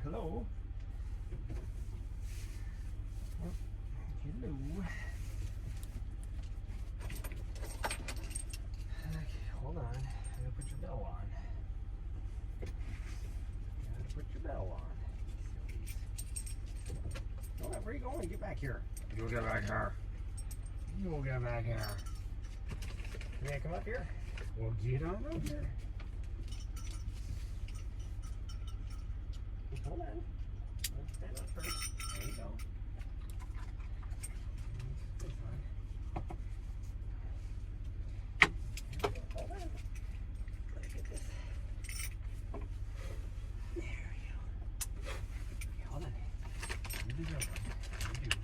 Hello. Hello. Okay, hold on. I'm gonna put your bell on. Gotta put your bell on. Oh, where are you going? Get back here. You get back here. You will get back here. You gonna come up here? Well, get on up here. Hold on. Let's stand up first. There you go. Hold on. Let me get this. There we go. Okay, hold on. You do that one. You do.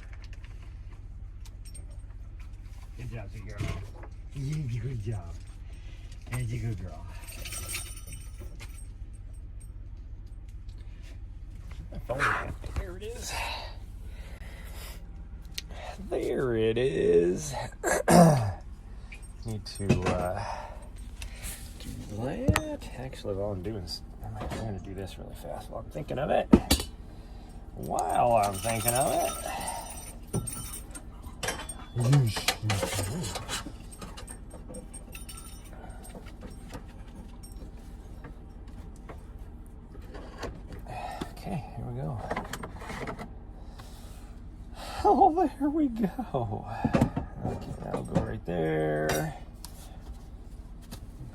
Good job, sweet girl. Good job. That's a good girl. There it is. There it is. Need to do that. Actually, while I'm doing this, I'm going to do this really fast while I'm thinking of it. While I'm thinking of it. Okay, here we go. Oh, there we go. Okay, that'll go right there.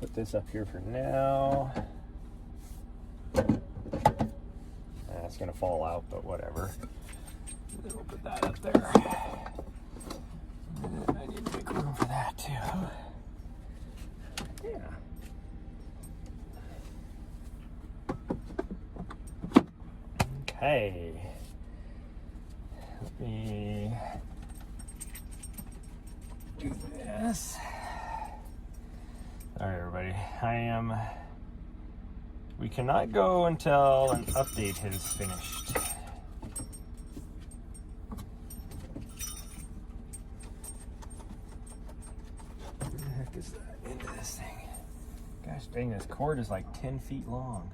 Put this up here for now. It's gonna fall out, but whatever. Then we'll put that up there. And I need to make room for that too. Yeah. Okay. Let me do this. All right, everybody. We cannot go until an update has finished. Where the heck is that into this thing? Gosh dang, this cord is like 10 feet long.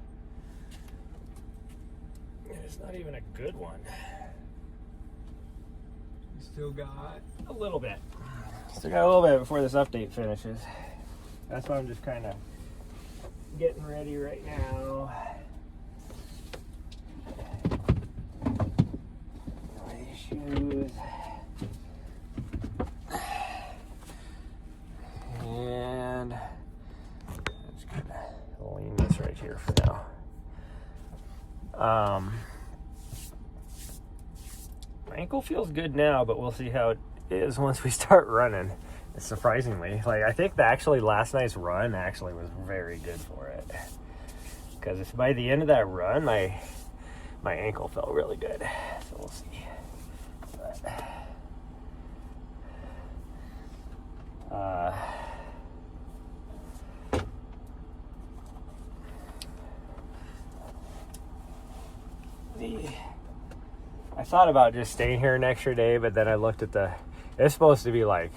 And it's not even a good one. Still got a little bit. Still got a little bit before this update finishes. That's why I'm just kind of getting ready right now. My shoes. And I'm just gonna lean this right here for now. My ankle feels good now, but we'll see how it is once we start running. Surprisingly, like I think actually last night's run actually was very good for it, because if by the end of that run my ankle felt really good. So we'll see. I thought about just staying here an extra day, but then I looked at it's supposed to be like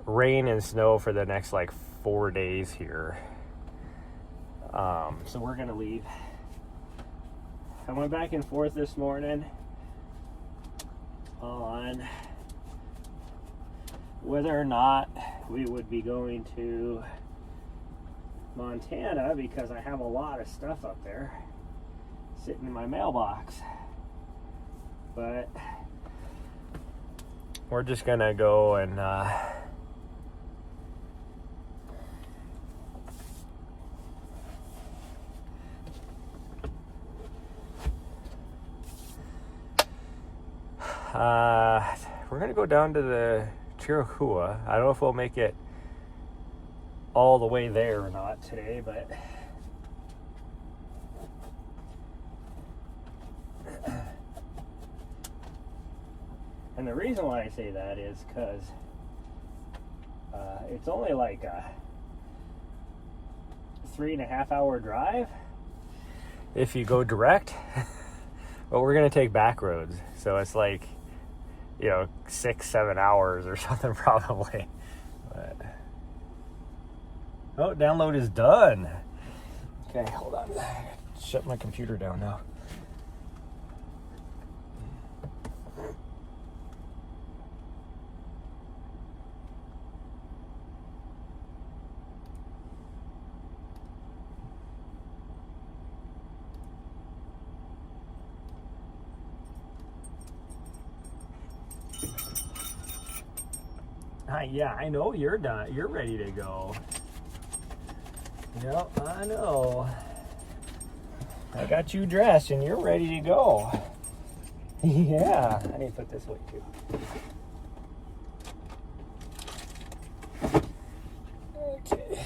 rain and snow for the next like 4 days here. So we're gonna leave. I went back and forth this morning on whether or not we would be going to Montana, because I have a lot of stuff up there sitting in my mailbox. But we're just gonna go and we're gonna go down to the Chiricahua. I don't know if we'll make it all the way there or not today, but and the reason why I say that is because it's only like a 3.5 hour drive if you go direct, but we're gonna take back roads, so it's like, 6-7 hours or something probably. But download is done. Okay, hold on. shut my computer down now. Yeah, I know you're done. You're ready to go. Yep, I know. I got you dressed and you're ready to go. Yeah, I need to put this away too. Okay.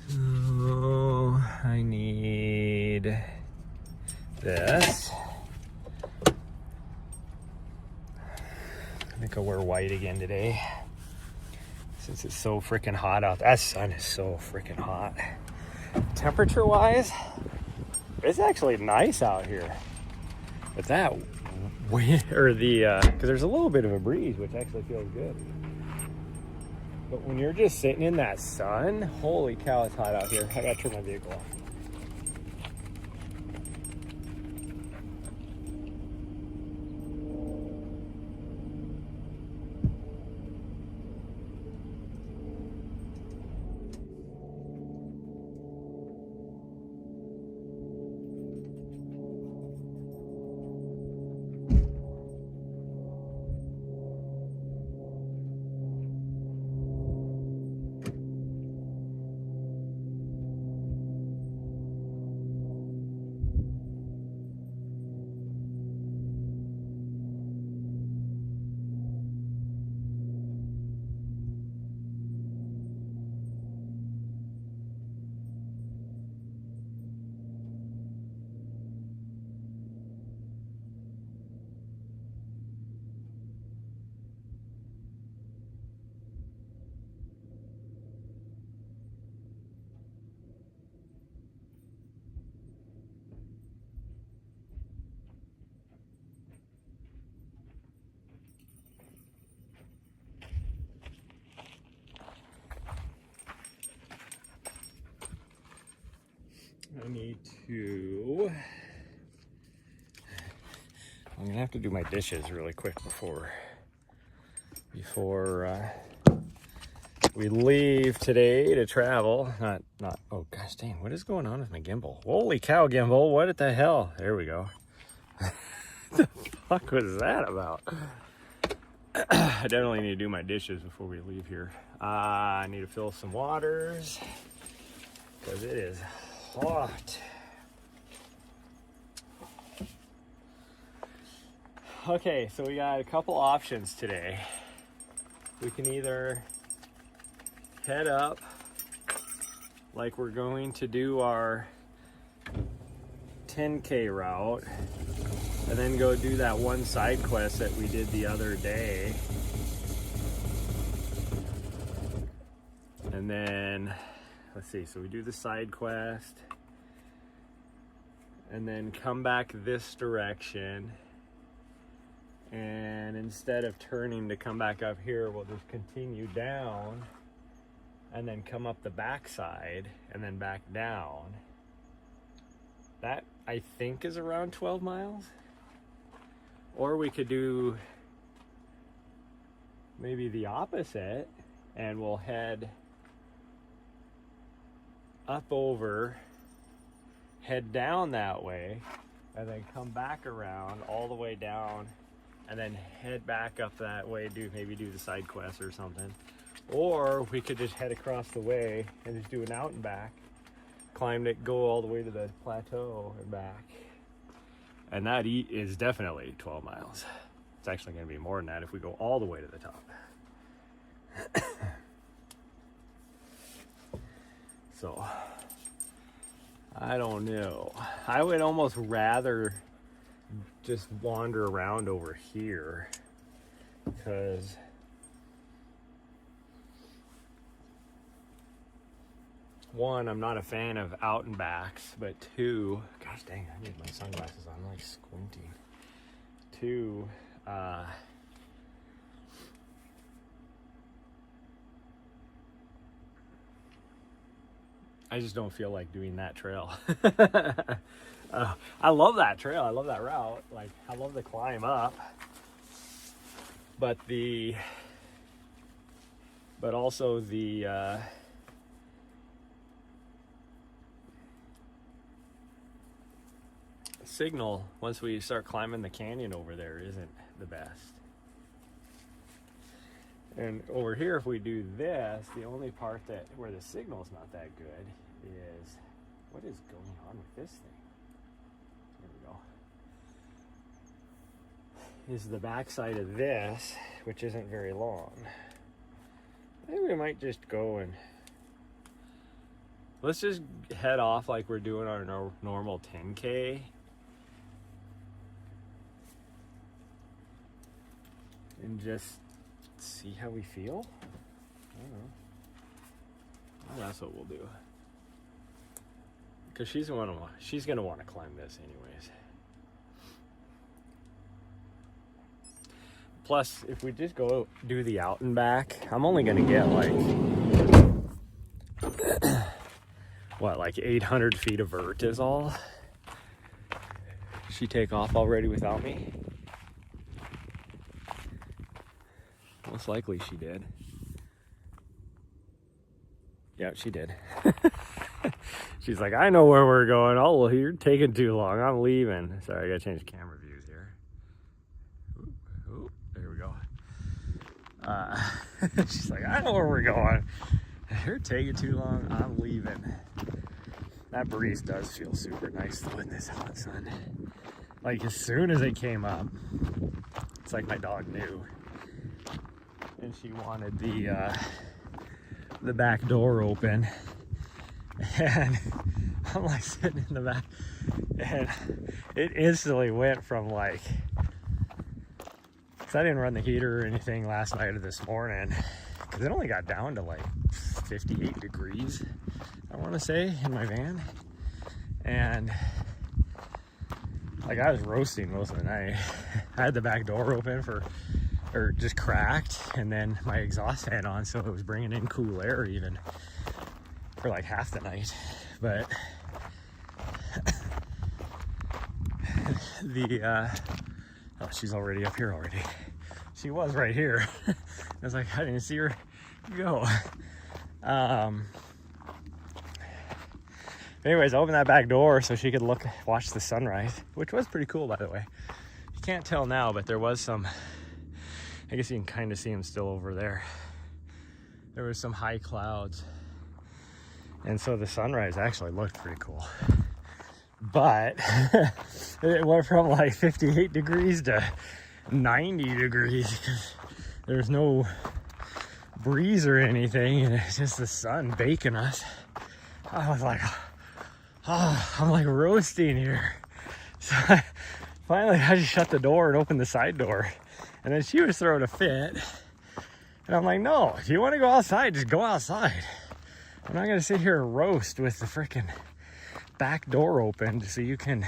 So I need this. I think I'll wear white again today since it's so freaking hot out. That sun is so freaking hot. Temperature wise, it's actually nice out here. But that wind, or because there's a little bit of a breeze, which actually feels good. But when you're just sitting in that sun, holy cow, it's hot out here. I gotta turn my vehicle off. I'm gonna have to do my dishes really quick before we leave today to travel. Oh gosh dang, what is going on with my gimbal? Holy cow, gimbal, what the hell? There we go. The fuck was that about? I definitely need to do my dishes before we leave here. I need to fill some waters because it is hot. Okay, so we got a couple options today. We can either head up like we're going to do our 10K route and then go do that one side quest that we did the other day. And then, let's see, so we do the side quest and then come back this direction. And instead of turning to come back up here, we'll just continue down and then come up the backside and then back down. That, I think, is around 12 miles. Or we could do maybe the opposite and we'll head up over, head down that way, and then come back around all the way down and then head back up that way, maybe do the side quest or something. Or we could just head across the way and just do an out and back, climb it, go all the way to the plateau and back. And that is definitely 12 miles. It's actually gonna be more than that if we go all the way to the top. So, I don't know. I would almost rather just wander around over here because one, I'm not a fan of out and backs, but two, gosh dang, I need my sunglasses on, I'm like squinting. Two, I just don't feel like doing that trail. I love that trail. I love that route. Like, I love the climb up. But also the signal once we start climbing the canyon over there isn't the best. And over here, if we do this, the only part where the signal's not that good is, what is going on with this thing? There we go. Is the backside of this, which isn't very long. I think we might just go and let's just head off like we're doing our normal 10K. And just see how we feel. I don't know. Well, that's what we'll do. Because she's gonna want to climb this anyways. Plus, if we just go do the out and back, I'm only gonna get like what, like 800 feet of vert is all. She take off already without me? Most likely she did. Yeah, she did. She's like, I know where we're going. Oh, well, you're taking too long. I'm leaving. Sorry, I gotta change camera views here. Ooh, there we go. She's like, I know where we're going. You're taking too long. I'm leaving. That breeze does feel super nice though in this hot sun. Like, as soon as it came up, it's like my dog knew. And she wanted the back door open, and I'm like sitting in the back, and it instantly went from like, because I didn't run the heater or anything last night or this morning, because it only got down to like 58 degrees, I want to say, in my van, and like I was roasting most of the night. I had the back door open or just cracked, and then my exhaust fan on, so it was bringing in cool air even for like half the night. But oh, she's already up here already. She was right here. I was like, I didn't see her go. Anyways, I opened that back door so she could watch the sunrise, which was pretty cool, by the way. You can't tell now, but there was some, I guess you can kind of see them still over there. There was some high clouds. And so the sunrise actually looked pretty cool. But it went from like 58 degrees to 90 degrees because there's no breeze or anything. And it's just the sun baking us. I was like, oh, I'm like roasting here. So finally I just shut the door and opened the side door. And then she was throwing a fit. And I'm like, no, if you want to go outside, just go outside. I'm not going to sit here and roast with the freaking back door open so you can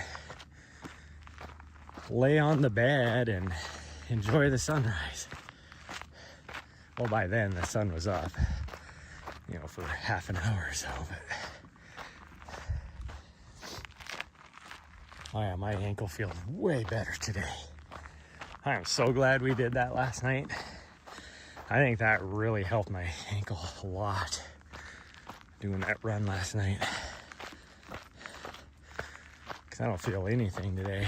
lay on the bed and enjoy the sunrise. Well, by then the sun was up, you know, for half an hour or so. But oh yeah, my ankle feels way better today. I am so glad we did that last night. I think that really helped my ankle a lot, doing that run last night. Because I don't feel anything today.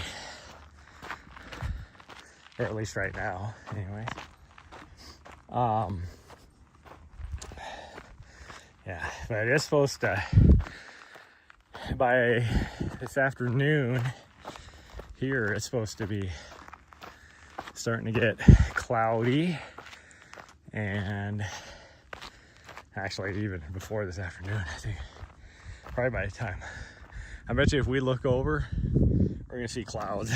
Or at least right now, anyway. Yeah, but it's supposed to, by this afternoon, here it's supposed to be starting to get cloudy, and actually even before this afternoon, I think, probably by the time, I bet you if we look over, we're gonna see clouds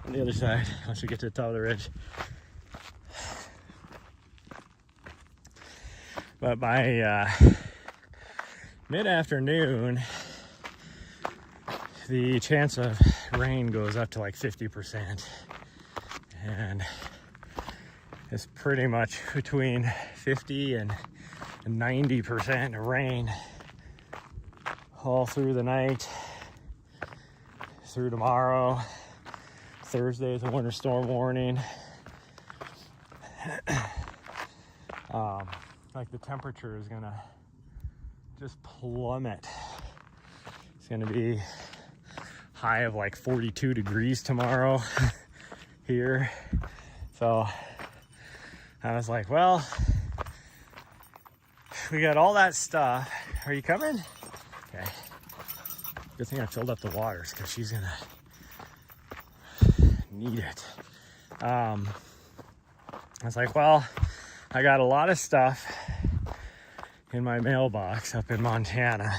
on the other side once we get to the top of the ridge. But by mid-afternoon, the chance of rain goes up to like 50%. And it's pretty much between 50 and 90% rain all through the night, through tomorrow. Thursday is a winter storm warning. Like the temperature is gonna just plummet. It's gonna be high of like 42 degrees tomorrow here. So I was like, well, we got all that stuff. Are you coming? Okay. Good thing I filled up the waters because she's gonna need it. I was like, well, I got a lot of stuff in my mailbox up in Montana,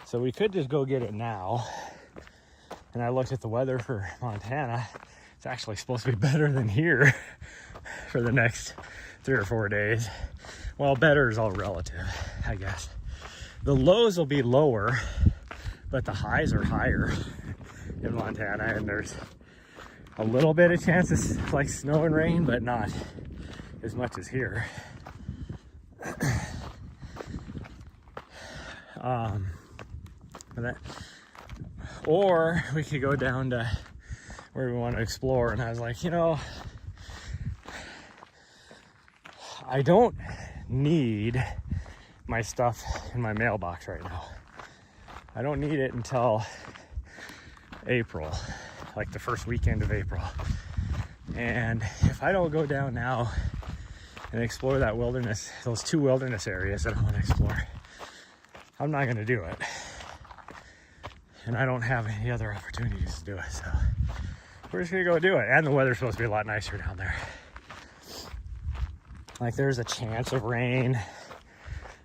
so we could just go get it now. And I looked at the weather for Montana. It's actually supposed to be better than here for the next 3 or 4 days. Well, better is all relative, I guess. The lows will be lower, but the highs are higher in Montana, and there's a little bit of chance of like snow and rain, but not as much as here. Or we could go down to where we want to explore. And I was like, you know, I don't need my stuff in my mailbox right now. I don't need it until April, like the first weekend of April. And if I don't go down now and explore that wilderness, those 2 wilderness areas that I want to explore, I'm not going to do it. And I don't have any other opportunities to do it. So we're just going to go do it. And the weather's supposed to be a lot nicer down there. Like there's a chance of rain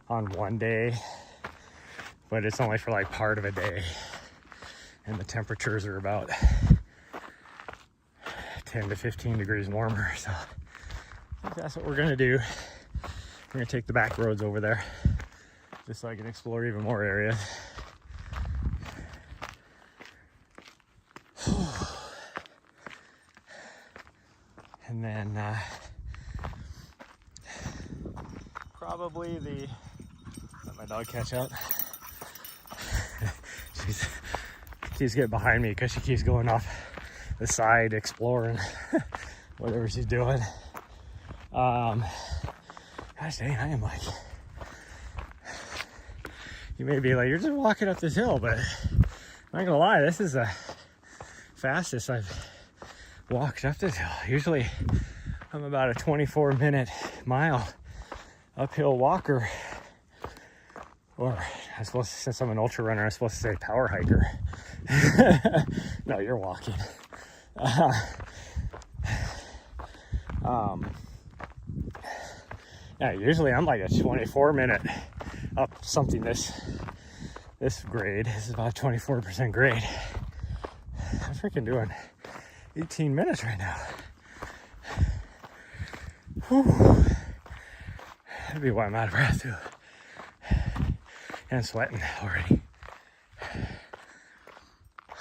on one day, but it's only for like part of a day. And the temperatures are about 10 to 15 degrees warmer. So I think that's what we're going to do. We're going to take the back roads over there just so I can explore even more areas. And then probably let my dog catch up. She keeps getting behind me because she keeps going off the side exploring whatever she's doing. Gosh dang, I am like, you may be like, you're just walking up this hill, but I'm not gonna lie, this is the fastest I've walked up this hill. Usually I'm about a 24-minute mile uphill walker, or since I'm an ultra runner, I'm supposed to say power hiker. No, you're walking. Yeah, usually I'm like a 24-minute up something this grade. This is about 24% grade. I'm freaking doing 18 minutes right now. Whew. That'd be why I'm out of breath too. And sweating already.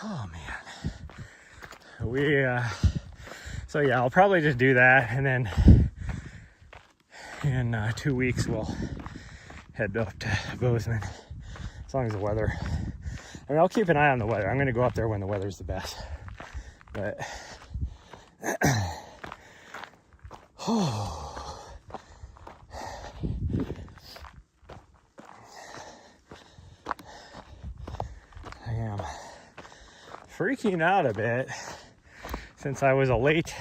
Oh man. So yeah, I'll probably just do that, and then in 2 weeks we'll head up to Bozeman, as long as the weather, I mean, I'll keep an eye on the weather. I'm going to go up there when the weather's the best, but I am freaking out a bit since I was a late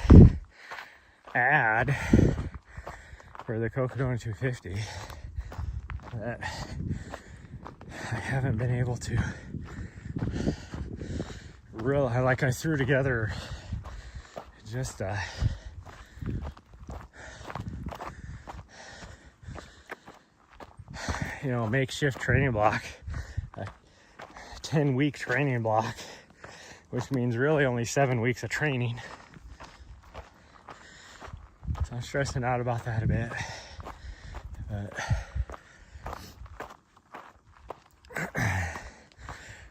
ad for the Cocodona 250 that I haven't been able to really, like I threw together just a makeshift training block, a 10-week training block, which means really only 7 weeks of training. So I'm stressing out about that a bit, but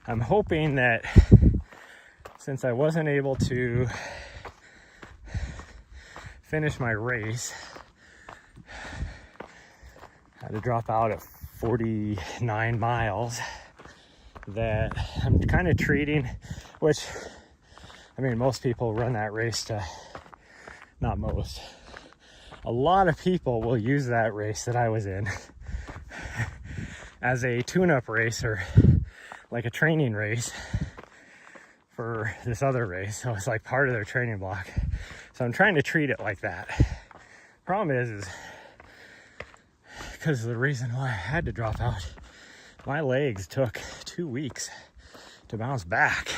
I'm hoping that since I wasn't able to finish my race, I had to drop out at 49 miles, that I'm kind of treating, which, I mean, most people run that race to, not most, a lot of people will use that race that I was in as a tune-up race or like a training race for this other race. So it's like part of their training block. So I'm trying to treat it like that. Problem is because the reason why I had to drop out, my legs took 2 weeks to bounce back.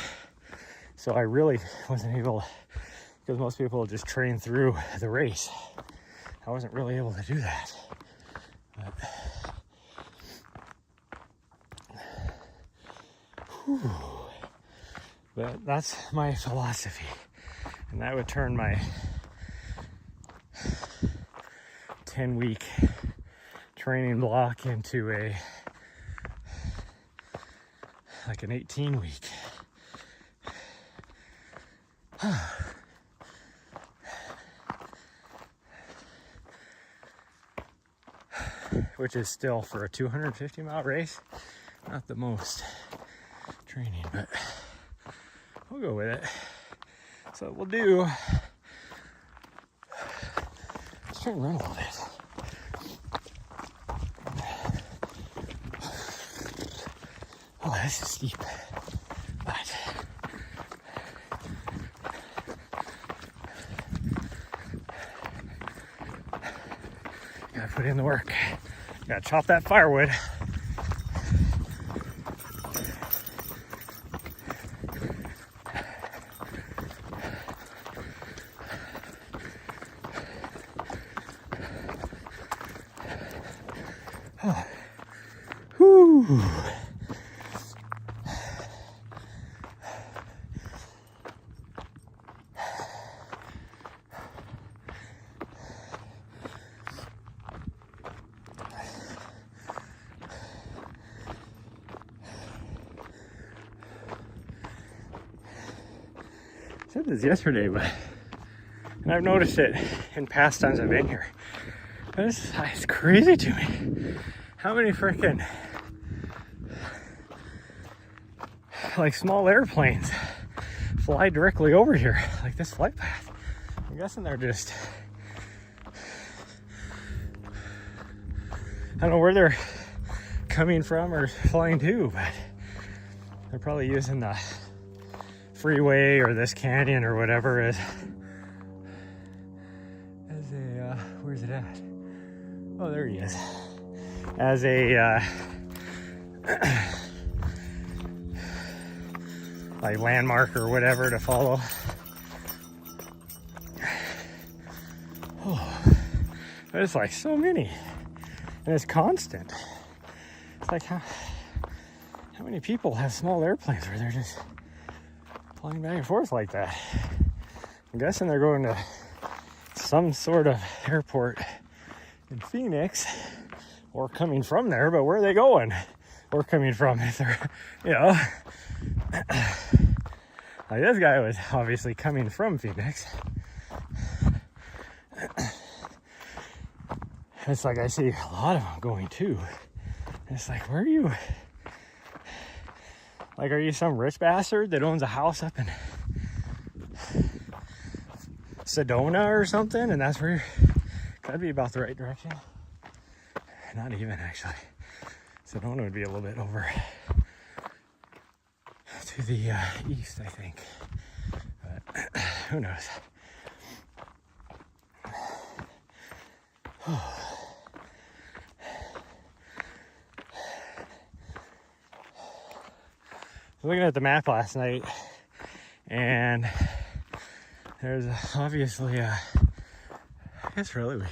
So I really wasn't able, because most people just train through the race. I wasn't really able to do that. But that's my philosophy. And that would turn my 10-week training block into like an 18-week. Which is still, for a 250-mile race, not the most training, but we'll go with it. So we'll do, let's try and run a little bit. Oh, this is steep, but gotta put in the work. Gotta chop that firewood. Oh. Whew. I said this yesterday, and I've noticed it in past times I've been here. But it's crazy to me how many freaking like small airplanes fly directly over here, like this flight path. I'm guessing they're just, I don't know where they're coming from or flying to, but they're probably using the freeway or this canyon or whatever as a where's it at? Oh, there he is. As a like landmark or whatever to follow. Oh, there's like so many, and it's constant. It's like how many people have small airplanes where they're just flying back and forth like that? I'm guessing they're going to some sort of airport in Phoenix or coming from there, but where are they going? Or coming from, if they're, you know, like this guy was obviously coming from Phoenix. It's like I see a lot of them going too. It's like, where are you? Like, are you some rich bastard that owns a house up in Sedona or something? And that's where you're, gotta be about the right direction. Not even, actually. Sedona would be a little bit over to the east, I think. But who knows? Looking at the map last night, and there's obviously I guess really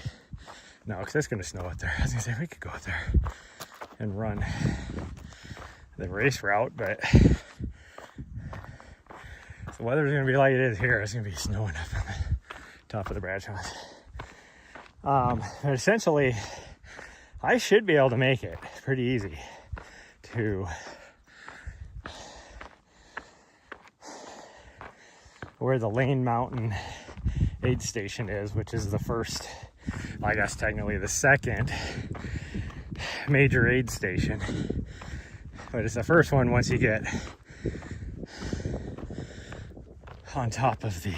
no, because it's gonna snow out there. I was gonna say we could go out there and run the race route, but the weather's gonna be like it is here. It's gonna be snowing up on the top of the Bradshaws. But essentially, I should be able to make it pretty easy to where the Lane Mountain aid station is, which is the first, I guess technically the second major aid station But it's the first one once you get on top of the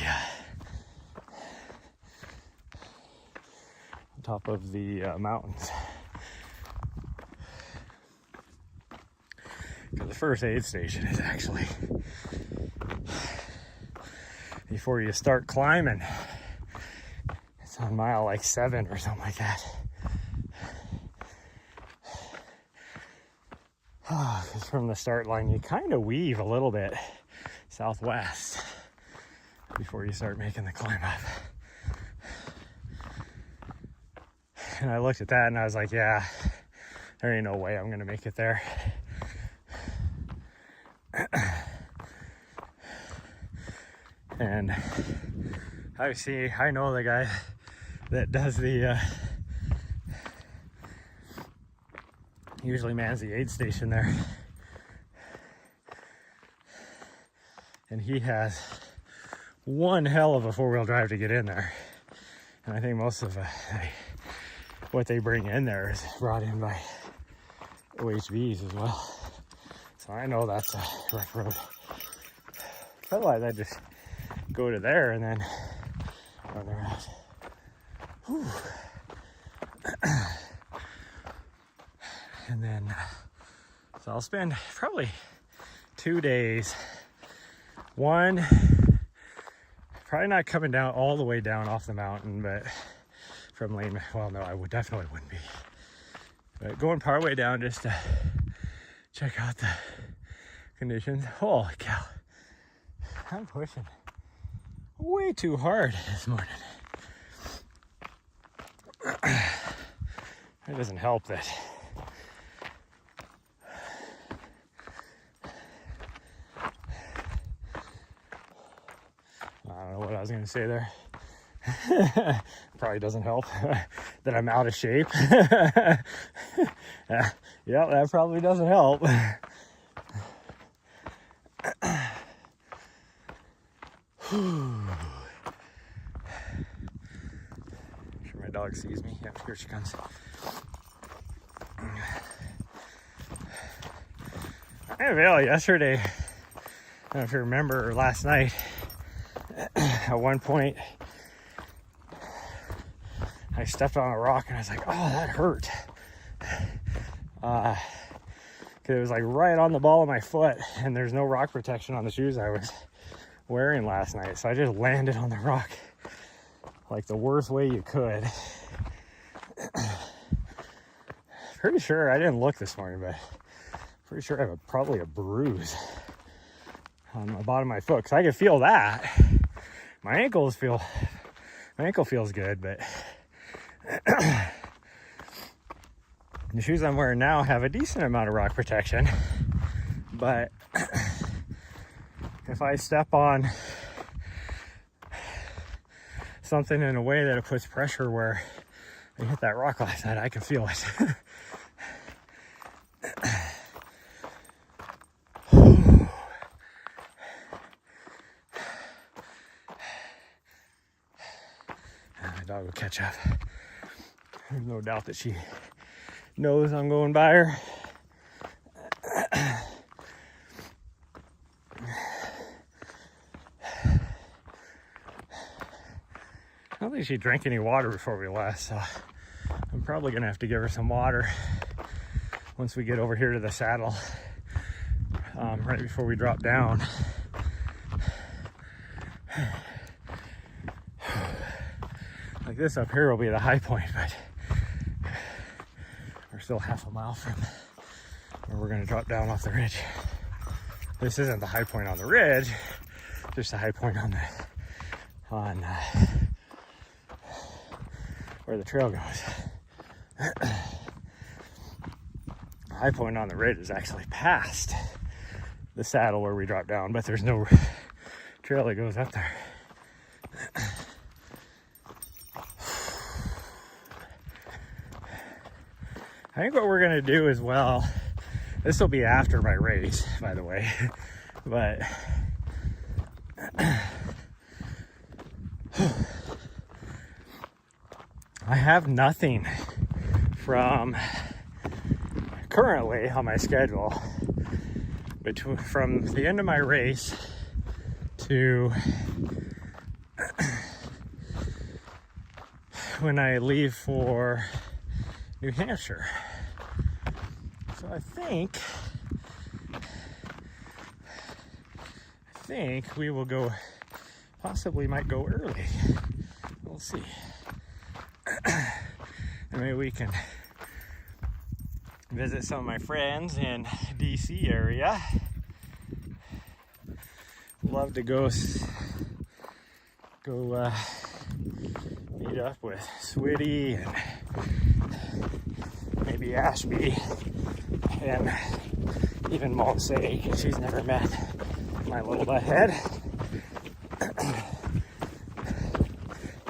mountains. Because the first aid station is actually before you start climbing. It's on mile like 7 or something like that. Because from the start line you kind of weave a little bit southwest before you start making the climb up. And I looked at that and I was like, yeah, there ain't no way I'm gonna make it there. And I know the guy that does the usually mans the aid station there, and he has one hell of a 4-wheel drive to get in there. And I think most of what they bring in there is brought in by OHVs as well, so I know that's a rough road. Otherwise I just go to there and then run around. Whew. And then so I'll spend probably 2 days. One, probably not coming down all the way down off the mountain, but from Lane, well, no, I definitely wouldn't be, but going part way down just to check out the conditions. Holy cow, I'm pushing way too hard this morning. It doesn't help that I don't know what I was going to say there. Probably doesn't help that I'm out of shape. Yeah, that probably doesn't help. Sure my dog sees me. Yep, here she comes. I Vail yesterday, I don't know if you remember, or last night, at one point I stepped on a rock and I was like, oh, that hurt. Because it was like right on the ball of my foot, and there's no rock protection on the shoes I was wearing last night, so I just landed on the rock like the worst way you could. Pretty sure, I didn't look this morning, but pretty sure I have probably a bruise on the bottom of my foot, because I can feel that. My ankle feels good, but the shoes I'm wearing now have a decent amount of rock protection. But if I step on something in a way that it puts pressure where I hit that rock last night, I can feel it. My dog will catch up. There's no doubt that she knows I'm going by her. I don't think she drank any water before we left, so I'm probably gonna have to give her some water once we get over here to the saddle, right before we drop down. Like this up here will be the high point, but we're still half a mile from where we're gonna drop down off the ridge. This isn't the high point on the ridge, just the high point on where the trail goes. The high point on the ridge is actually past the saddle where we drop down, but there's no trail that goes up there. I think what we're gonna do as well, this will be after my race, by the way, but I have nothing from currently on my schedule from the end of my race to when I leave for New Hampshire. So I think we will go, possibly might go early. We'll see. And maybe we can visit some of my friends in DC area. Love to go meet up with Switty and maybe Ashby and even Monse, because she's never met my little butthead.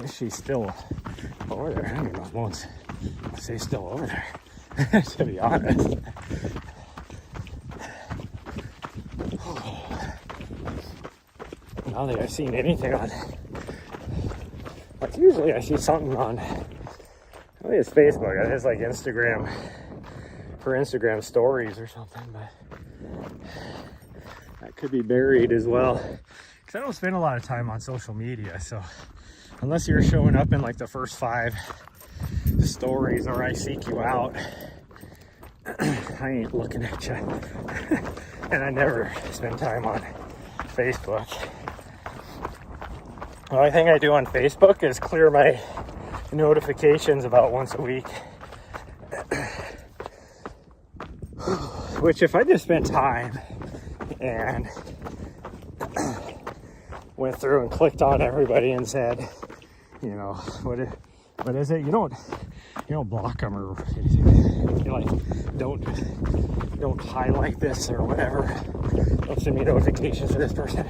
Is she still over there? I don't know if Monse's still over there, to be honest. I don't think I've seen anything on, like usually I see something on, I think it's Facebook, I think it's like Instagram, for Instagram stories or something, but that could be buried as well. Because I don't spend a lot of time on social media, so unless you're showing up in like the first 5 stories or I seek you out, I ain't looking at you. And I never spend time on Facebook. The only thing I do on Facebook is clear my notifications about once a week. Which if I just spent time and went through and clicked on everybody and said, you know, what is it? You don't block them or anything. You like don't highlight this or whatever. Don't send me notifications for this person.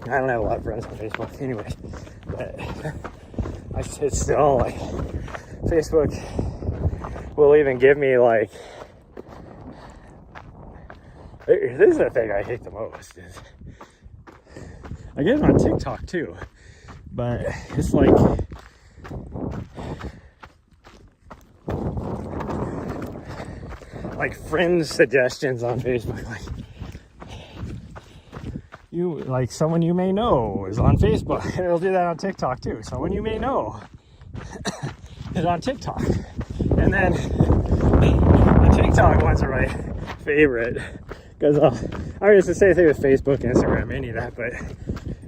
I don't have a lot of friends on Facebook anyway, but it's still like Facebook will even give me like, this is the thing I hate the most is, I get it on TikTok too, but it's like friends suggestions on Facebook, like someone you may know is on Facebook, and it'll do that on TikTok too. Someone you may know is on TikTok, and then the TikTok ones are my favorite because I used to say the same with Facebook, Instagram, any of that, but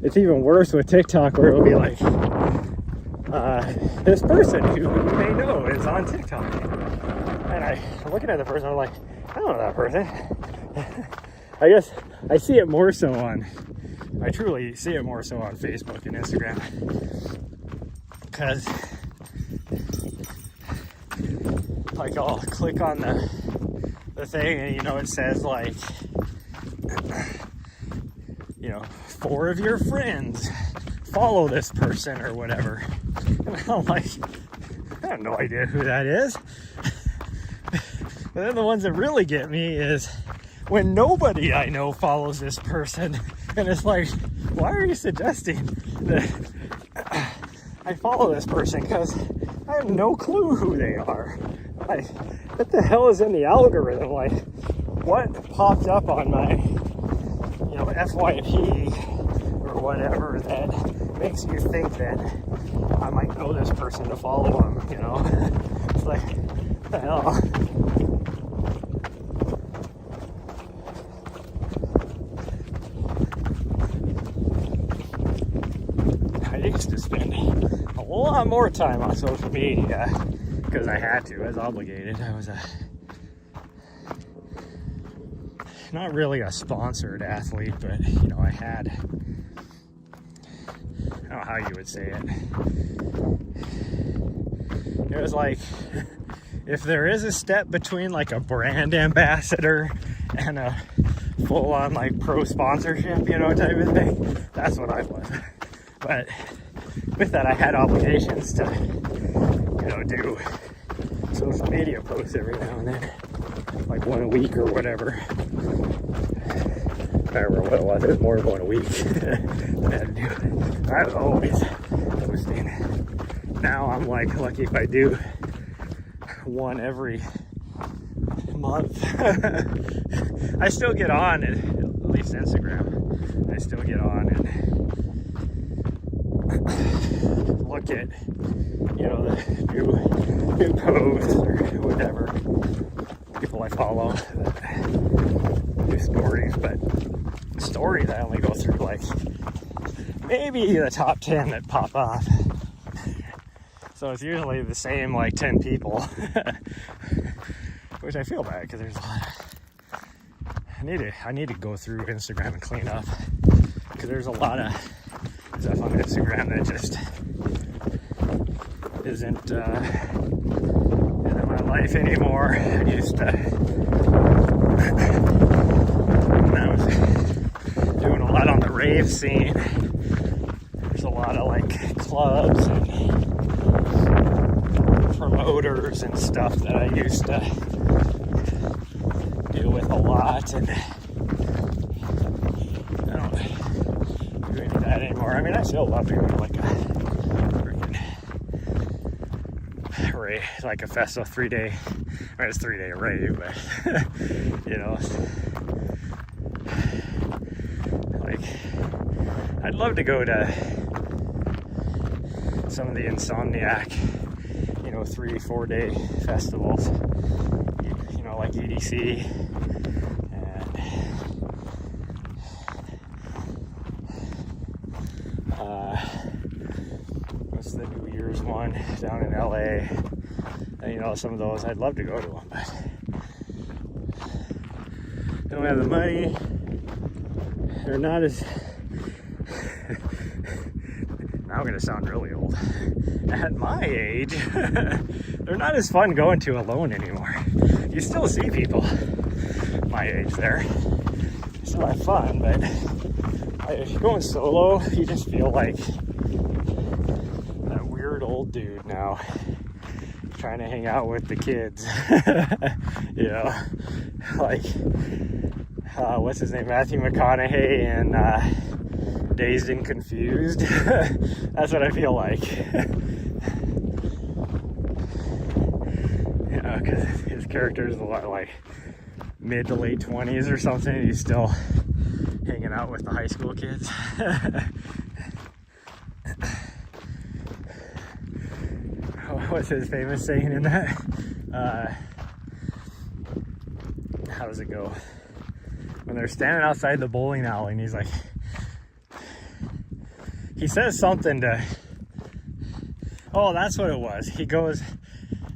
it's even worse with TikTok where it'll be like, this person who you may know is on TikTok, and I'm looking at the person, I'm like, I don't know that person. I guess I see it more so I truly see it more so on Facebook and Instagram, because like I'll click on the thing and you know it says like, you know, 4 of your friends follow this person or whatever, and I'm like, I have no idea who that is. But then the ones that really get me is when nobody I know follows this person, and it's like, why are you suggesting that I follow this person? Because I have no clue who they are. Like, what the hell is in the algorithm? Like, what popped up on my, you know, FYP or whatever that makes you think that I might know this person to follow them, you know? It's like, what the hell? To spend a lot more time on social media because I had to, I was obligated. I was not really a sponsored athlete, but you know, I don't know how you would say it. It was like, if there is a step between like a brand ambassador and a full-on like pro sponsorship, you know, type of thing, that's what I was. But with that, I had obligations to, you know, do social media posts every now and then, like one a week or whatever. I don't remember what it was. It was more than one a week. I had to do. I was always posting. Now I'm like lucky if I do one every month. I still get on it, at least Instagram. I still get on and look at, you know, the new posts or whatever, people I follow, new stories. But stories, I only go through like maybe the top 10 that pop off. So it's usually the same like 10 people, which I feel bad because there's a lot of, I need to go through Instagram and clean up, because there's a lot of stuff on Instagram that just isn't in my life anymore. I used to, when I was doing a lot on the rave scene, there's a lot of like clubs and promoters and stuff that I used to deal with a lot, and I don't do any of that anymore. I mean, I still love doing like a freaking rave, like a festival 3-day. I mean, it's 3-day rave, but you know, like I'd love to go to some of the Insomniac, you know, 3-4 day festivals, you know, like EDC and what's the New Year's one down in LA, and, you know, some of those I'd love to go to them, but I don't have the money. They're not as now I'm gonna sound really old. At my age, they're not as fun going to alone anymore. You still see people my age there. You still have fun, but if you're going solo, you just feel like that weird old dude now, trying to hang out with the kids. You know, like what's his name, Matthew McConaughey in Dazed and Confused. That's what I feel like. You know, because his character is a lot like mid to late 20s or something, and he's still hanging out with the high school kids. What's his famous saying in that? How does it go? When they're standing outside the bowling alley, and he's like, he says something to, oh, that's what it was. He goes,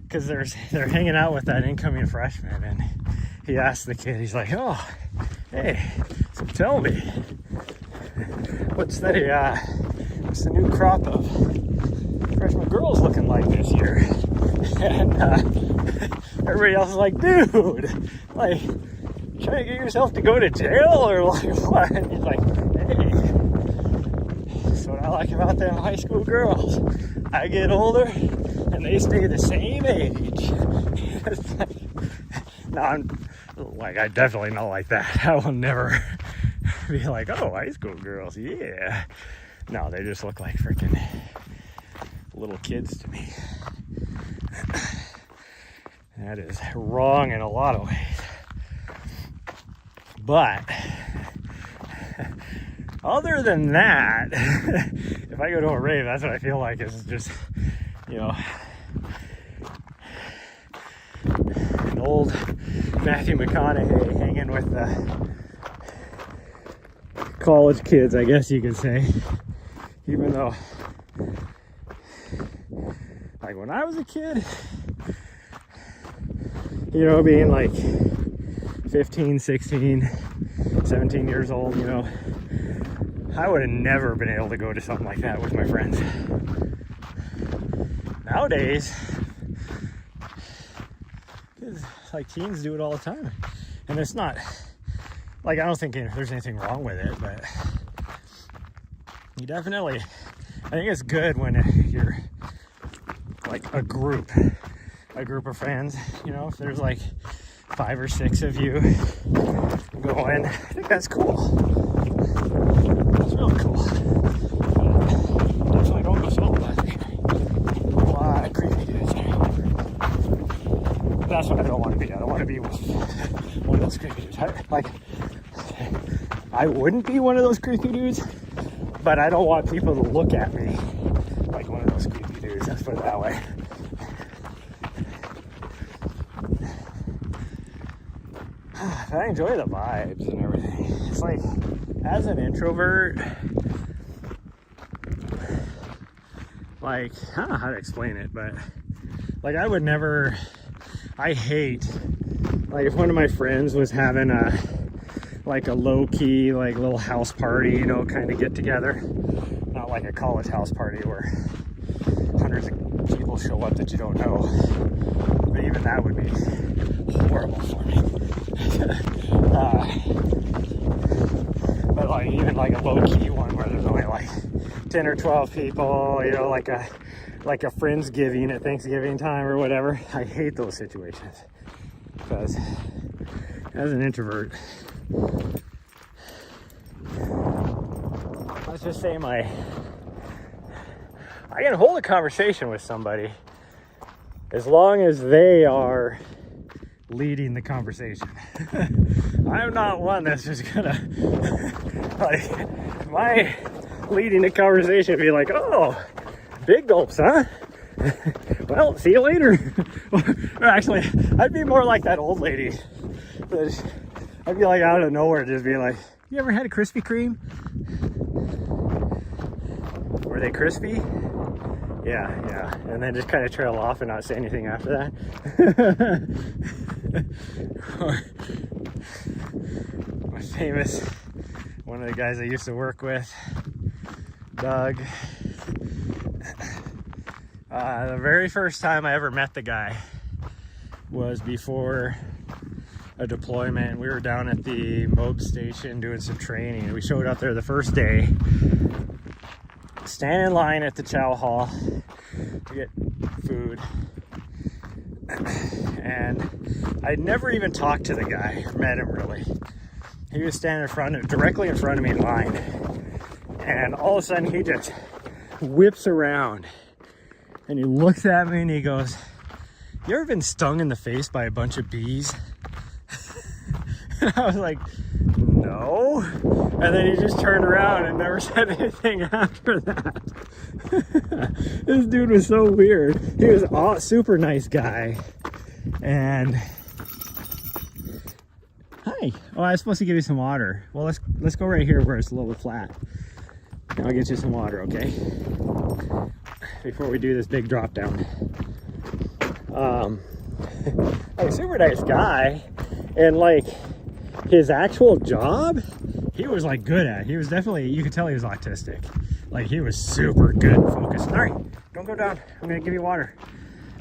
because they're hanging out with that incoming freshman, and he asks the kid, he's like, oh, hey, so tell me, what's the new crop of freshman girls looking like this year? And everybody else is like, dude, like, trying to get yourself to go to jail or like what? And he's like, hey, that's what I like about them high school girls. I get older and they stay the same age. It's like, no, I'm like, I definitely not like that. I will never be like, oh, high school girls, yeah. No, they just look like freaking little kids to me. That is wrong in a lot of ways. But other than that, if I go to a rave, that's what I feel like, is just, you know, an old Matthew McConaughey hanging with the college kids, I guess you could say. Even though, like, when I was a kid, you know, being like 15, 16, 17 years old, you know, I would have never been able to go to something like that with my friends. Nowadays, like, teens do it all the time. And it's not, like, I don't think there's anything wrong with it, but you definitely, I think it's good when you're like a group of friends, you know, if there's like 5 or 6 of you going, I think that's cool. That's really cool. Definitely don't go solo, but a lot of creepy dudes. That's what I don't want to be. I don't want to be with one of those creepy dudes. Like, I wouldn't be one of those creepy dudes, but I don't want people to look at me like one of those creepy dudes. Let's put it that way. I enjoy the vibes and everything. It's like, as an introvert, like, I don't know how to explain it, but like, I would never, I hate, like, if one of my friends was having a, like a low-key, like, little house party, you know, kind of get together, not like a college house party where hundreds of people show up that you don't know, but even that would be horrible for me. But like, even like a low-key one where there's only like 10 or 12 people, you know, like a Friendsgiving at Thanksgiving time or whatever. I hate those situations because as an introvert, let's just say I can hold a conversation with somebody as long as they are leading the conversation. I'm not one that's just gonna like, my leading the conversation would be like, oh, big gulps, huh? Well, see you later. Or actually, I'd be more like that old lady. I'd be like out of nowhere, just be like, you ever had a Krispy Kreme? Were they crispy? Yeah. And then just kind of trail off and not say anything after that. My famous, one of the guys I used to work with, Doug. The very first time I ever met the guy was before a deployment. We were down at the MOB station doing some training. We showed up there the first day, stand in line at the chow hall to get food, and I'd never even talked to the guy or met him really. He was standing directly in front of me in line, and all of a sudden he just whips around and he looks at me and he goes, you ever been stung in the face by a bunch of bees? And I was like, no. And then he just turned around and never said anything after that. This dude was so weird. He was a super nice guy. And hi. Oh, I was supposed to give you some water. Well, let's go right here where it's a little bit flat. I'll get you some water, okay? Before we do this big drop down. Like, super nice guy, and like his actual job, he was like good at. He was definitely, you could tell he was autistic. Like, he was super good and focused. All right, don't go down. I'm gonna give you water.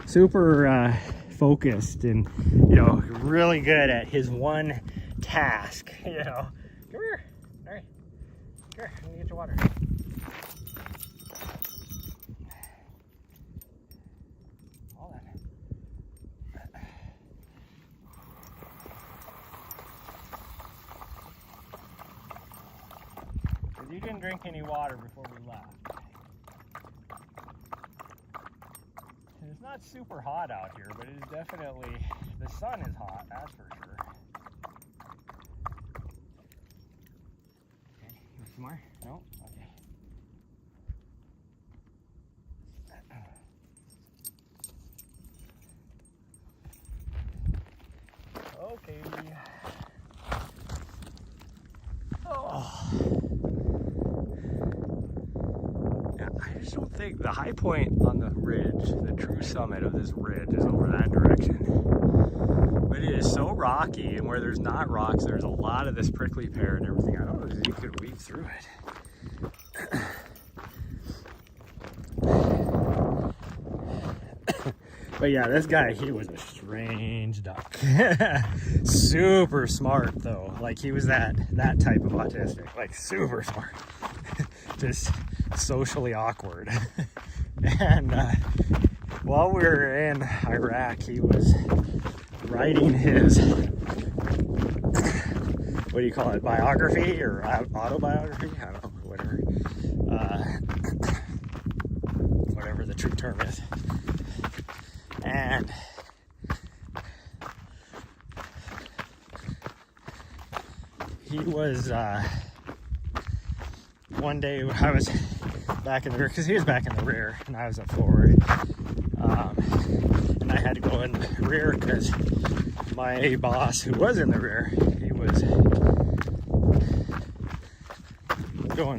Super focused, and you know, really good at his one task. You know, come here. All right, here, I'm gonna get you water. You didn't drink any water before we left. And it's not super hot out here, but it is definitely, the sun is hot, that's for sure. Okay, you want some more? No? Okay. Okay. Oh. I just don't think the high point on the ridge, the true summit of this ridge, is over that direction. But it is so rocky, and where there's not rocks, there's a lot of this prickly pear and everything. I don't know if you could weave through it. But yeah, this guy, he was a strange duck. Super smart though. Like, he was that type of autistic, like super smart. Just socially awkward. And while we were in Iraq, he was writing his, what do you call it, biography or autobiography? I don't know, whatever. Whatever the true term is. And he was one day I was back in the rear, because he was back in the rear and I was up forward. And I had to go in the rear because my boss, who was in the rear, he was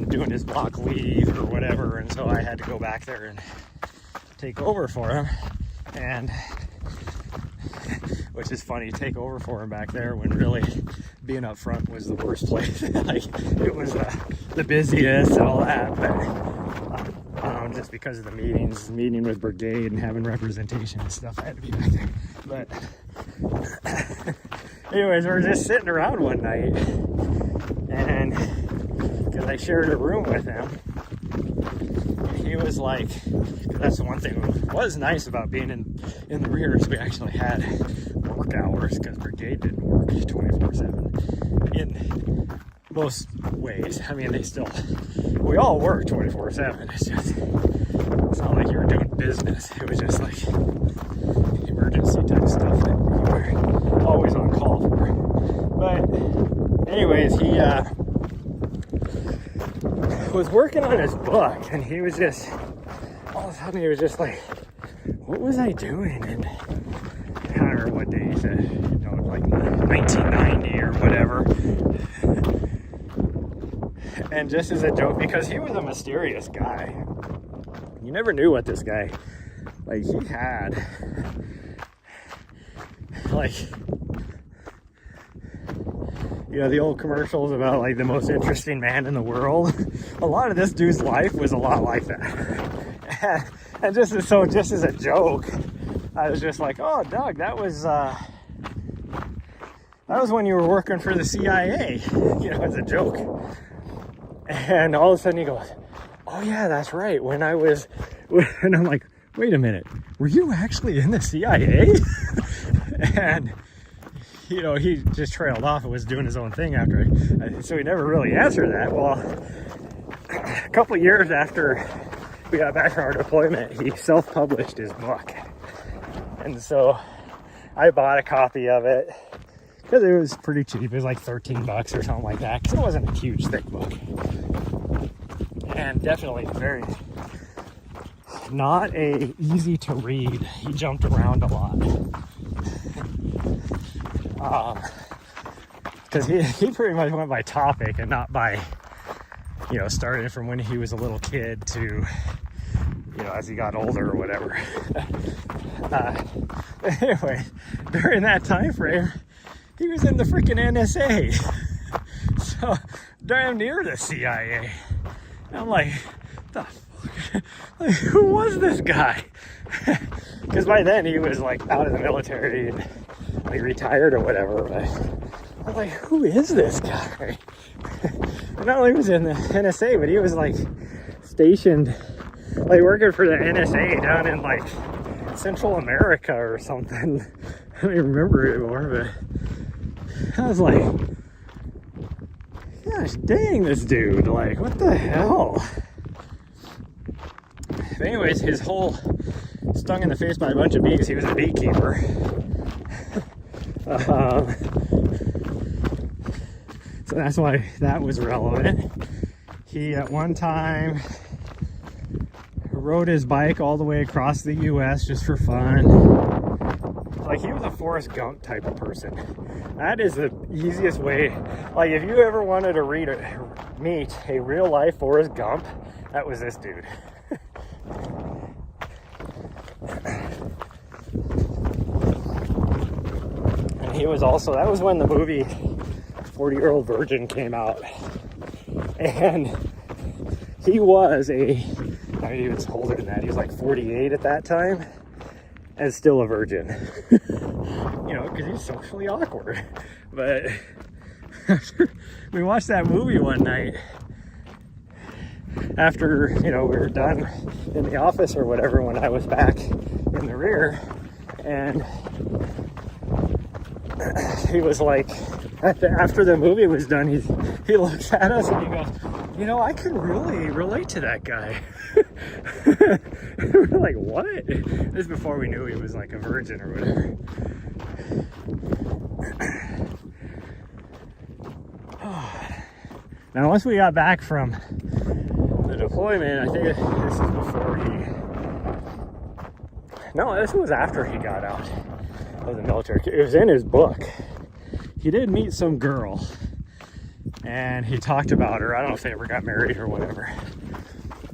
doing his block leave or whatever, and so I had to go back there and take over for him. And which is funny, take over for him back there when really being up front was the worst place. Like, it was the busiest and all that, but just because of the meeting with brigade and having representation and stuff, I had to be back there. But anyways, we were just sitting around one night, and because I shared a room with him, he was like, that's the one thing that was nice about being in the rear, is we actually had work hours, because brigade didn't work 24/7 in most ways. I mean, we all work 24/7. It's not like you were doing business. It was just like emergency type stuff that you were always on call for. But anyways, he was working on his book, and he was just, all of a sudden he was just like, what was I doing? And I don't remember what day he said, like 1990 or whatever. And just as a joke, because he was a mysterious guy, you never knew what this guy, like, he had, like, the old commercials about like the most interesting man in the world. A lot of this dude's life was a lot like that. And just as a joke, I was just like, oh, Doug, that was when you were working for the CIA, as a joke. And all of a sudden he goes, oh yeah, that's right. And I'm like, wait a minute, were you actually in the CIA? And he just trailed off and was doing his own thing after, so he never really answered that. Well, a couple of years after we got back from our deployment, he self-published his book. And so I bought a copy of it because it was pretty cheap. It was like $13 or something like that, because it wasn't a huge, thick book. And definitely very not easy to read. He jumped around a lot. Because he pretty much went by topic and not by, starting from when he was a little kid to, as he got older or whatever. Anyway, during that time frame, he was in the freaking NSA. So, damn near the CIA. And I'm like, the fuck? Like, who was this guy? Because by then he was like out of the military and like retired or whatever. But I was like, who is this guy? And not only was he in the NSA, but he was like stationed, like working for the NSA down in like Central America or something. I don't even remember it anymore, but I was like, gosh dang, this dude, like, what the hell? But anyways, his whole stung in the face by a bunch of bees. He was a beekeeper. So that's why that was relevant. He at one time rode his bike all the way across the US just for fun. Like, he was a Forrest Gump type of person. That is the easiest way. Like, if you ever wanted to meet a real life Forrest Gump, that was this dude. And he was also, that was when the movie 40-Year-Old Virgin came out. And he was he was older than that. He was like 48 at that time. And still a virgin. Because he's socially awkward. But after we watched that movie one night, after, we were done in the office or whatever, when I was back in the rear, and he was like, after the movie was done, he looks at us and he goes, I can really relate to that guy. We're like, what? This is before we knew he was like a virgin or whatever. Now, once we got back from the deployment, I think this is before no, this was after he got out of the military. It was in his book. He did meet some girl, and he talked about her. I don't know if they ever got married or whatever,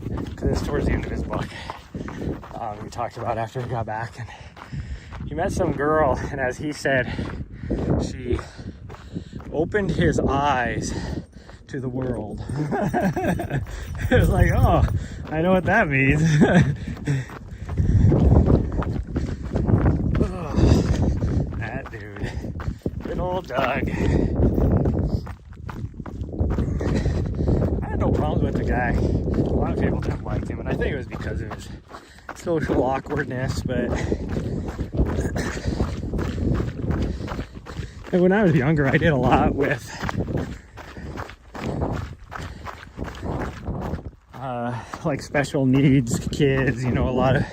because it's towards the end of his book. He talked about after he got back, and he met some girl, and as he said, she opened his eyes to the world. It was like, oh, I know what that means. Oh, that dude, good old Doug. I had no problems with the guy. A lot of people didn't like him, and I think it was because of his social awkwardness, but and when I was younger, I did a lot with like special needs kids, you know, a lot of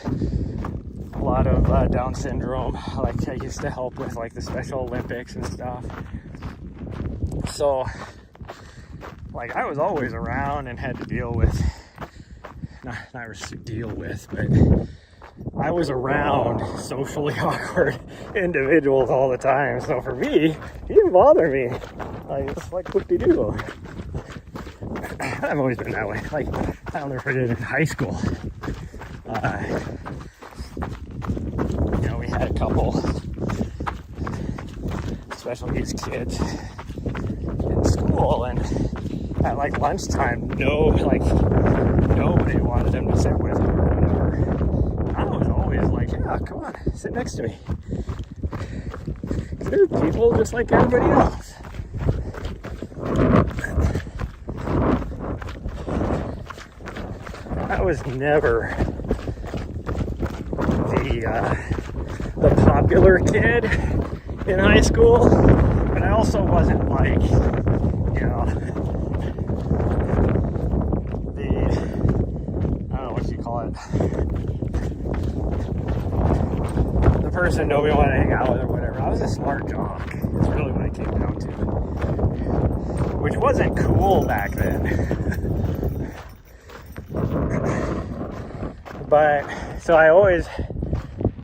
Down syndrome. Like I used to help with like the Special Olympics and stuff. So like I was always around and had to deal with, not deal with, but I was around socially awkward individuals all the time. So for me, it didn't bother me. Like it's like whoop-de-doo. I've always been that way. Like I'll never forget in high school. You know, we had a couple special needs kids in school, and at like lunchtime, nobody wanted them to sit with them or whatever. I was always like, yeah, come on, sit next to me. They're people just like everybody else. I was never the popular kid in high school, but I also wasn't like, you know, I don't know what you call it, the person nobody wanted to hang out with or whatever. I was a smart jock. That's really what it came down to, which wasn't cool back then. But so I always,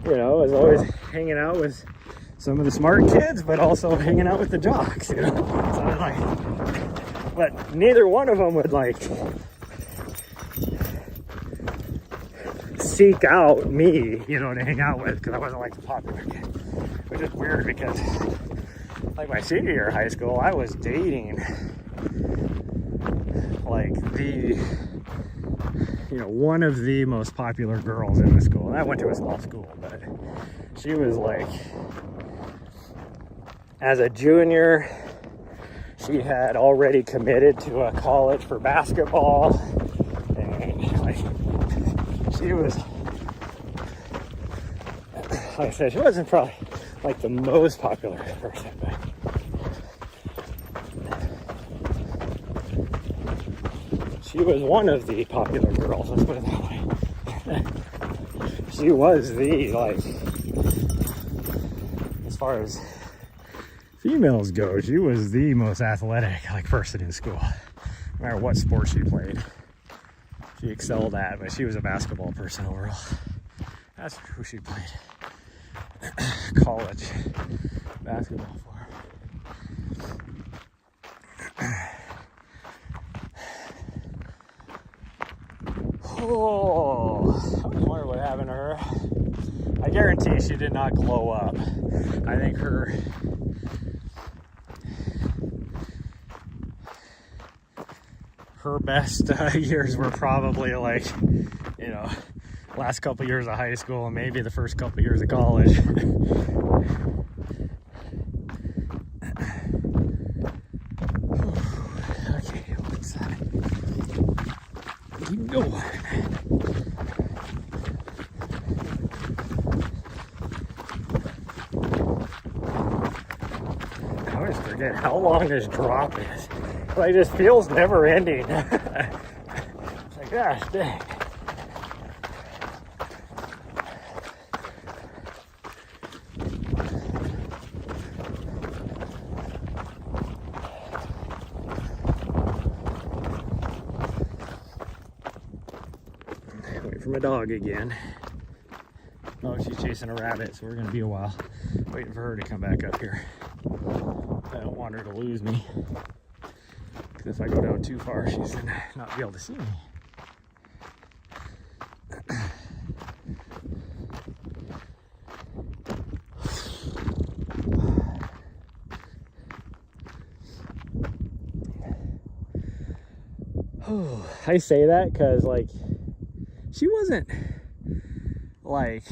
you know, was always hanging out with some of the smart kids, but also hanging out with the jocks, you know. So I was like, but neither one of them would like seek out me, you know, to hang out with, because I wasn't like the popular kid, which is weird because like my senior year of high school, I was dating like one of the most popular girls in the school. And I went to a small school, but she was like, as a junior, she had already committed to a college for basketball, and like she was, like I said, she wasn't probably like the most popular person, but she was one of the popular girls, let's put it that way. She was the, like, as far as females go, she was the most athletic, like, person in school. No matter what sport she played, she excelled at, but she was a basketball person overall. That's who she played college basketball for. Oh, I wonder what happened to her. I guarantee she did not glow up. I think her best years were probably like, you know, last couple years of high school and maybe the first couple years of college. Okay, let's keep going. I always forget how long this drop is. Like, this feels never ending. It's like, gosh dang. for my dog again. Oh, she's chasing a rabbit, so we're gonna be a while waiting for her to come back up here. I don't want her to lose me, because if I go down too far, she's gonna not be able to see me. I say that because, like, she wasn't like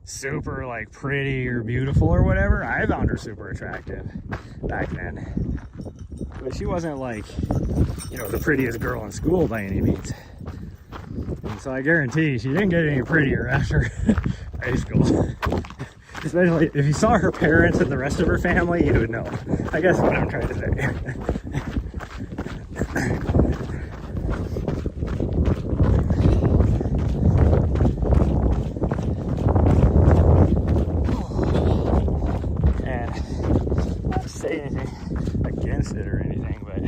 super like pretty or beautiful or whatever. I found her super attractive back then, but she wasn't like, you know, the prettiest girl in school by any means. And so I guarantee she didn't get any prettier after high school. Especially if you saw her parents and the rest of her family, you would know. I guess what I'm trying to say. Against it or anything, but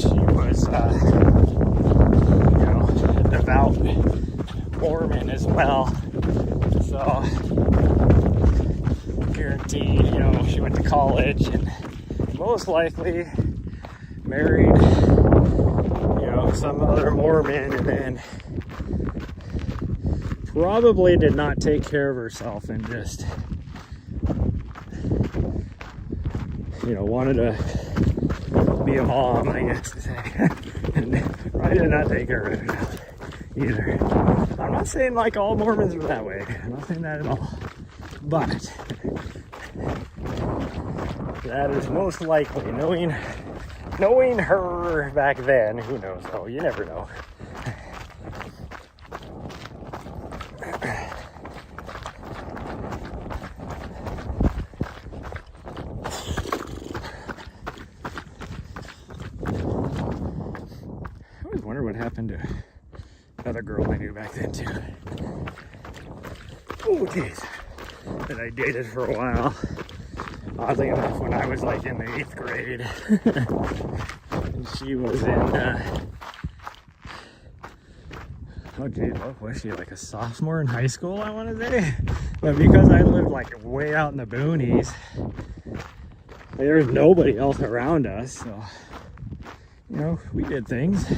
she was, you know, a devout Mormon as well. So, guaranteed, you know, she went to college and most likely married, you know, some other Mormon, and then probably did not take care of herself and just, you know, wanted to be a mom, I guess to say. And I did not take care of it either. I'm not saying like all Mormons are that way. I'm not saying that at all. But that is most likely, knowing her back then, who knows? Oh, you never know. Wonder what happened to another girl I knew back then too. Oh geez, that I dated for a while. Oddly enough, when I was like in the 8th grade, and she was in. Oh geez, what was she, like a sophomore in high school? I want to say, but because I lived like way out in the boonies, like, there was nobody else around us, so. You know, we did things.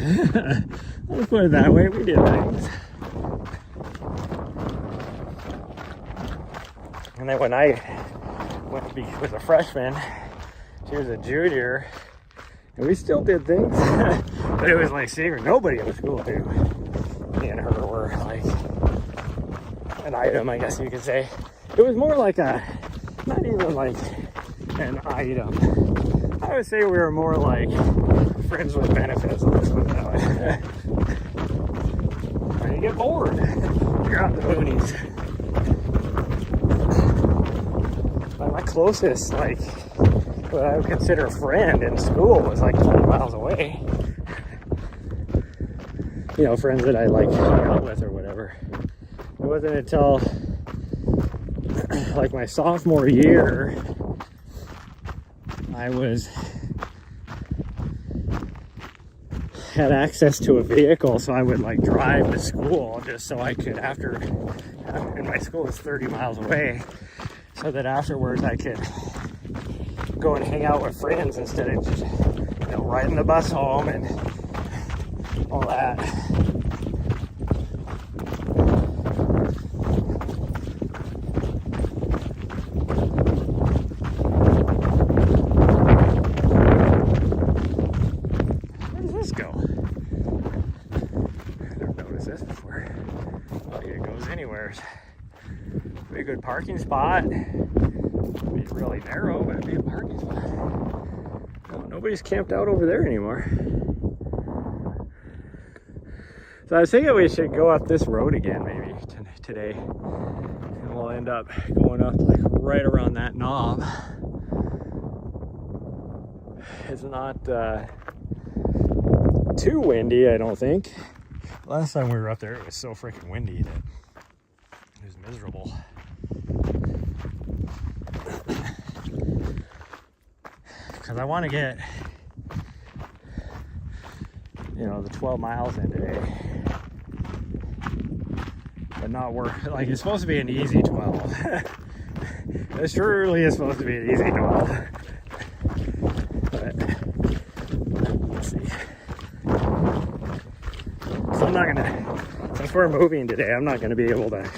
Let's put it that way, we did things. And then when I was a freshman, she was a junior, and we still did things. But it was like secret. Nobody in the school knew. Me and her were like an item, I guess you could say. It was more like a, not even like an item. I would say we were more like friends with benefits. Let's put it that way. When you get bored, you're out in the boonies. But my closest, like, what I would consider a friend in school was like 20 miles away. You know, friends that I like hung out with or whatever. It wasn't until like my sophomore year I had access to a vehicle, so I would like drive to school just so I could, and my school is 30 miles away, so that afterwards I could go and hang out with friends instead of just, you know, riding the bus home and all that. Be a good parking spot. It'd be really narrow, but it'd be a parking spot. Oh, nobody's camped out over there anymore. So I was thinking we should go up this road again maybe today. And we'll end up going up like right around that knob. It's not too windy, I don't think. Last time we were up there, it was so freaking windy that it was miserable. Because I want to get, you know, the 12 miles in today. But not worth, like, it's supposed to be an easy 12. This truly is supposed to be an easy 12. But, let's see. So I'm not gonna, since we're moving today, I'm not gonna be able to,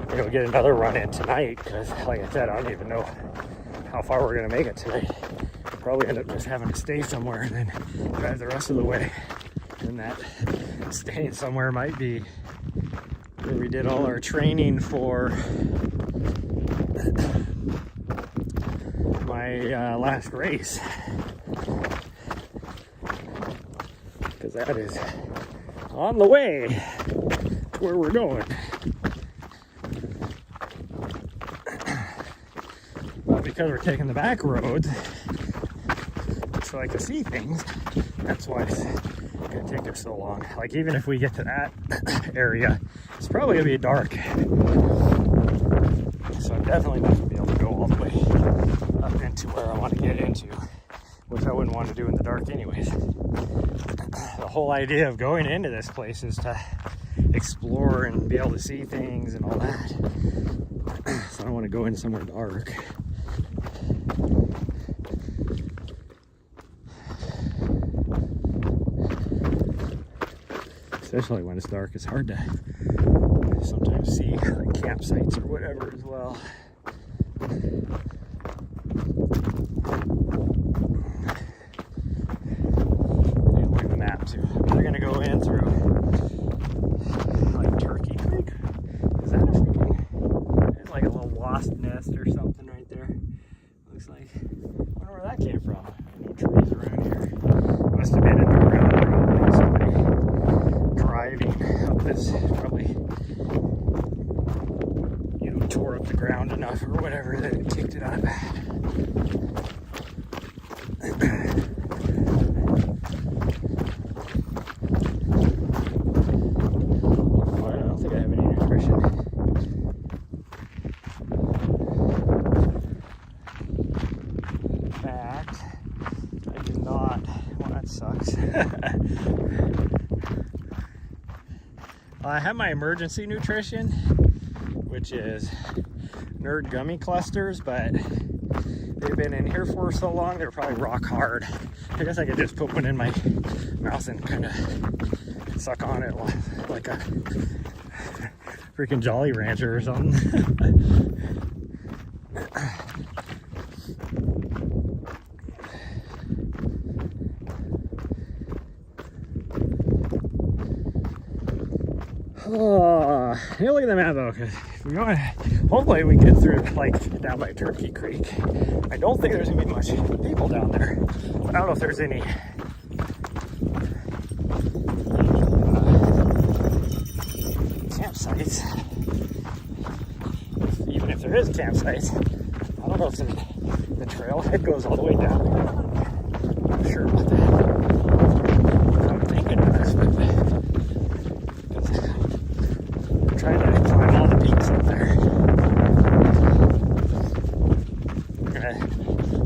you know, get another run in tonight, because like I said, I don't even know how far we're gonna make it tonight. We'll probably end up just having to stay somewhere and then drive the rest of the way. And that staying somewhere might be where we did all our training for my last race, because that is on the way to where we're going. But because we're taking the back roads so I can see things, that's why it's gonna take us so long. Like, even if we get to that area, it's probably gonna be dark. So I'm definitely not gonna be able to go all the way up into where I want to get into, which I wouldn't want to do in the dark anyways. The whole idea of going into this place is to explore and be able to see things and all that. So I don't want to go in somewhere dark. Especially when it's dark, it's hard to sometimes see like campsites or whatever as well. Look at the map too. They're gonna go in through like Turkey Creek. Is that a freaking? There's like a little wasp nest or something right there. Looks like. I wonder where that came from. No trees around here. Must have been in the ground. Somebody driving up this, probably, you know, tore up the ground enough or whatever that it kicked it up. Well, I don't think I have any nutrition. In fact, I do not. Well, that sucks. I have my emergency nutrition, which is Nerd gummy clusters, but they've been in here for so long, they're probably rock hard. I guess I could just put one in my mouth and kind of suck on it like a freaking Jolly Rancher or something. Oh, hey, look at the map though, because we're going, hopefully we get through, like, down by Turkey Creek. I don't think there's gonna be much people down there, but I don't know if there's any campsites. Even if there is campsites, I don't know if the trailhead goes all the way down there. I'm not sure about that. I'm thinking of this, but trying to climb all the peaks up there.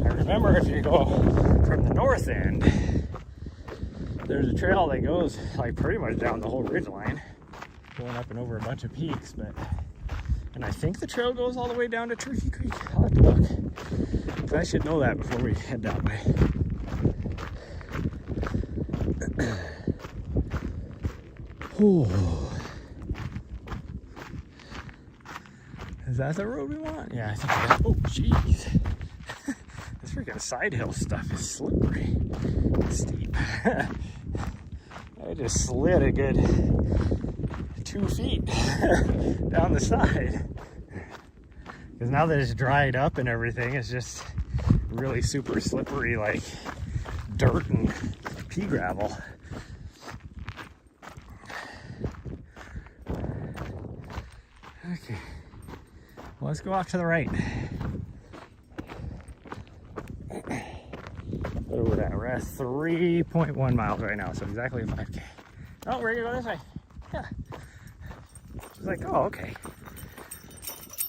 I remember if you go from the north end, there's a trail that goes like pretty much down the whole ridge line, going up and over a bunch of peaks, and I think the trail goes all the way down to Turkey Creek. I'll have to look. But I should know that before we head that way. Oh. Is that the road we want? Yeah, I think we got. Oh, jeez. This freaking side hill stuff is slippery. It's steep. I just slid a good 2 feet down the side. Because now that it's dried up and everything, it's just really super slippery, like dirt and pea gravel. Okay. Well, let's go off to the right. What are we at? We're at 3.1 miles right now, so exactly 5K. Oh, we're gonna go this way. Yeah. It's like, oh, okay.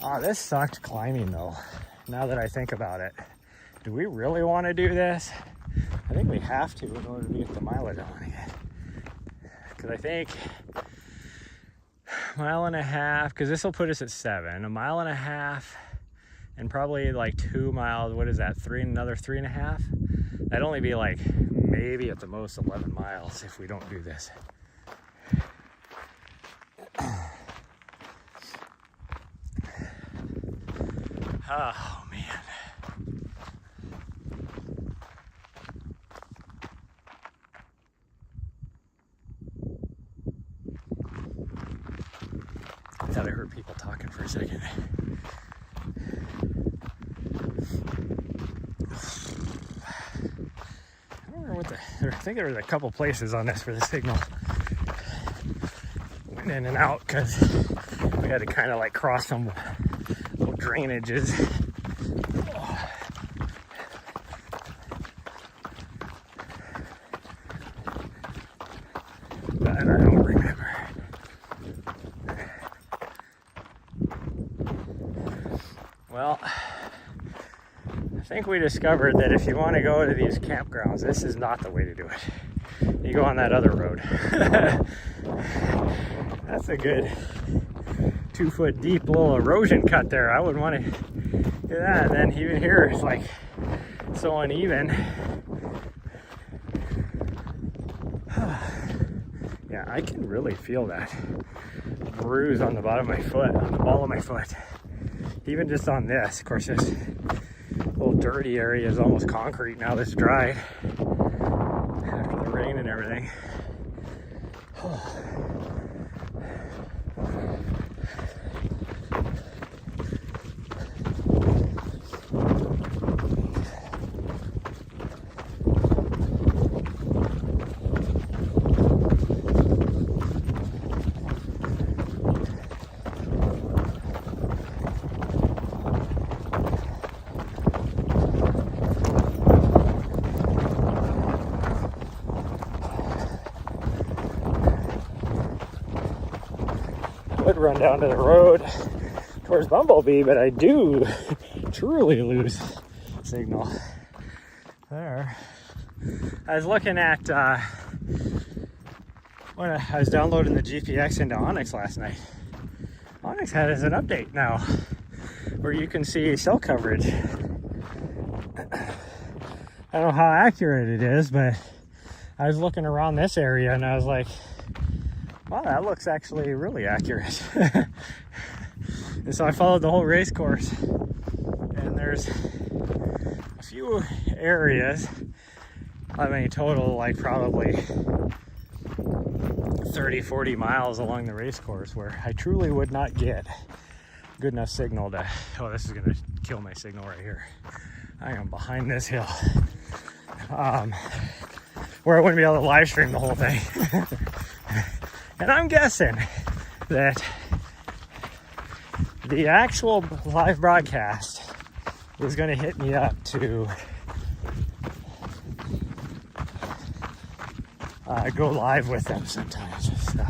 Oh, this sucked climbing though. Now that I think about it, do we really want to do this? I think we have to in order to get the mileage on it. Because I think a mile and a half, because this will put us at 7, a mile and a half, and probably like 2 miles. What is that? Another 3.5? That'd only be like maybe at the most 11 miles if we don't do this. Oh man. I thought I heard people talking for a second. I don't remember I think there was a couple places on this for the signal went in and out because we had to kind of like cross some little drainages. But I don't remember. Well, I think we discovered that if you want to go to these campgrounds, this is not the way to do it. You go on that other road. That's a good 2 foot deep little erosion cut there. I wouldn't want to do that. And then even here, it's like so uneven. Yeah, I can really feel that bruise on the bottom of my foot, on the ball of my foot. Even just on this, of course, this little dirty area is almost concrete now that's dry after the rain and everything. Run down to the road towards Bumblebee, but I do truly lose signal there. I was looking at when I was downloading the GPX into Onyx last night. Onyx has an update now where you can see cell coverage. I don't know how accurate it is, but I was looking around this area and I was like, wow, that looks actually really accurate. And so I followed the whole race course, and there's a few areas, I mean total like probably 30-40 miles along the race course where I truly would not get good enough signal to, oh, this is gonna kill my signal right here. I am behind this hill. Where I wouldn't be able to live stream the whole thing. And I'm guessing that the actual live broadcast is going to hit me up to go live with them sometimes. So,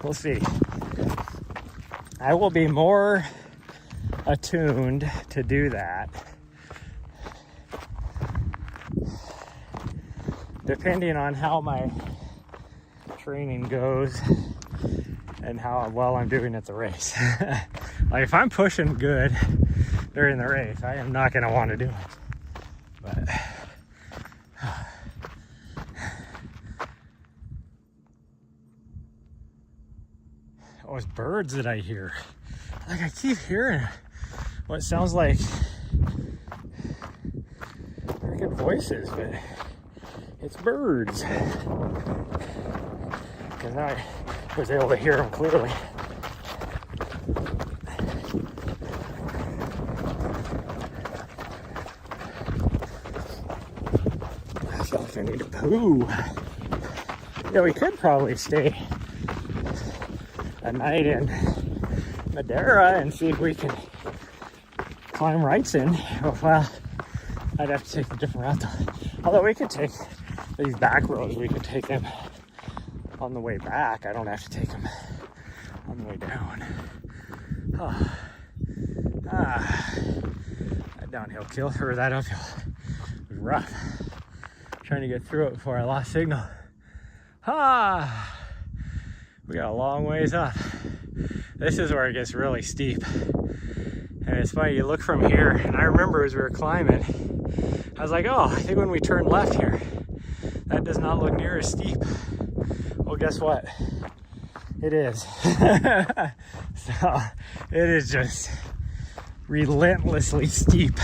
we'll see. I will be more attuned to do that depending on how my training goes and how well I'm doing at the race. Like if I'm pushing good during the race, I am not going to want to do it. But oh, it's birds that I hear. Like I keep hearing what sounds like freaking voices, but it's birds. Because now I was able to hear them clearly. I feel like I need to poo. Yeah, we could probably stay a night in Madeira and see if we can climb Wrightson. Well, I'd have to take a different route though. Although we could take these back roads, we could take them on the way back. I don't have to take them on the way down. Oh. That downhill kill, or that uphill, was rough. Trying to get through it before I lost signal. We got a long ways up. This is where it gets really steep. And it's funny, you look from here, and I remember as we were climbing, I was like, oh, I think when we turn left here, that does not look near as steep. Well, guess what? It is. So, it is just relentlessly steep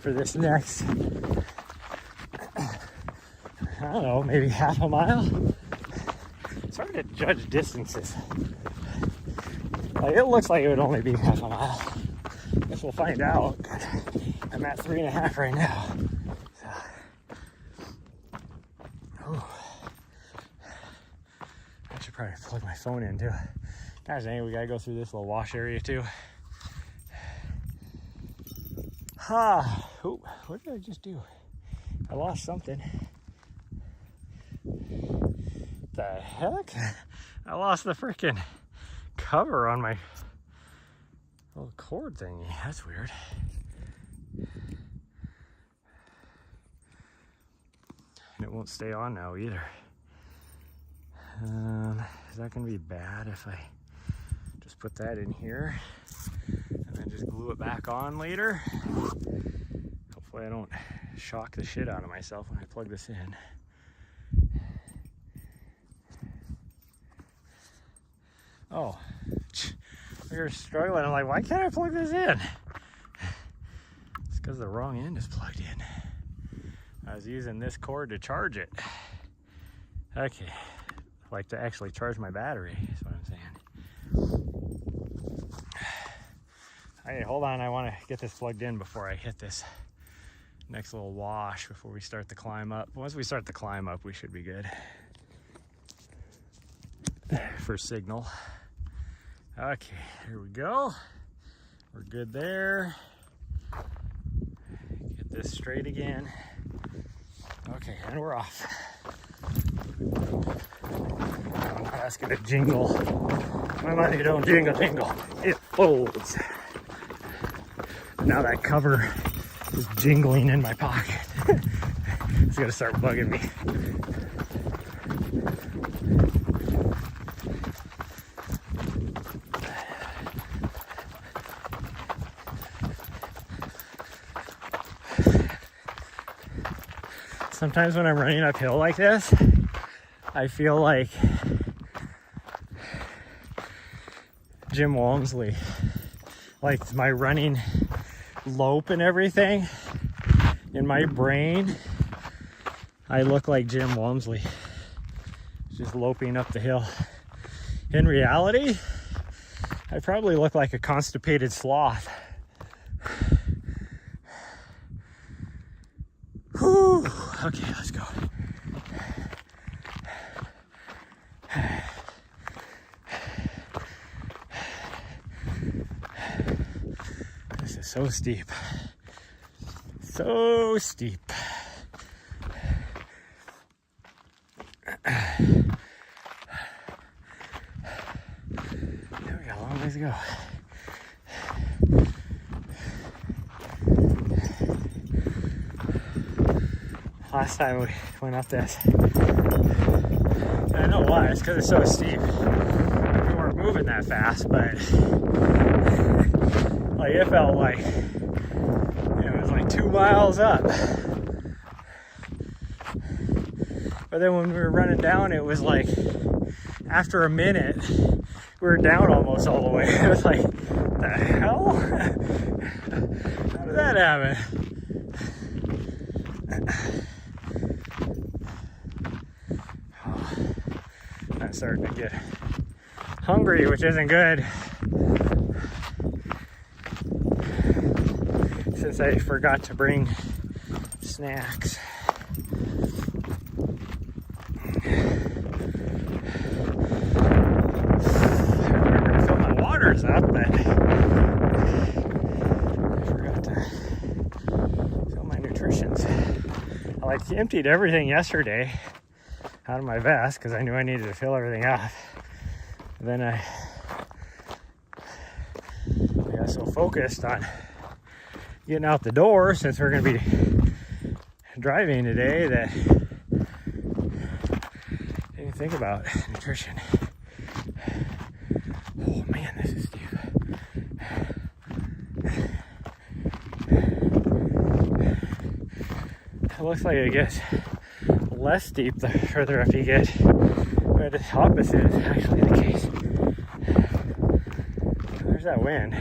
for this next, I don't know, maybe half a mile. It's hard to judge distances. Like, it looks like it would only be half a mile. Guess we'll find out. I'm at 3.5 right now. So. I should probably plug my phone in too. Gosh dang, we gotta go through this little wash area too. Oh, what did I just do? I lost something. The heck? I lost the freaking cover on my little cord thingy. That's weird. And it won't stay on now either. Is that gonna be bad if I just put that in here and then just glue it back on later? Hopefully I don't shock the shit out of myself when I plug this in. Oh, you're struggling. I'm like, why can't I plug this in? It's because the wrong end is plugged in. I was using this cord to charge it. Okay, like to actually charge my battery is what I'm saying. Okay, hold on. I want to get this plugged in before I hit this next little wash before we start the climb up. Once we start the climb up, we should be good for signal. Okay, here we go. We're good there. Get this straight again. Okay, and we're off. I'm not asking to jingle. My money don't jingle jingle. It folds. Now that cover is jingling in my pocket. It's gonna start bugging me. Sometimes when I'm running uphill like this, I feel like Jim Walmsley. Like my running lope and everything, in my brain, I look like Jim Walmsley, just loping up the hill. In reality, I probably look like a constipated sloth. Whew. Okay, let's go. This is so steep. So steep. We got a long ways to go. Last time we went up this, and I know why, it's because it's so steep. We weren't moving that fast, but like it felt like it was like 2 miles up. But then when we were running down, it was like after a minute we were down almost all the way. It was like, the hell? How did that happen? I'm starting to get hungry, which isn't good, since I forgot to bring snacks. I remember to fill my waters up, but I forgot to fill my nutritions. I like emptied everything yesterday out of my vest because I knew I needed to fill everything up. And then I was so focused on getting out the door since we're going to be driving today that I didn't think about nutrition. Oh man, this is steep. It looks like it gets less steep the further up you get, but the opposite is actually the case. There's that wind.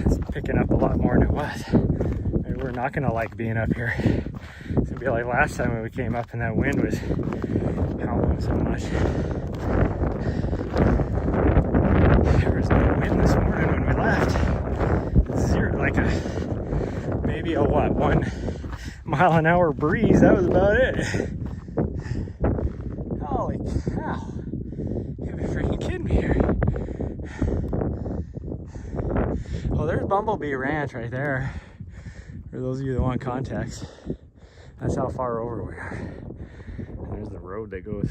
It's picking up a lot more than it was. And we're not gonna like being up here. It's gonna be like last time when we came up and that wind was howling so much. There was no wind this morning when we left. Zero, like maybe a 1 mile an hour breeze. That was about it. Holy cow. You gotta be freaking kidding me here. Well, there's Bumblebee Ranch right there. For those of you that want context, that's how far over we are. And there's the road that goes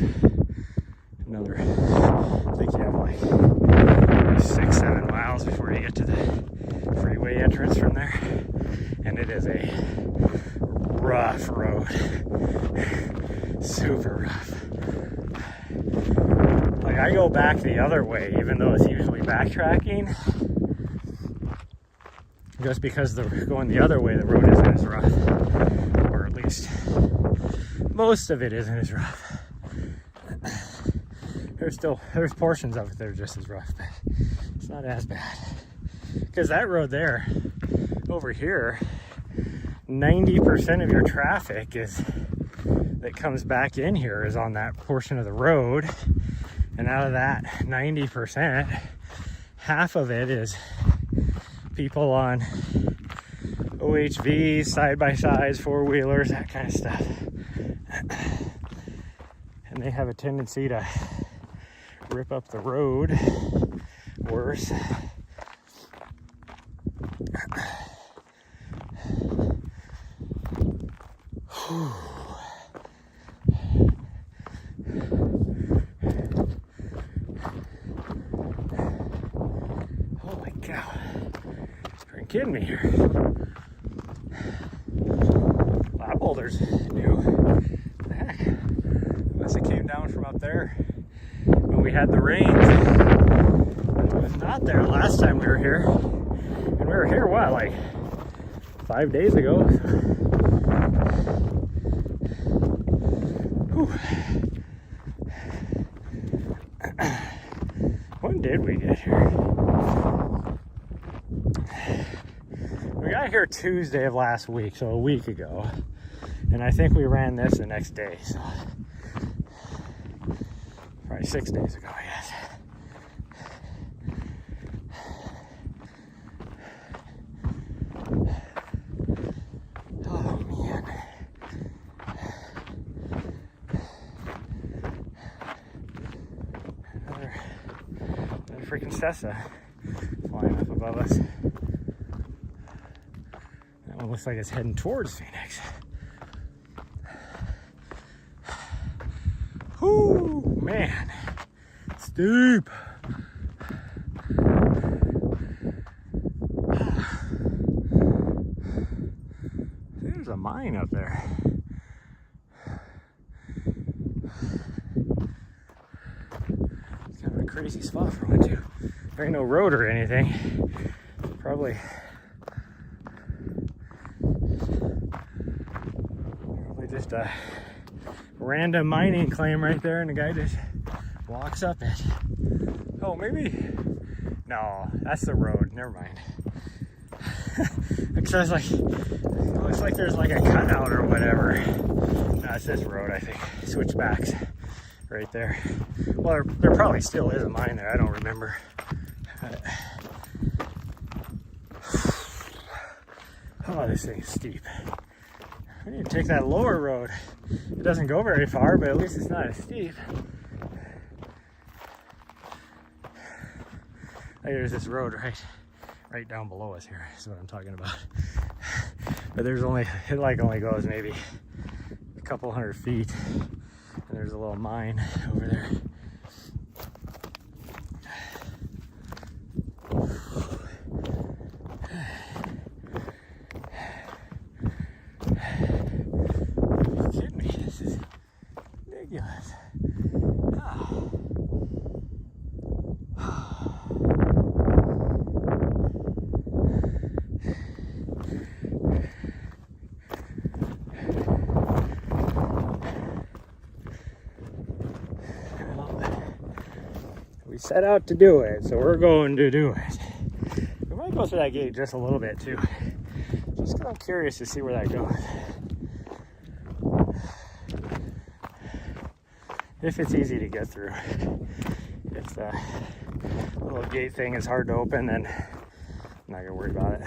another, I think you have like 6-7 miles before you get to the freeway entrance from there. And it is a rough road. Super rough. Like I go back the other way, even though it's usually backtracking. Just because going the other way, the road isn't as rough. Or at least most of it isn't as rough. There's portions of it that are just as rough, but it's not as bad. Because that road there, over here, 90% of your traffic that comes back in here is on that portion of the road. And out of that 90%, half of it is people on OHVs, side-by-sides, four-wheelers, that kind of stuff. And they have a tendency to rip up the road worse. Holy cow. You're kidding me here. Lap boulders new. What the heck? Unless it came down from up there when we had the rains. It was not there last time we were here. And we were here, what, like 5 days ago? Whew. When did we get here? We got here Tuesday of last week, so a week ago. And I think we ran this the next day, so probably 6 days ago, I guess. Oh man. Another freaking Cessna flying up above us. That one looks like it's heading towards Phoenix. Whoo, man, steep. There's a mine up there. It's kind of a crazy spot for one too. There ain't no road or anything. Probably just a random mining claim right there, and the guy just walks up it. Oh, maybe. No, that's the road. Never mind. Because I was like, it looks like there's like a cutout or whatever. No, it's this road, I think. Switchbacks right there. Well, there probably still is a mine there. I don't remember. Oh, this thing is steep. We need to take that lower road. It doesn't go very far, but at least it's not as steep. There's this road right down below us here. Is what I'm talking about. But there's only, it like only goes maybe a couple hundred feet, and there's a little mine over there. set out to do it, so we're going to do it. We might go through that gate just a little bit too, just because I'm curious to see where that goes. If it's easy to get through. If the little gate thing is hard to open, then I'm not gonna worry about it.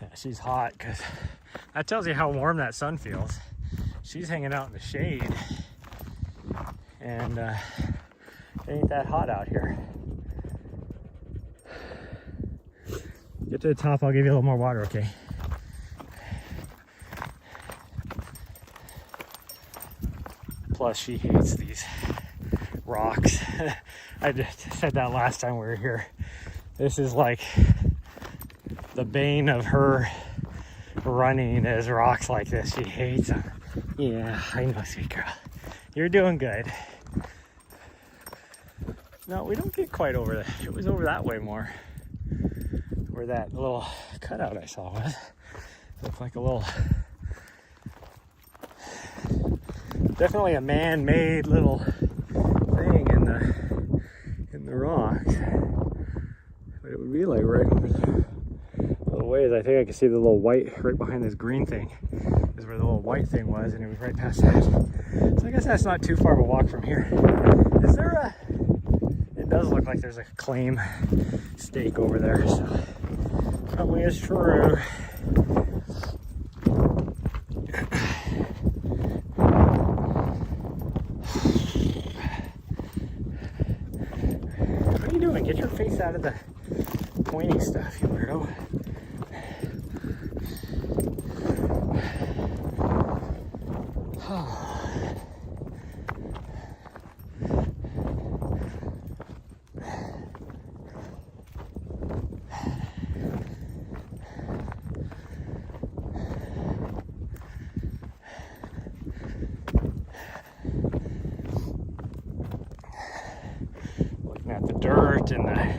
Yeah, she's hot because that tells you how warm that sun feels. She's hanging out in the shade, and it ain't that hot out here. Get to the top, I'll give you a little more water, okay? Plus, she hates these rocks. I just said that last time we were here. This is like the bane of her running, is rocks like this. She hates them. Yeah, I know, sweet girl. You're doing good. No, we don't get quite over that. It was over that way more. Where that little cutout I saw was. Looked like a little, definitely a man-made little thing in the rocks. But it would be like right over there. A little ways. I think I can see the little white right behind this green thing is where the little white thing was, and it was right past that. So I guess that's not too far of a walk from here. Is there a? It does look like there's a claim stake over there. So. Probably is true. What are you doing? Get your face out of the pointy stuff, you weirdo. Dirt and the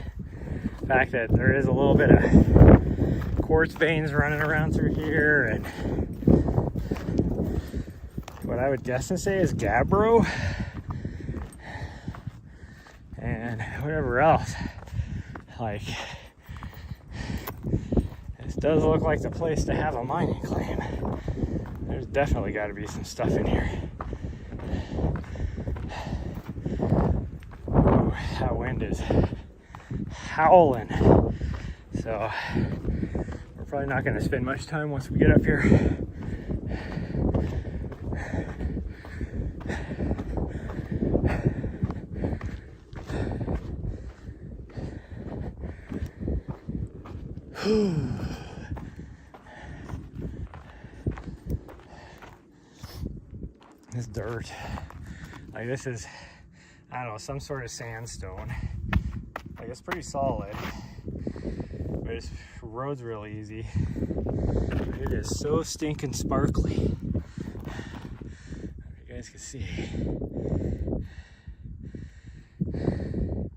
fact that there is a little bit of quartz veins running around through here, and what I would guess and say is gabbro and whatever else. Like, this does look like the place to have a mining claim. There's definitely got to be some stuff in here. That wind is howling, so we're probably not going to spend much time once we get up here. This dirt, like this is, I don't know, some sort of sandstone. Like, it's pretty solid, but this road's real easy. But it is so stinking sparkly. You guys can see. That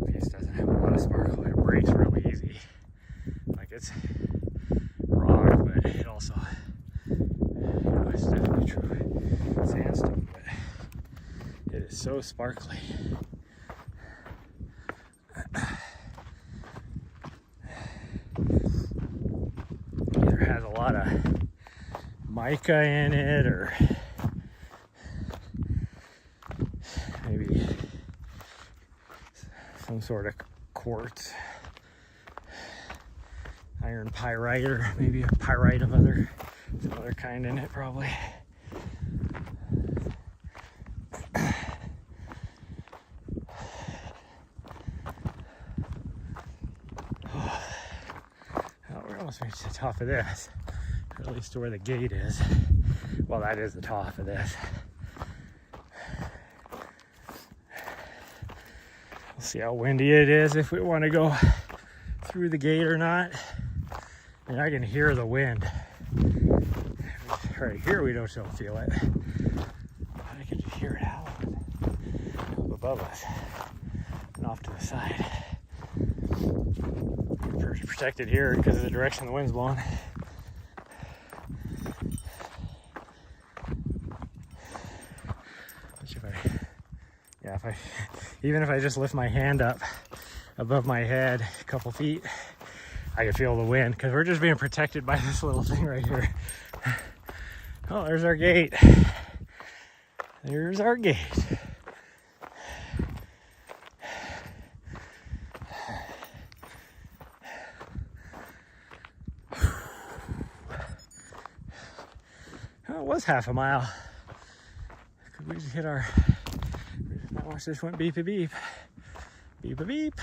piece doesn't have a lot of sparkle. It breaks really easy. Like, it's rock, but it also, you know, it's definitely true sandstone, but it is so sparkly. Either has a lot of mica in it, or maybe some sort of quartz, iron pyrite, or maybe a pyrite of some other kind in it, probably. Reach the top of this, or at least to where the gate is. Well, that is the top of this. We'll see how windy it is, if we want to go through the gate or not. And I can hear the wind. Right here we don't feel it, but I can just hear it howling up above us and off to the side. Pretty protected here because of the direction the wind's blowing. Even if I just lift my hand up above my head a couple feet, I can feel the wind because we're just being protected by this little thing right here. Oh, there's our gate. There's our gate. Oh, it was half a mile. Could we just hit our... Watch this one, beep a beep. Beep a beep.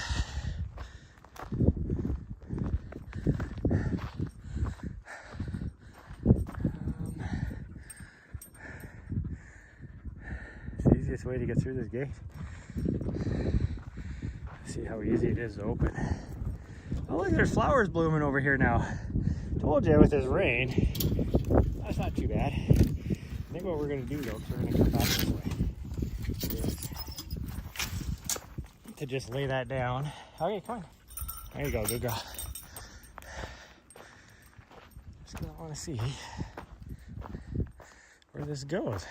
It's the easiest way to get through this gate. See how easy it is to open. Oh look, there's flowers blooming over here now. Told you with this rain. That's not too bad. I think what we're gonna do though, is we're gonna come back this way. To just lay that down. Okay, come on. There you go, good girl. Just gonna want to see where this goes.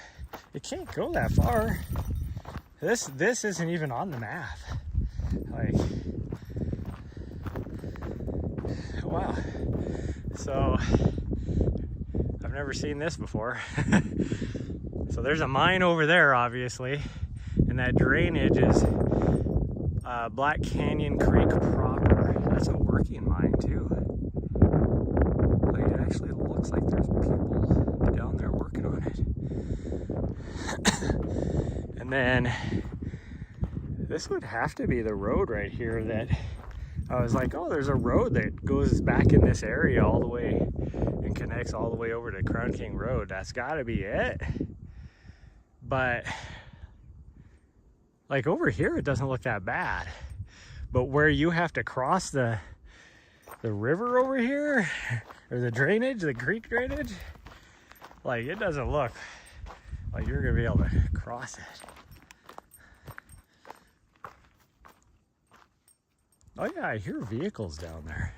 It can't go that far. This isn't even on the map. Like, wow. So I've never seen this before. So there's a mine over there, obviously, and that drainage is Black Canyon Creek proper. That's a working mine too. Like, it actually looks like there's people down there working on it. And then this would have to be the road right here that I was like, oh, there's a road that goes back in this area all the way and connects all the way over to Crown King Road. That's gotta be it. But like over here, it doesn't look that bad. But where you have to cross the river over here, or the drainage, the creek drainage, like it doesn't look like you're gonna be able to cross it. Oh yeah, I hear vehicles down there.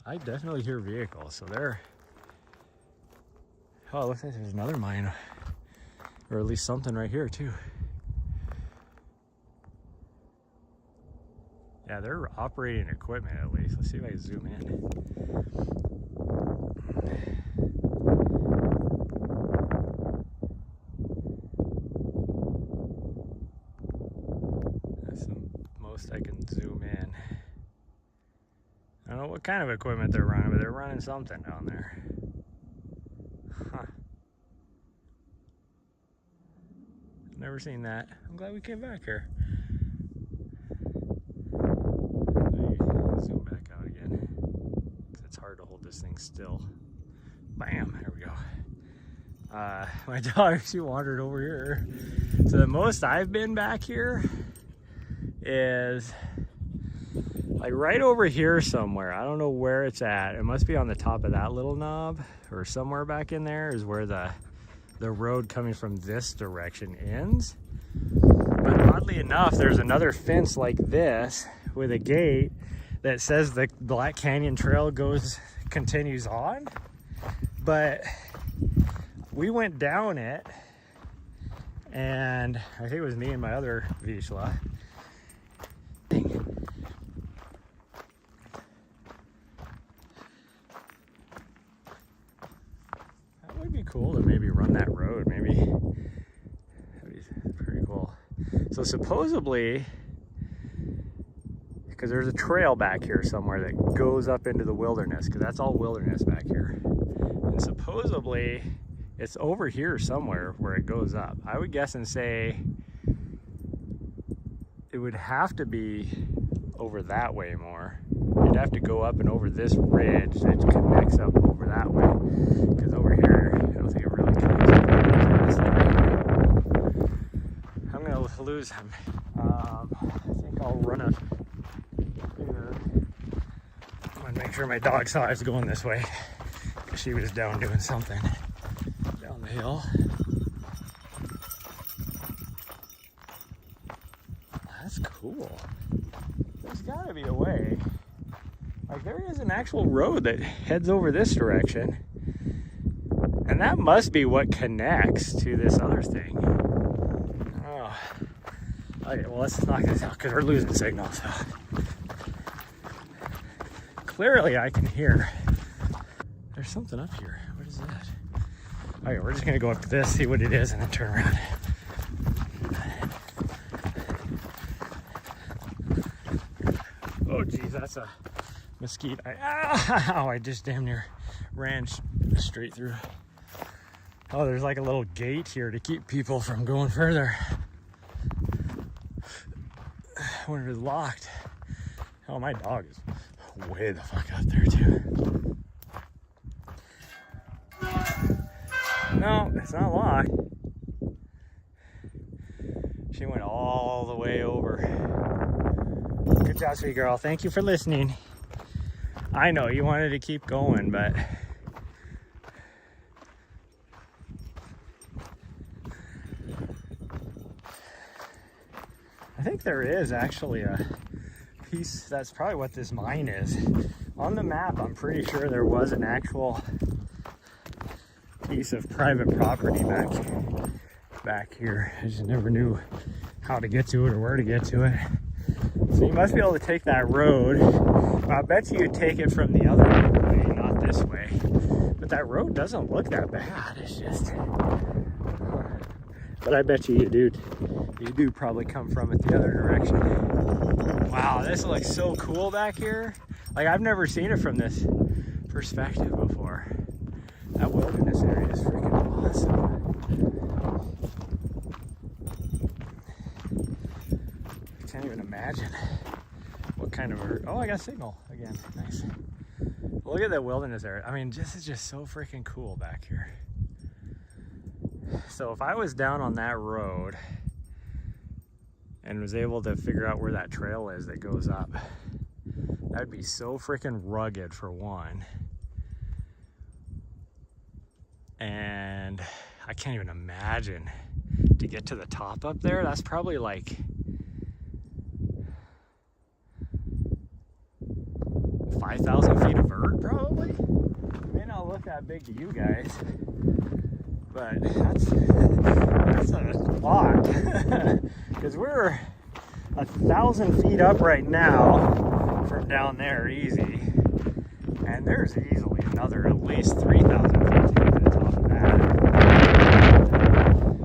I definitely hear vehicles, so they're... Oh, it looks like there's another mine, or at least something right here too. Yeah, they're operating equipment at least. Let's see if I can zoom in. That's the most I can zoom in. I don't know what kind of equipment they're running, but they're running something down there. Huh. Never seen that. I'm glad we came back here. Zoom back out again. It's hard to hold this thing still. Bam, there we go. My dog, she wandered over here. So the most I've been back here is like right over here somewhere. I don't know where it's at. It must be on the top of that little knob, or somewhere back in there is where the road coming from this direction ends. But oddly enough, there's another fence like this with a gate that says the Black Canyon Trail continues on. But we went down it, and I think it was me and my other Vizsla. That would be cool to maybe run that road, maybe. That'd be pretty cool. So supposedly, because there's a trail back here somewhere that goes up into the wilderness, because that's all wilderness back here. And supposedly, it's over here somewhere where it goes up. I would guess and say it would have to be over that way more. You'd have to go up and over this ridge that connects up over that way. Because over here, I don't think it really connects up. I'm going to lose him. I think I'll run a... I'm going to make sure my dog saw I was going this way. Because she was down doing something down the hill. way. Like there is an actual road that heads over this direction. And that must be what connects to this other thing. Oh. Okay, well let's knock this out because we're losing signal, so. Clearly I can hear. There's something up here. What is that? Okay, we're just gonna go up to this, see what it is, and then turn around. Oh geez, that's a mesquite. I just damn near ran straight through. Oh, there's like a little gate here to keep people from going further. I wonder if it's locked. Oh, my dog is way the fuck out there too. No, it's not locked. She went all the way over. Good job, sweet girl. Thank you for listening. I know you wanted to keep going, but I think there is actually a piece. That's probably what this mine is. On the map, I'm pretty sure there was an actual piece of private property back here. I just never knew how to get to it or where to get to it. So you must be able to take that road. I bet you'd take it from the other way, not this way. But that road doesn't look that bad. It's just... But I bet you do probably come from it the other direction. Wow, this looks so cool back here. Like I've never seen it from this perspective before. That wilderness area is freaking awesome. I can't even imagine what kind of oh, I got signal again. Nice. Look at that wilderness area. I mean, this is just so freaking cool back here. So if I was down on that road and was able to figure out where that trail is that goes up, that'd be so freaking rugged for one. And I can't even imagine to get to the top up there. That's probably like 5,000 feet of vert, probably. It may not look that big to you guys, but that's a lot. Because we're 1,000 feet up right now from down there, easy. And there's easily another at least 3,000 feet to the top of that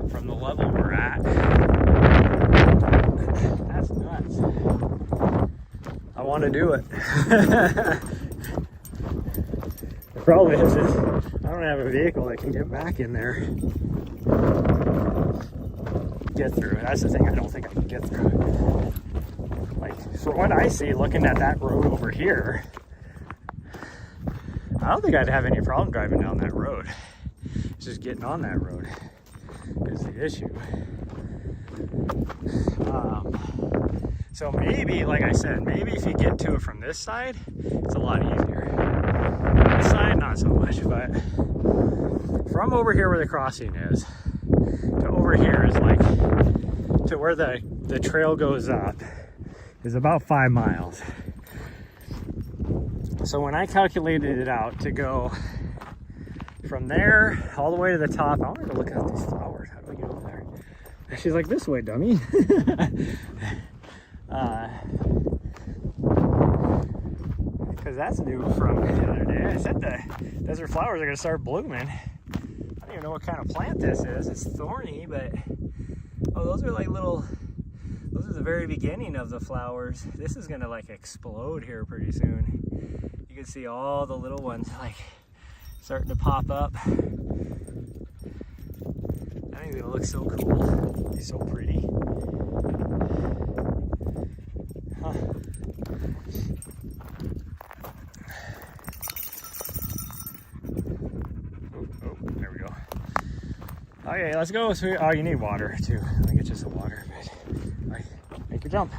from the level we're at. That's nuts. I want to do it. The problem is I don't have a vehicle that can get back in there. Get through it. That's the thing, I don't think I can get through it. Like, from what I see looking at that road over here, I don't think I'd have any problem driving down that road. It's just getting on that road is the issue. So maybe, like I said, maybe if you get to it from this side, it's a lot easier. This side, not so much, but from over here where the crossing is to over here is like, to where the trail goes up is about 5 miles. So when I calculated it out to go from there all the way to the top, I wanted to look at these flowers. How do I get over there? She's like, this way, dummy. Because that's new from the other day. I said the desert flowers are going to start blooming. I don't even know what kind of plant this is. It's thorny, but oh, those are like little, those are the very beginning of the flowers. This is going to like explode here pretty soon. You can see all the little ones like starting to pop up. I think it'll look so cool. It'll be so pretty. Huh. Oh, there we go. Okay, let's go. Oh, you need water too. Let me get you some water. All right, make your jump.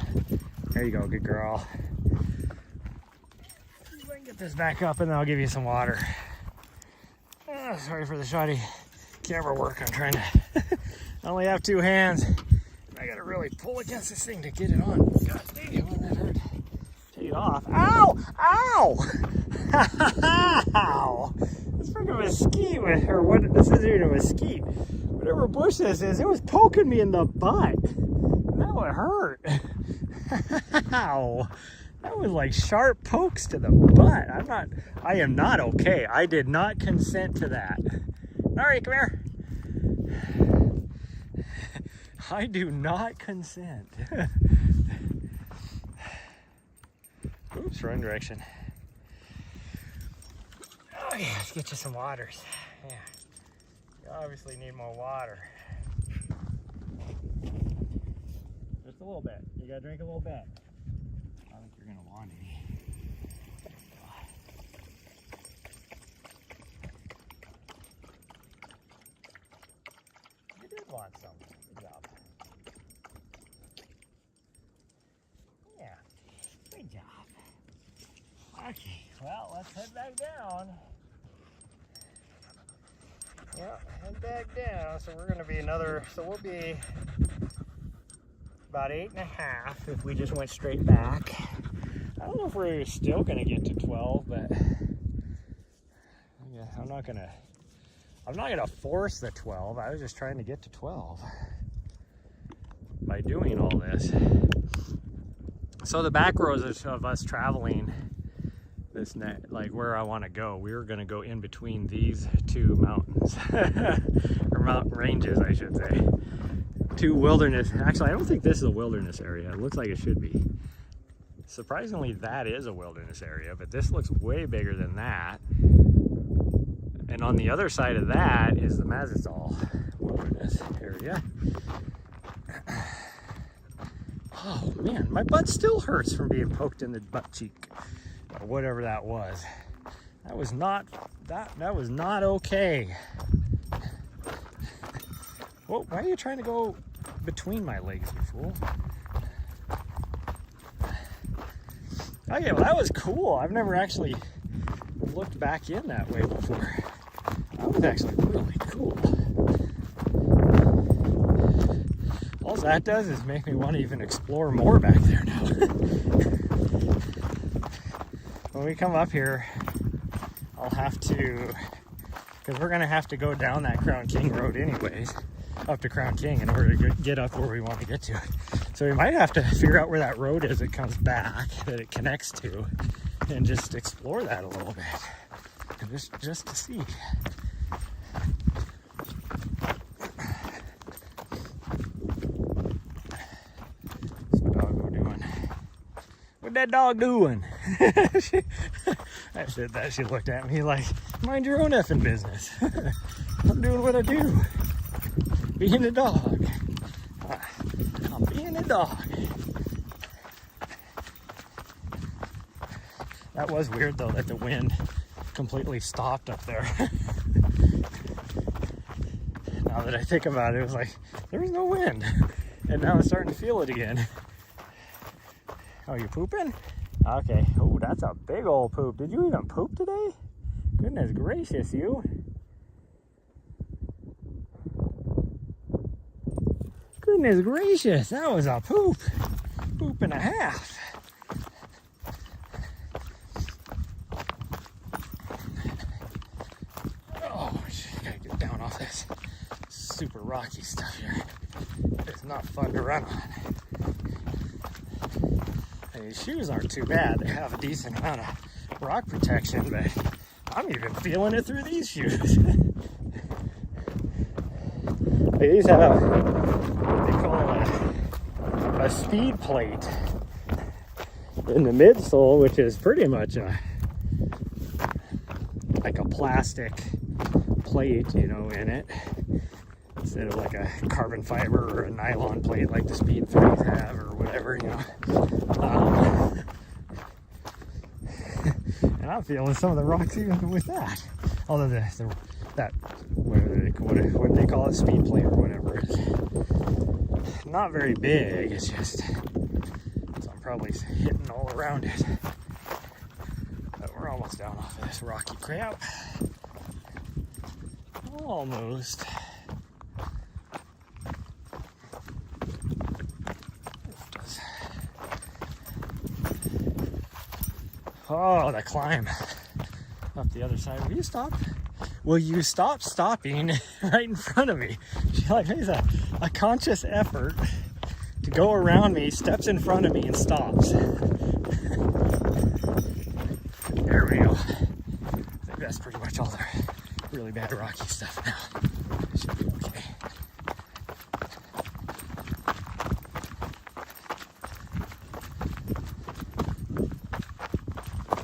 There you go, good girl. I can get this back up and then I'll give you some water. Oh, sorry for the shoddy camera work. I'm trying to I only have 2 hands. I gotta really pull against this thing to get it on. God dang it, wouldn't that hurt? Take it off. off. Ow! Ow! Ow! This freaking mesquite, or what? This isn't even a mesquite. Whatever bush this is, it was poking me in the butt. That would hurt. Ow! That was like sharp pokes to the butt. I am not okay. I did not consent to that. All right, come here. I do not consent. Oops, wrong direction. Oh yeah, let's get you some waters. Yeah, you obviously need more water. Just a little bit. You gotta drink a little bit. I don't think you're gonna want any. You did want some. Good job. Yeah, good job. Okay, well, let's head back down. Yeah, head back down. So we're gonna be we'll be about 8.5 if we just went straight back. I don't know if we're still gonna get to 12, but yeah, I'm not gonna force the 12. I was just trying to get to 12 by doing all this. So the back rows of us traveling this like where I want to go, we were going to go in between these two mountains or mountain ranges, I should say. Two wilderness. Actually, I don't think this is a wilderness area. It looks like it should be. Surprisingly, that is a wilderness area, but this looks way bigger than that. And on the other side of that is the Mazatzal wilderness area. Oh man, my butt still hurts from being poked in the butt cheek, or whatever that was. That was not okay. Whoa, why are you trying to go between my legs, you fool? Okay, well that was cool. I've never actually looked back in that way before. That was actually really cool. All that does is make me want to even explore more back there now. When we come up here, I'll have to, because we're going to have to go down that Crown King Road anyways, up to Crown King in order to get up where we want to get to. So we might have to figure out where that road is that comes back, that it connects to, and just explore that a little bit, just to see. What that dog doing? I said that, she looked at me like, mind your own effing business. I'm doing what I do. Being a dog. I'm being a dog. That was weird though that the wind completely stopped up there. Now that I think about it, it was like, there was no wind. And now I'm starting to feel it again. Oh, you pooping? Okay. Oh, that's a big old poop. Did you even poop today? Goodness gracious, you. Goodness gracious, that was a poop. Poop and a half. Oh, gotta get down off this super rocky stuff here. It's not fun to run on. These shoes aren't too bad. They have a decent amount of rock protection, but I'm even feeling it through these shoes. These have what they call a speed plate in the midsole, which is pretty much like a plastic plate, you know, in it, instead of like a carbon fiber or a nylon plate like the Speed 3s have or whatever, you know. And I'm feeling some of the rocks even with that. Although that what do they call it, speed plate or whatever, is not very big. It's just, so I'm probably hitting all around it. But we're almost down off of this rocky crap. Almost. Oh, the climb up the other side. Will you stop? Will you stop stopping right in front of me? She like makes a conscious effort to go around me, steps in front of me, and stops. There we go. I think that's pretty much all the really bad rocky stuff now. Should be okay.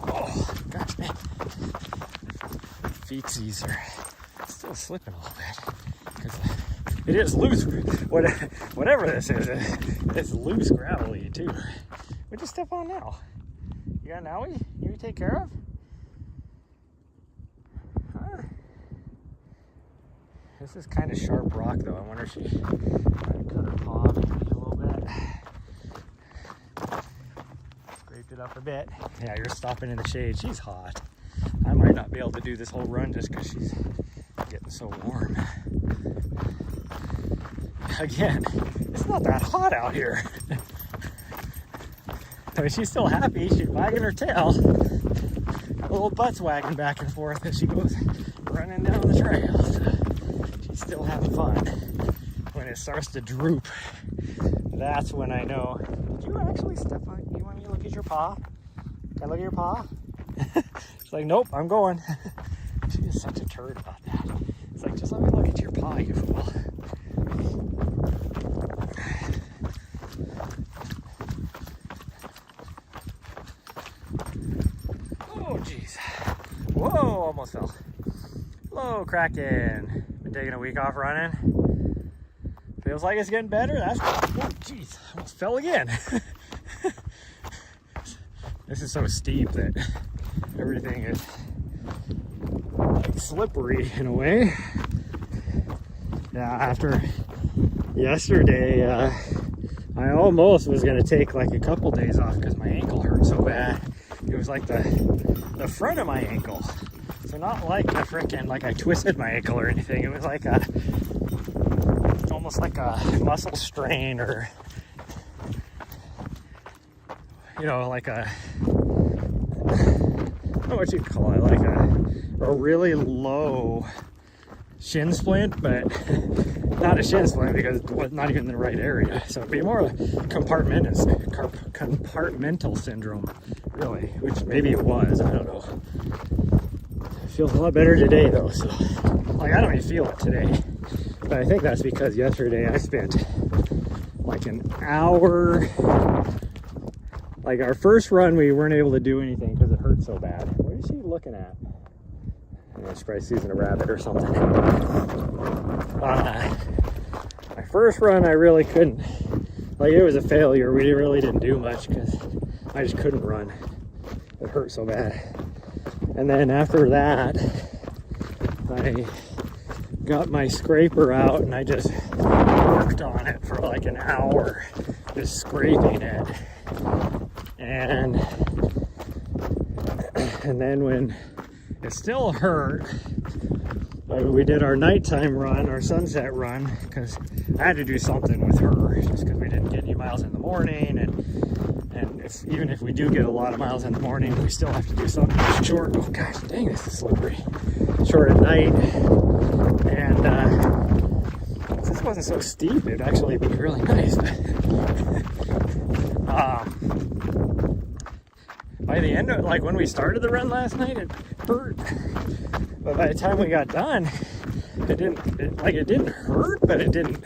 Oh, gosh, man. Feetsies are still slipping a little bit. Because it is loose. Whatever this is, it's loose gravelly too. What'd you step on now? You got an owie you take care of? Huh? This is kind of sharp rock though. I wonder if she might have cut her paw maybe a little bit. Scraped it up a bit. Yeah, you're stopping in the shade. She's hot. I might not be able to do this whole run just because she's getting so warm. Again, it's not that hot out here. I mean, she's still happy. She's wagging her tail. Her little butt's wagging back and forth as she goes running down the trail. So she's still having fun. When it starts to droop, that's when I know. Did you actually step on? You want me to look at your paw? Can I look at your paw? She's like, nope, I'm going. She is such a turd about that. It's like, just let me look at your paw, you fool. Oh, jeez. Whoa, almost fell. Hello, Kraken. Been taking a week off running. Feels like it's getting better. That's, oh, jeez, almost fell again. This is so steep that everything is like slippery in a way. Yeah, after yesterday, I almost was gonna take like a couple days off because my ankle hurt so bad. It was like the front of my ankle. So not like the freaking, like I twisted my ankle or anything. It was like almost like a muscle strain, or, you know, like a, I don't know what you call it, like a really low shin splint, but not a shin splint because it was not even in the right area. So it'd be more of a compartmental syndrome, really, which maybe it was, I don't know. It feels a lot better today though, so like I don't even feel it today. But I think that's because yesterday I spent like an hour. Like our first run, we weren't able to do anything because it hurt so bad. What is she looking at? I know, she's probably seizing a rabbit or something. My first run, I really couldn't. Like, it was a failure. We really didn't do much because I just couldn't run. It hurt so bad. And then after that, I got my scraper out and I just worked on it for like an hour, just scraping it. And then when it still hurt, we did our nighttime run, our sunset run, because I had to do something with her, just because we didn't get any miles in the morning, and even if we do get a lot of miles in the morning, we still have to do something short. Oh gosh, dang, this is slippery. Short at night, and if this wasn't so steep, it'd actually be really nice. By the end of, like when we started the run last night, it hurt. But by the time we got done, it didn't hurt, but it didn't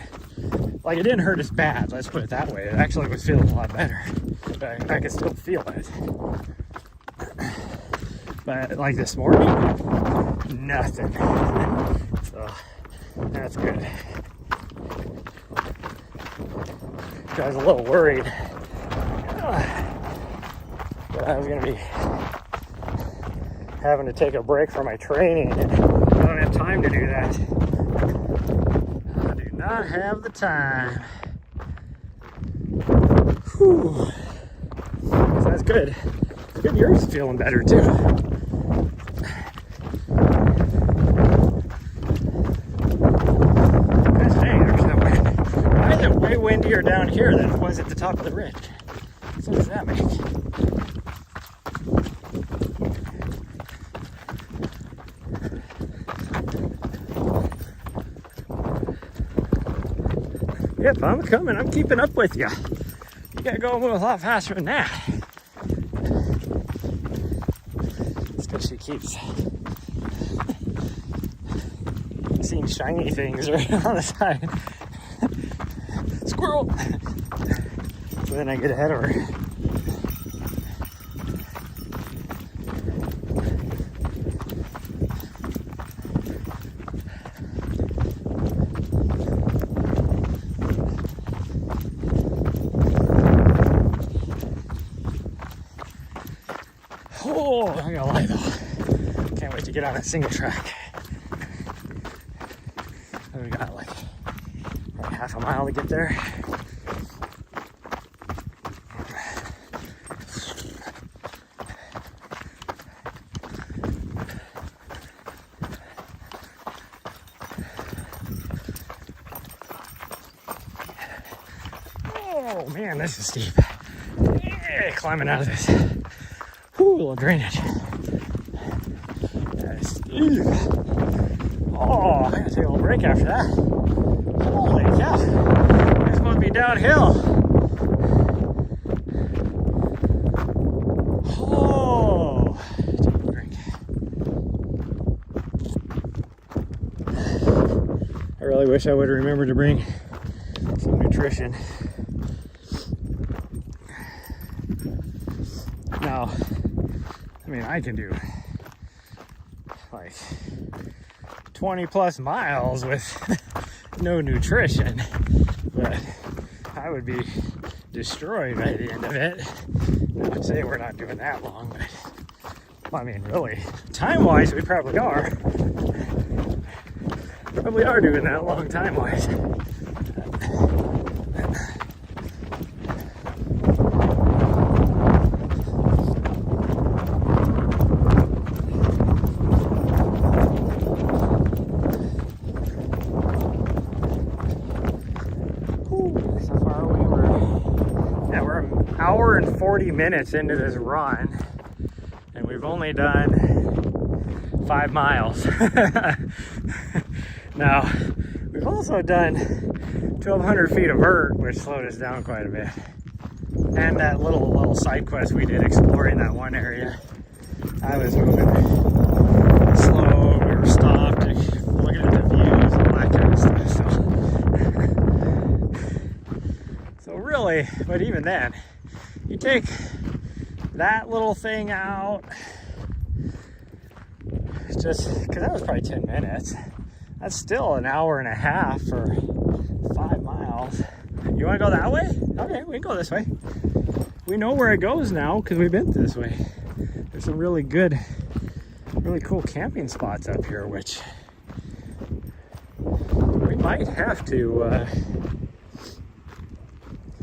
hurt as bad. Let's put it that way. It actually was feeling a lot better. But I could still feel it. But like this morning, nothing. So that's good. I was a little worried that I was going to be having to take a break from my training, and I don't have time to do that. I do not have the time. Whew. So that's good. It's good yours is feeling better too. Gosh dang, there's no wind. Why is it way windier down here than it was at the top of the ridge? So what does that make? Yep, I'm coming. I'm keeping up with you. You gotta go move a lot faster than that. It's because she keeps seeing shiny things right on the side. Squirrel! So then I get ahead of her. Oh, I'm not gonna lie though. Can't wait to get on a single track. We got like probably half a mile to get there. Oh man, this is steep. Yeah, climbing out of this. Ooh, a little drainage. That is steep. Oh, I gotta take a little break after that. Holy cow. It's supposed to be downhill. Oh, take a drink. I really wish I would have remembered to bring some nutrition. Now, I mean, I can do like 20 plus miles with no nutrition, but I would be destroyed by the end of it. I would say we're not doing that long, but well, I mean, really, time-wise, we probably are. Probably are doing that long time-wise. Hour and 40 minutes into this run, and we've only done 5 miles. Now, we've also done 1,200 feet of vert, which slowed us down quite a bit. And that little side quest we did exploring that one area. I was moving slow, we were stopped, looking at the views and all that kind of stuff. So really, but even then, you take that little thing out, just because that was probably 10 minutes. That's still an hour and a half for 5 miles. You want to go that way? Okay, we can go this way. We know where it goes now because we've been this way. There's some really good, really cool camping spots up here, which we might have to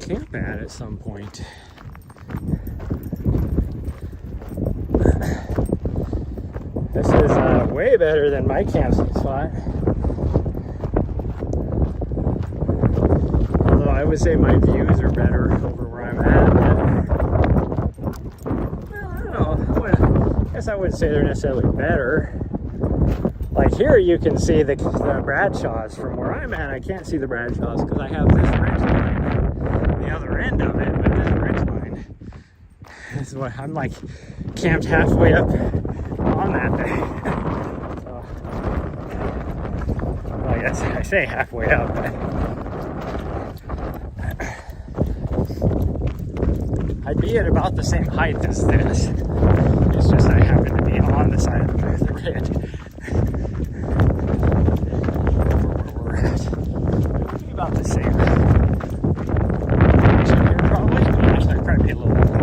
camp at some point. This is way better than my campsite spot. Although I would say my views are better over where I'm at. Well, I don't know. I guess I wouldn't say they're necessarily better. Like here you can see the Bradshaws. From where I'm at, I can't see the Bradshaws because I have this ridge line. The other end of it, but this ridge line. This is what I'm like camped halfway up on that day. So, well, I guess I say halfway up, but I'd be at about the same height as this. It's just I happen to be on the side of the ridge. Where we're at. About the same. Here probably. Actually, I'd probably be a little bit more.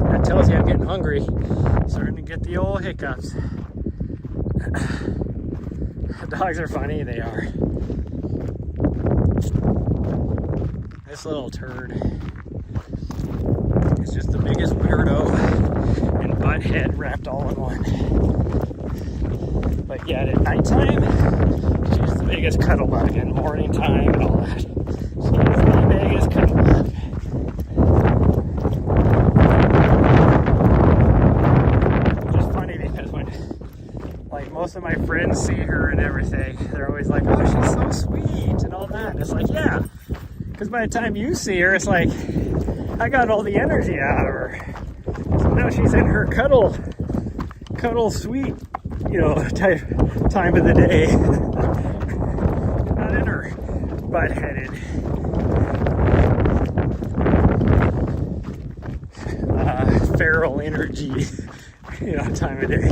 That tells you I'm getting hungry. Starting to get the old hiccups. Dogs are funny, they are. This little turd is just the biggest weirdo and butthead wrapped all in one. But yet at nighttime, she's the biggest cuddle bug, and morning time and all that. She's the biggest cuddle bug. It's just funny because when, like, most of my friends see her and everything, they're always like, oh, she's so sweet and all that. And it's like, yeah. Because by the time you see her, it's like, I got all the energy out of her. So now she's in her cuddle sweet, type time of the day. Not in her butt-headed, feral energy, time of day.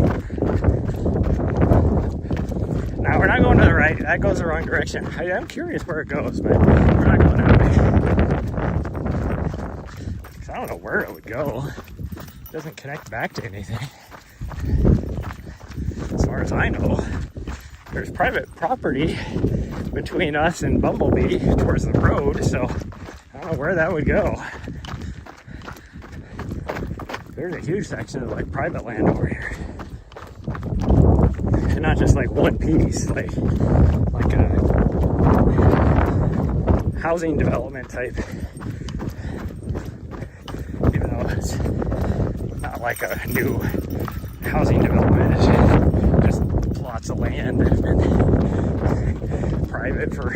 Now we're not going to the right. That goes the wrong direction. I'm curious where it goes, but we're not going that way. Because I don't know where it would go. It doesn't connect back to anything. As far as I know, there's private property between us and Bumblebee towards the road, so I don't know where that would go. There's a huge section of like private land over here. And not just like one piece, like a housing development type. Even though it's not like a new housing development, it's just plots of land that have been private for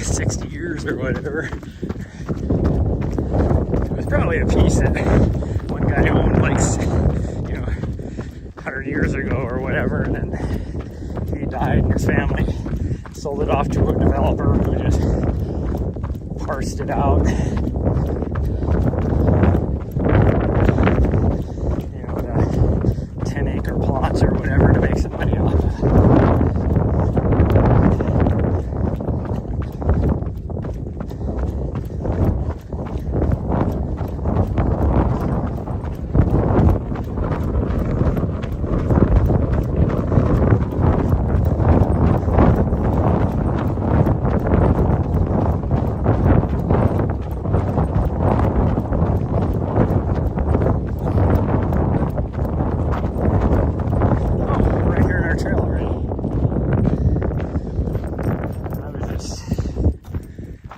60 years or whatever. It was probably a piece that one guy owned like 100 years ago or whatever, and then he died and his family sold it off to a developer who just parsed it out. The 10-acre plots or whatever to make some money off of.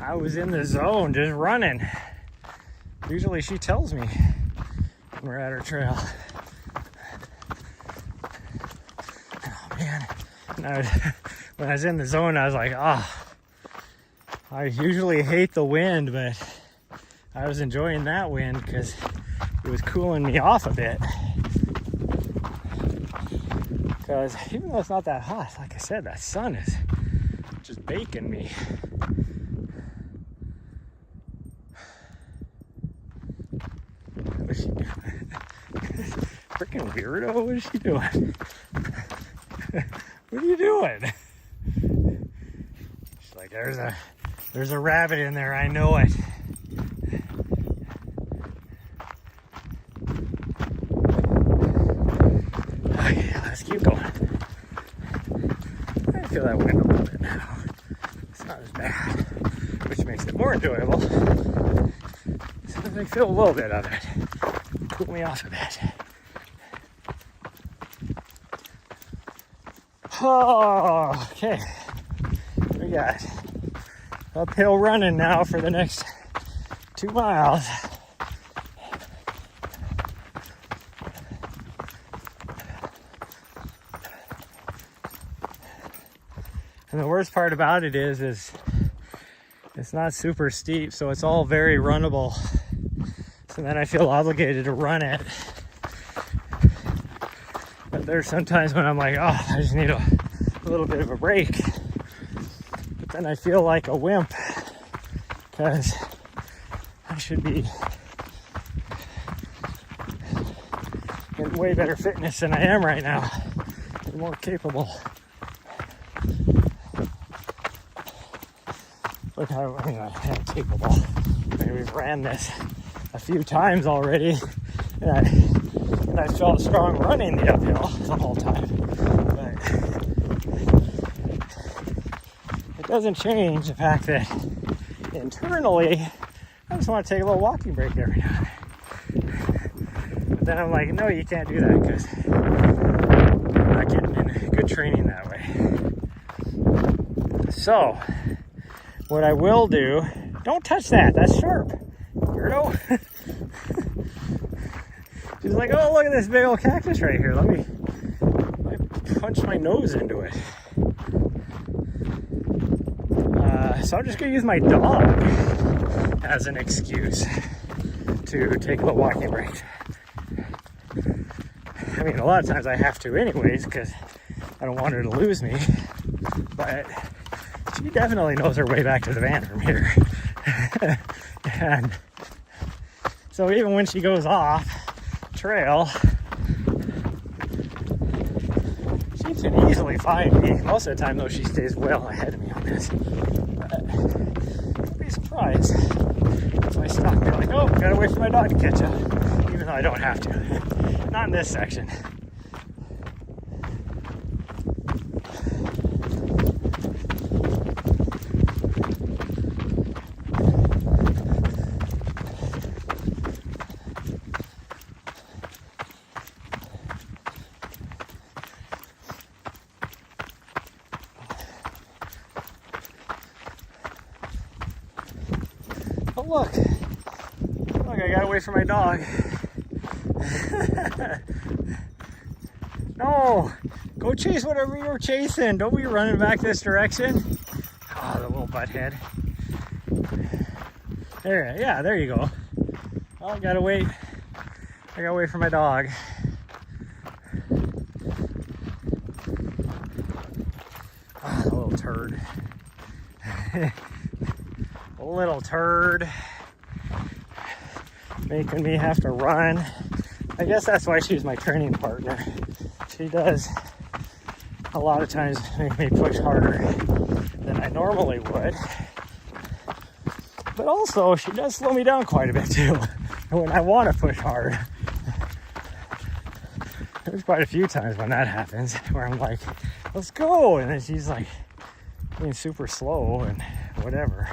I was in the zone just running. Usually she tells me when we're at her trail. Oh man. When I was in the zone, I was like, I usually hate the wind, but I was enjoying that wind because it was cooling me off a bit. Because even though it's not that hot, like I said, that sun is just baking me. What is she doing? Freaking weirdo, what is she doing? What are you doing? She's like, there's a rabbit in there, I know it. Okay, let's keep going. I feel that wind a little bit now. It's not as bad, which makes it more enjoyable. So I feel a little bit of it. Cool me off a bit. Oh, okay. We got uphill running now for the next 2 miles. And the worst part about it is it's not super steep, so it's all very runnable. So then I feel obligated to run it. But there's sometimes when I'm like, I just need a little bit of a break. But then I feel like a wimp because I should be in way better fitness than I am right now. I'm more capable. Look how I am capable. Maybe we've ran this a few times already, and I felt strong running the uphill the whole time. But it doesn't change the fact that internally, I just want to take a little walking break every now and then. But then I'm like, no, you can't do that because I'm not getting in good training that way. So, what I will do, don't touch that, that's sharp, weirdo. She's like, oh, look at this big old cactus right here. Let me punch my nose into it. So I'm just gonna use my dog as an excuse to take a little walking break. I mean, a lot of times I have to anyways because I don't want her to lose me, but she definitely knows her way back to the van from here. And so even when she goes off trail, she can easily find me. Most of the time though, she stays well ahead of me on this. But don't be surprised if I stop and be like, oh, gotta wait for my dog to catch up, even though I don't have to. Not in this section. Oh, look, I gotta wait for my dog. No, go chase whatever you were chasing. Don't be running back this direction. Oh, the little butthead. There, yeah, there you go. Oh, I gotta wait for my dog. Oh, the little turd. Little turd making me have to run. I guess that's why she's my training partner. She does a lot of times make me push harder than I normally would, but also she does slow me down quite a bit too when I want to push hard. There's quite a few times when that happens where I'm like, let's go, and then she's like being super slow and whatever.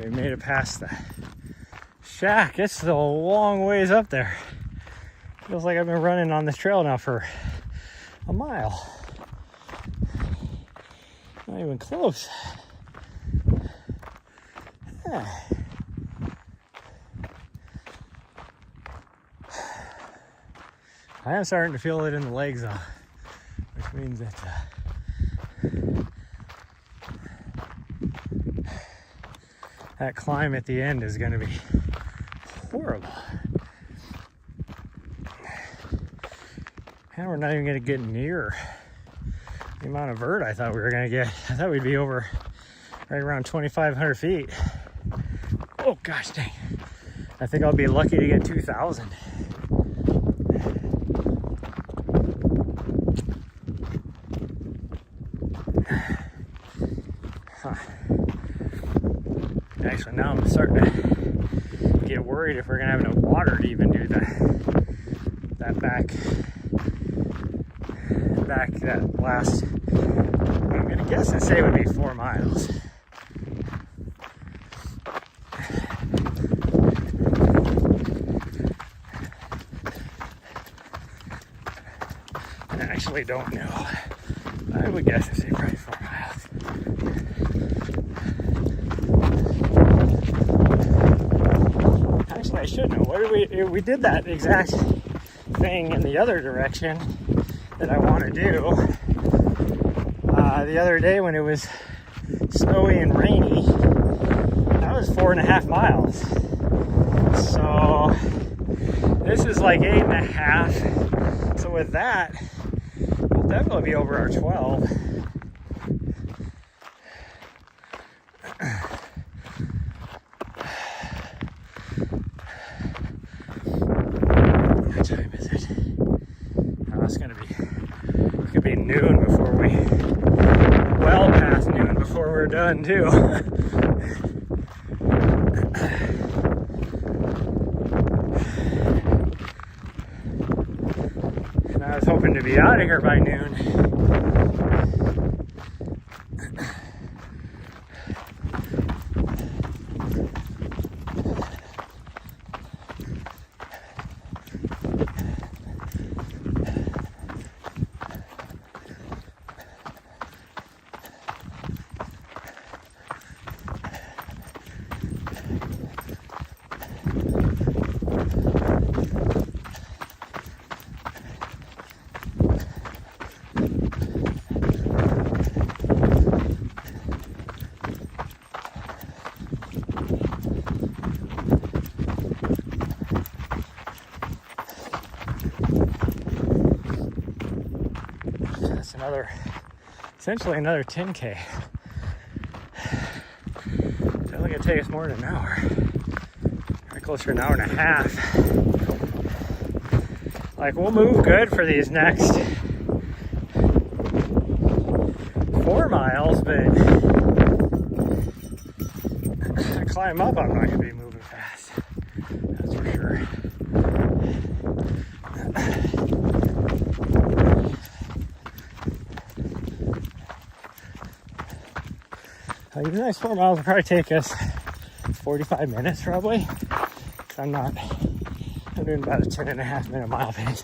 We made it past the shack. It's a long ways up there. Feels like I've been running on this trail now for a mile. Not even close. Yeah. I am starting to feel it in the legs though, which means that that climb at the end is going to be horrible. And we're not even going to get near the amount of vert I thought we were going to get. I thought we'd be over right around 2,500 feet. Oh gosh dang. I think I'll be lucky to get 2,000. Actually, now I'm starting to get worried if we're gonna have enough water to even do that that last, I'm gonna guess and say it would be 4 miles. I actually don't know. I would guess and say probably 4 miles. Actually, I should know. What did we did that exact thing in the other direction that I want to do the other day when it was snowy and rainy. That was 4.5 miles. So this is like 8.5. So with that, we'll definitely be over our 12. What time is it? Oh, it's gonna be noon before well past noon before we're done too. And I was hoping to be out of here by noon. Essentially another 10K. Definitely gonna take us more than an hour. Probably closer to an hour and a half. Like, we'll move good for these next 4 miles, but to climb up, I'm not gonna be moving fast. That's for sure. The next 4 miles will probably take us 45 minutes probably. I'm doing about a 10.5 minute mile pace.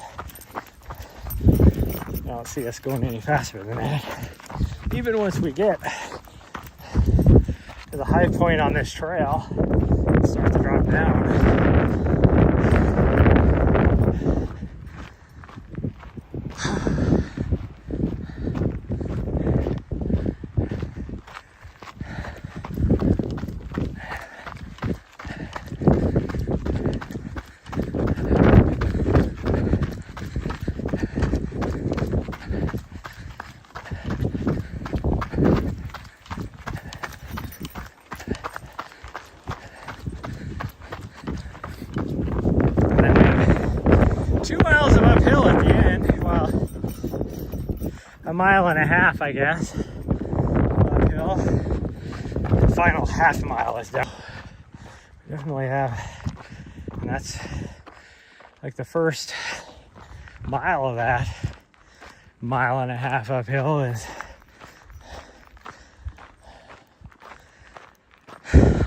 I don't see us going any faster than that. Even once we get to the high point on this trail, start to drop down. A mile and a half, I guess, uphill. The final half mile is down. We definitely have, and that's like the first mile of that mile and a half uphill is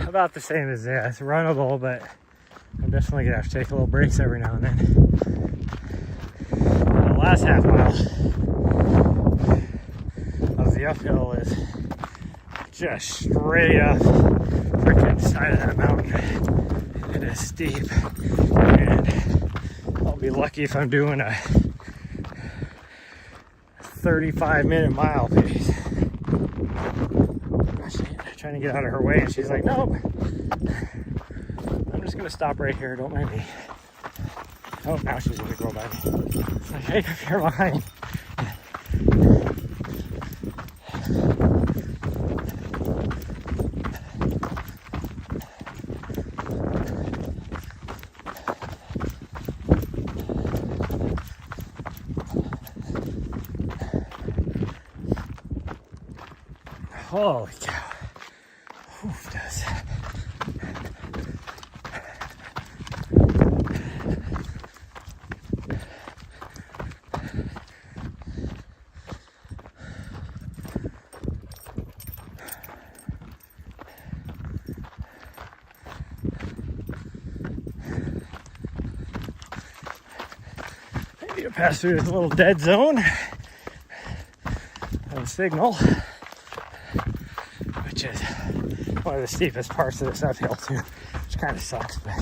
about the same as this. Runnable, but I'm definitely gonna have to take a little breaks every now and then. The last half mile the uphill is just straight up freaking side of that mountain. It is steep, and I'll be lucky if I'm doing a 35-minute mile pace. Trying to get out of her way, and she's like, nope, I'm just gonna stop right here, don't mind me. Oh, now she's gonna go by me. It's like, hey, if you're behind. Holy cow. Oof, does. Maybe to pass through this little dead zone of signal, which is one of the steepest parts of this uphill too, which kind of sucks, but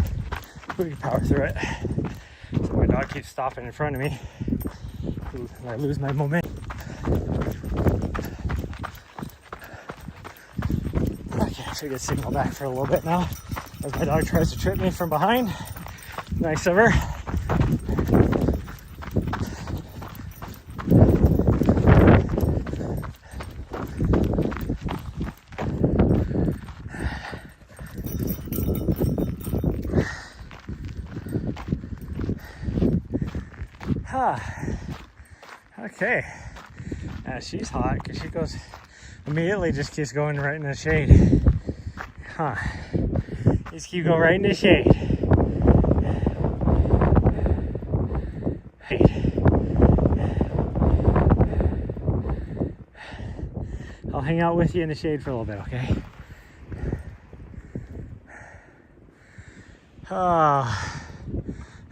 We can power through it. So my dog keeps stopping in front of me. Ooh, and I lose my momentum. Okay, I should get signal back for a little bit now as my dog tries to trip me from behind. Nice of her. Okay, she's hot because she goes immediately, just keeps going right in the shade. Just keep going right in the shade. I'll hang out with you in the shade for a little bit, okay?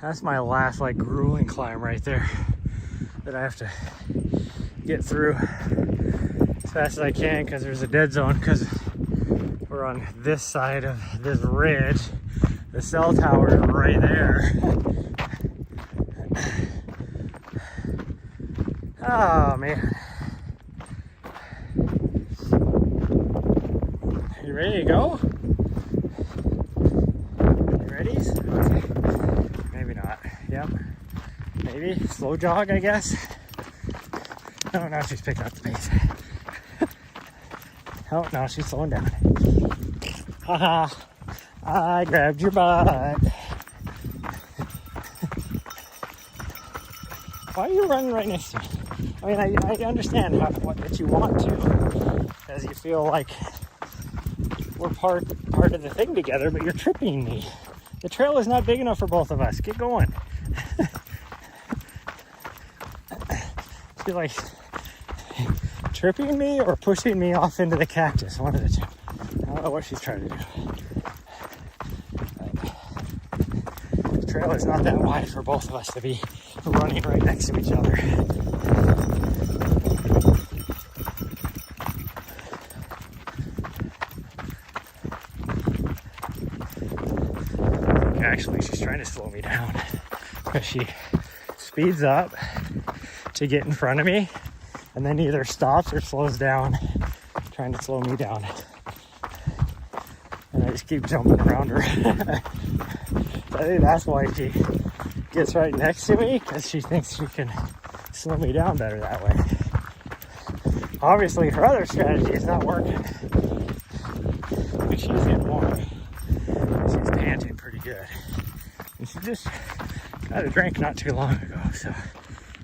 That's my last like grueling climb right there that I have to get through as fast as I can because there's a dead zone because we're on this side of this ridge. The cell tower is right there. Oh man. You ready to go? You ready? Okay. Maybe not. Yep. Maybe. Slow jog, I guess. Oh, now she's picking up the pace. Oh, now she's slowing down. Haha. I grabbed your butt. Why are you running right next to me? I mean, I understand that you want to, as you feel like we're part of the thing together, but you're tripping me. The trail is not big enough for both of us. Get going. She's like tripping me or pushing me off into the cactus. One of the two. I don't know what she's trying to do. The trail is not that wide for both of us to be running right next to each other. Actually, she's trying to slow me down because she speeds up to get in front of me and then either stops or slows down trying to slow me down, and I just keep jumping around her. I think that's why she gets right next to me, because she thinks she can slow me down better that way. Obviously her other strategy is not working, but she's getting warm. She's panting pretty good. And she just got a drink not too long ago, so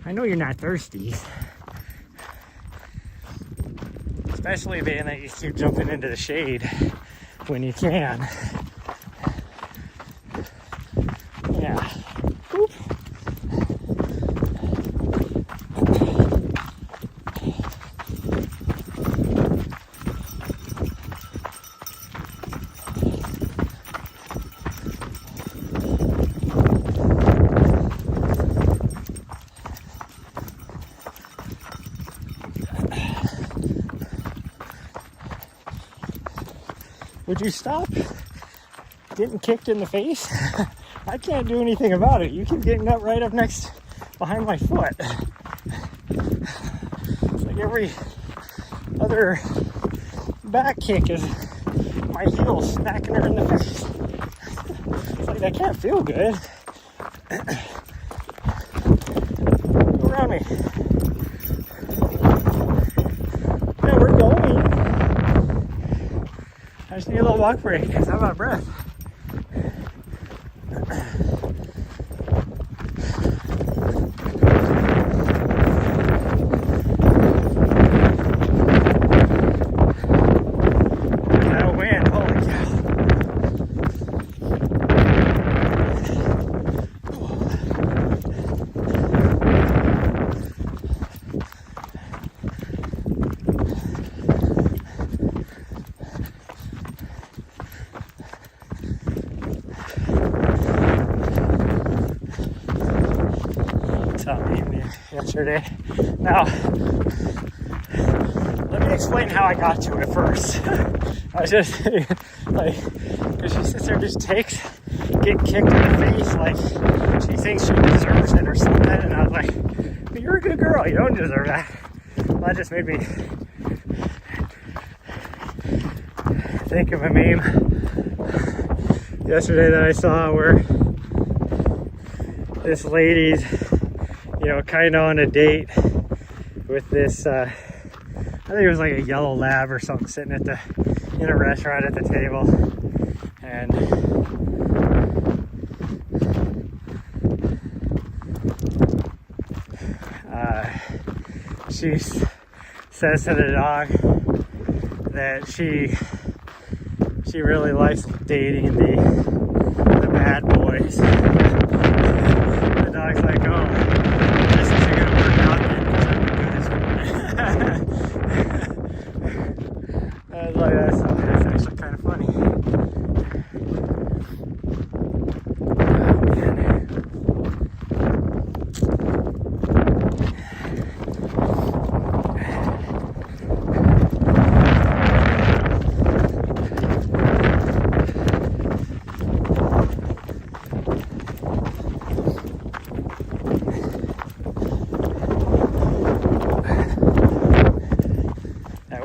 I know you're not thirsty. Especially being that you keep jumping into the shade when you can. Yeah. Oop. Would you stop getting kicked in the face? I can't do anything about it. You keep getting up right up next behind my foot. It's like every other back kick is my heel smacking her in the face. It's like, that can't feel good. Go around me. Yeah, we're going. I just need a little walk break because I'm out of breath. That wind, holy cow. Yesterday. Now, let me explain how I got to it first. I was just like, because she sits there and just takes getting kicked in the face like she thinks she deserves it or something, and I was like, but you're a good girl, you don't deserve that. Well, that just made me think of a meme yesterday that I saw where this lady's, you know, kind of on a date with this, I think it was like a yellow lab or something, sitting at in a restaurant at the table, and she says to the dog that she really likes dating the bad boys. The dog's like, oh, this isn't gonna work out then because I'm good as I was like, that's actually kind of funny.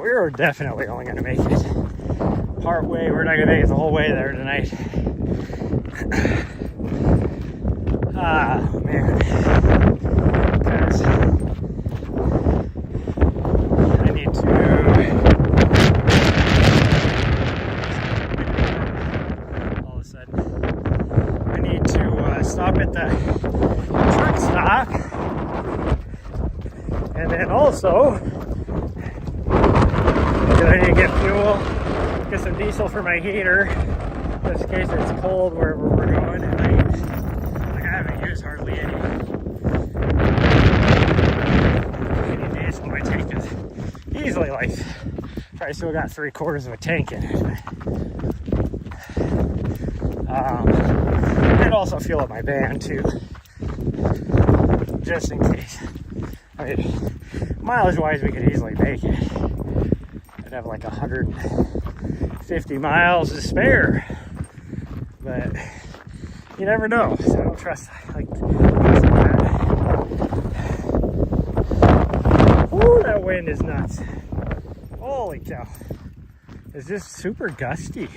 We're definitely only going to make it part way. We're not going to make it the whole way there tonight. Ah, man. Because I need to... all of a sudden. I need to stop at the truck stop. And then also... I need to get fuel, get some diesel for my heater, just in case it's cold wherever we're going tonight. Like, I haven't used hardly any diesel. My tank is easily like, probably still got 3/4 of a tank in it. And also fuel up my van too, just in case. I mean, mileage-wise, we could easily make it. I'd have like 150 miles to spare, but you never know. So I don't trust like that. Ooh, that wind is nuts! Holy cow! It's just super gusty.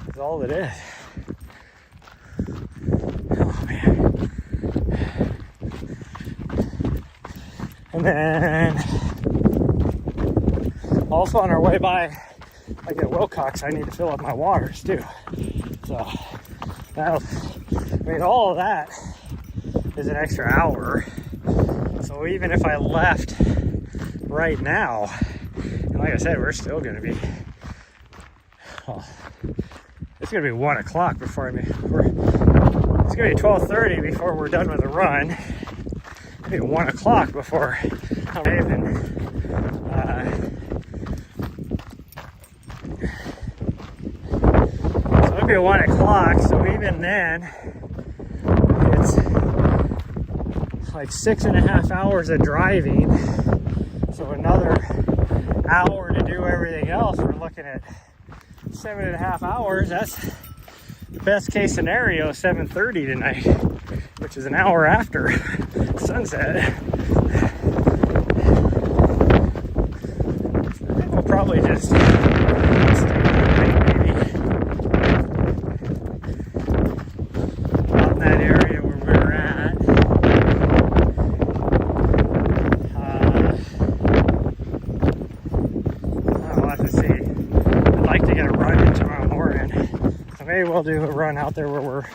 That's all it is. Oh man! And then. Also on our way by, like at Wilcox, I need to fill up my waters too. So, all of that is an extra hour. So even if I left right now, and like I said, we're still going to be, well, it's going to be 1 o'clock before it's going to be 12:30 before we're done with the run. It'll be 1 o'clock before I'm even, it'll be 1 o'clock, so even then, it's like 6.5 hours of driving. So another hour to do everything else. We're looking at 7.5 hours. That's the best case scenario, 7:30 tonight, which is an hour after sunset. I think we'll probably just maybe we'll do a run out there where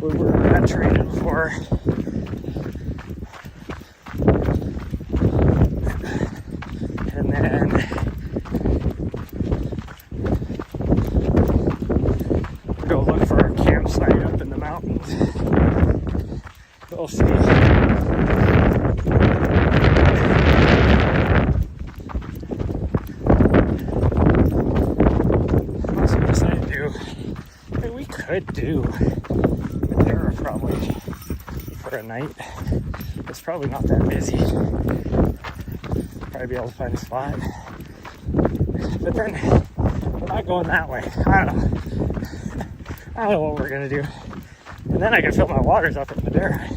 we were not training before. And then go look for a campsite up in the mountains. We'll see. Could do Madera probably for a night. It's probably not that busy. Probably be able to find a spot. But then we're not going that way. I don't know. I don't know what we're gonna do. And then I can fill my waters up at Madera.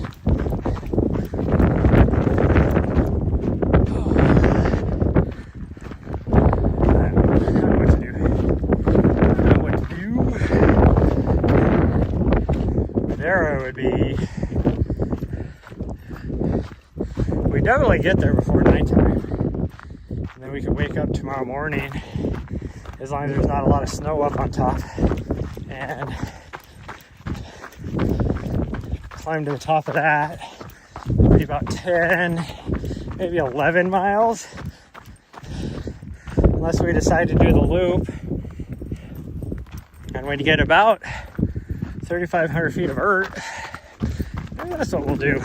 We'd definitely get there before nighttime, and then we could wake up tomorrow morning, as long as there's not a lot of snow up on top, and climb to the top of that. It'd be about 10, maybe 11 miles, unless we decide to do the loop, and we'd get about 3,500 feet of vert. And that's what we'll do.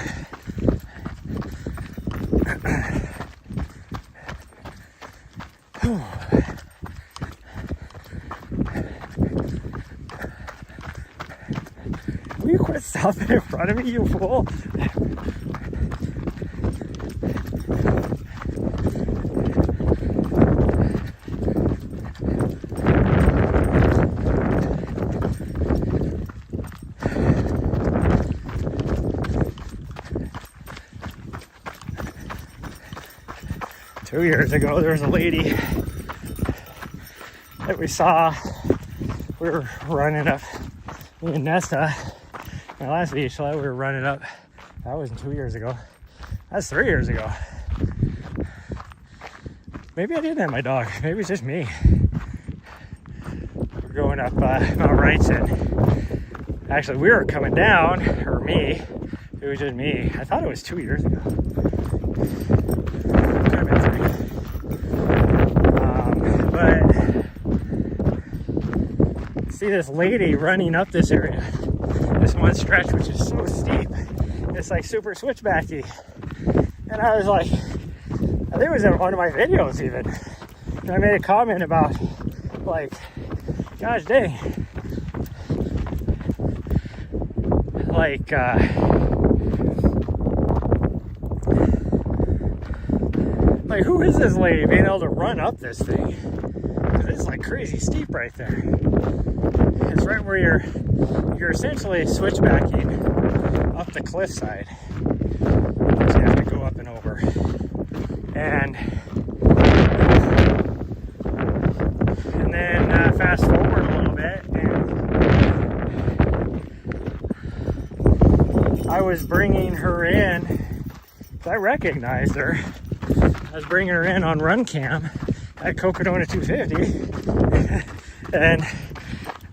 Will you quit stopping in front of me, you fool? 2 years ago, there was a lady that we saw. We were running up in Nesta, my last beach sled. We were running up. That wasn't 2 years ago. That's 3 years ago. Maybe I didn't have my dog. Maybe it's just me. We're going up Mount Wrightson. Actually, we were coming down, or me. It was just me. I thought it was 2 years ago. See this lady running up this area, this one stretch, which is so steep. It's like super switchbacky. And I was like, I think it was in one of my videos even. And I made a comment about, like, gosh dang. Like who is this lady being able to run up this thing? It's like crazy steep right there. It's right where you're essentially switchbacking up the cliffside. So you have to go up and over. And then fast forward a little bit, and I was bringing her in, because I recognized her. I was bringing her in on run cam at Cocodona 250, and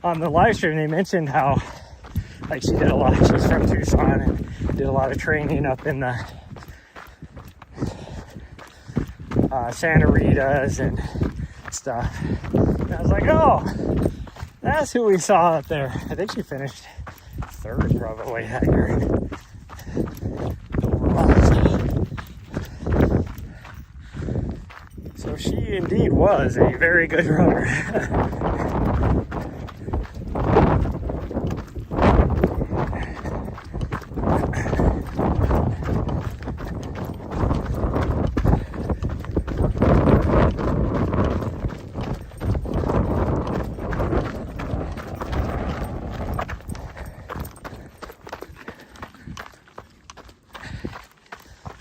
on the live stream they mentioned how, like, she did a lot. She's from Tucson and did a lot of training up in the Santa Rita's and stuff. And I was like, oh, that's who we saw up there. I think she finished third probably that year. So she indeed was a very good runner.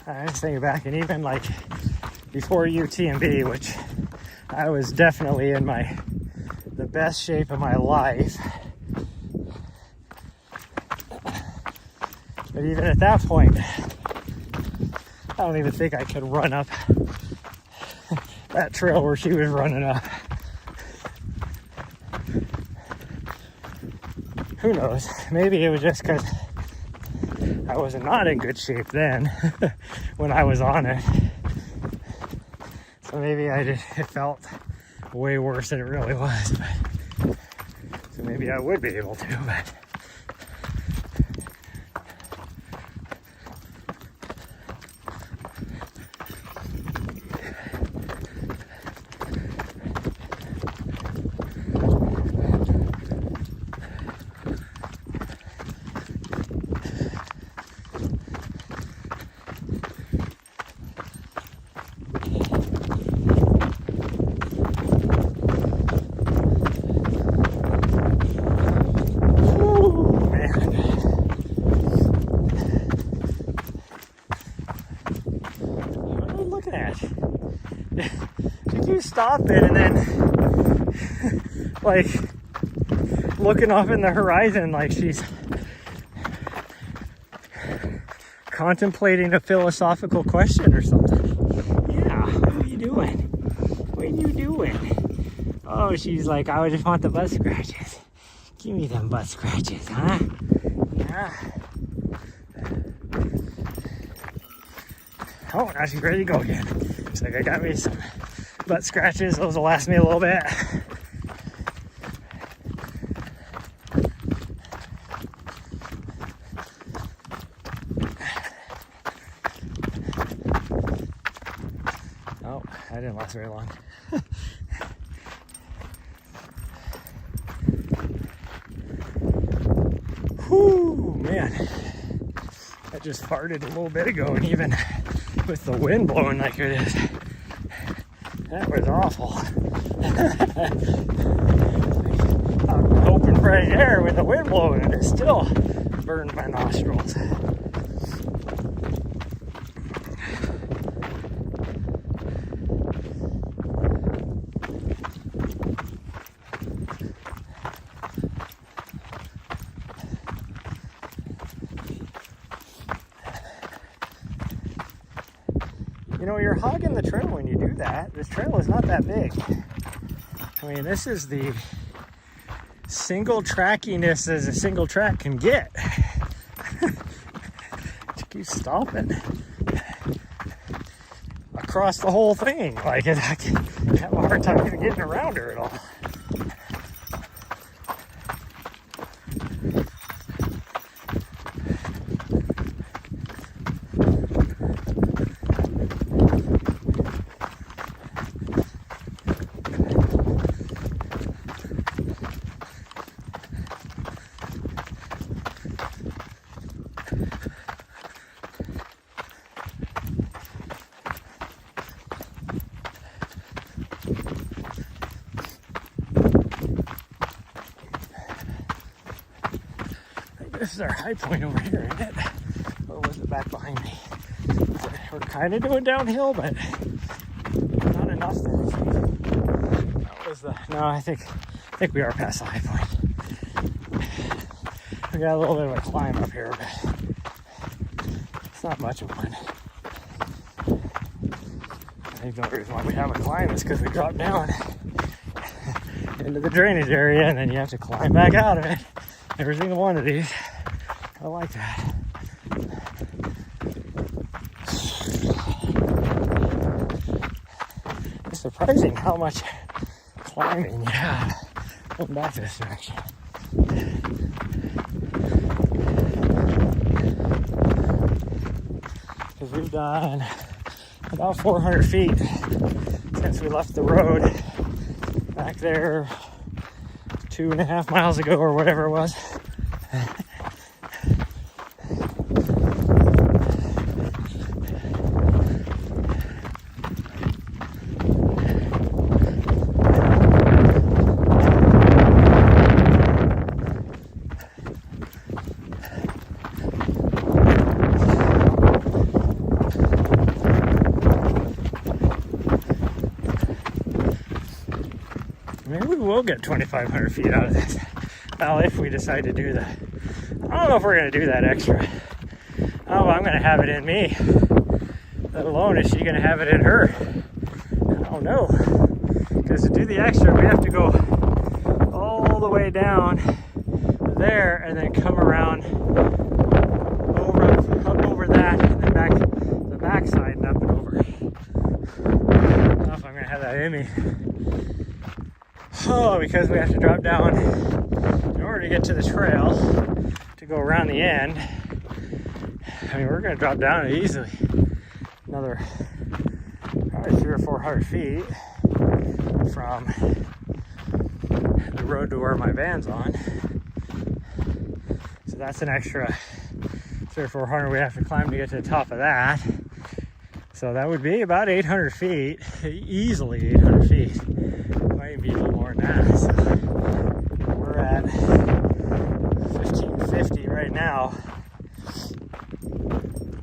I was thinking back, and even like before UTMB, which I was definitely in the best shape of my life. But even at that point, I don't even think I could run up that trail where she was running up. Who knows? Maybe it was just because I was not in good shape then when I was on it. So maybe it felt way worse than it really was. But, so maybe I would be able to, but. stopping and then like looking off in the horizon like she's contemplating a philosophical question or something. Yeah, what are you doing? What are you doing? Oh, she's like, I just want the butt scratches. Give me them butt scratches, huh? Yeah. Oh, now she's ready to go again. Looks like I got me some butt scratches. Those will last me a little bit. Oh, that didn't last very long. Whew, man. I just farted a little bit ago, and even with the wind blowing like it is, that was awful. I'm hoping fresh air with the wind blowing, and it still burned my nostrils. You know, you're hogging the trail when you do that. This trail is not that big. I mean, this is the single trackiness as a single track can get. Just keep stomping across the whole thing. Like, I have a hard time even getting around her at all. This is our high point over here, isn't it? Or was it back behind me? We're kind of doing downhill, but not enough there. That was the... No, I think we are past the high point. We got a little bit of a climb up here, but it's not much of one. I think the only reason why we have a climb is because we dropped down into the drainage area, and then you have to climb back out of it. Every single one of these. I like that. It's surprising how much climbing you have going back this direction. Because we've done about 400 feet since we left the road back there 2.5 miles ago or whatever it was. Maybe we will get 2,500 feet out of this. Well, if we decide to do that. I don't know if we're going to do that extra. Oh, I'm going to have it in me. Let alone is she going to have it in her. I don't know. Because to do the extra, we have to go all the way down there and then come around up over that and then back the backside and up and over. I don't know if I'm going to have that in me. Oh, because we have to drop down in order to get to the trail to go around the end. I mean, we're going to drop down easily another probably 300 or 400 feet from the road to where my van's on. So that's an extra 300 or 400 we have to climb to get to the top of that. So that would be about 800 feet, easily 800 feet. Might be a little more than that. So we're at 1550 right now.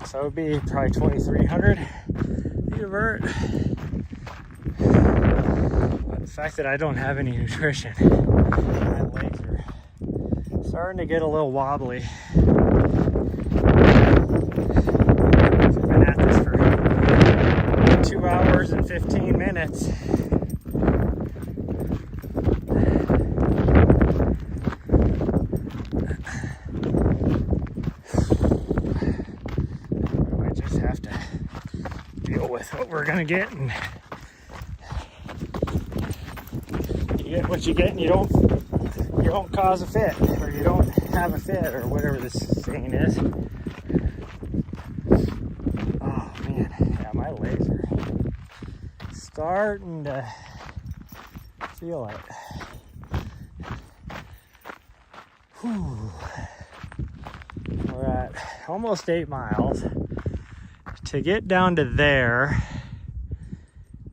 So it would be probably 2,300 feet of vert. fact that I don't have any nutrition. My legs are starting to get a little wobbly. I've been at this for 2 hours and 15 minutes. I just have to deal with what we're gonna get, and you get what you get, and you don't cause a fit, or you don't have a fit, or whatever this saying is. Oh man, yeah, my legs are starting to feel it. Whew. We're at almost 8 miles. To get down to there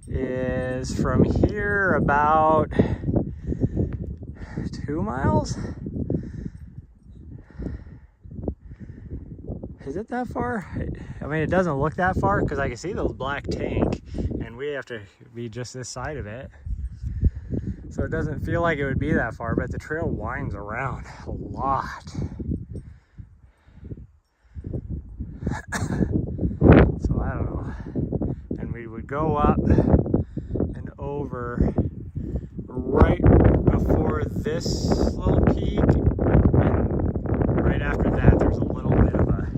is from here about 2 miles? Is it that far? I mean, it doesn't look that far because I can see those black tank, and we have to be just this side of it. So it doesn't feel like it would be that far, but the trail winds around a lot. So I don't know. And we would go up and over right before this little peak, and right after that there's a little bit of a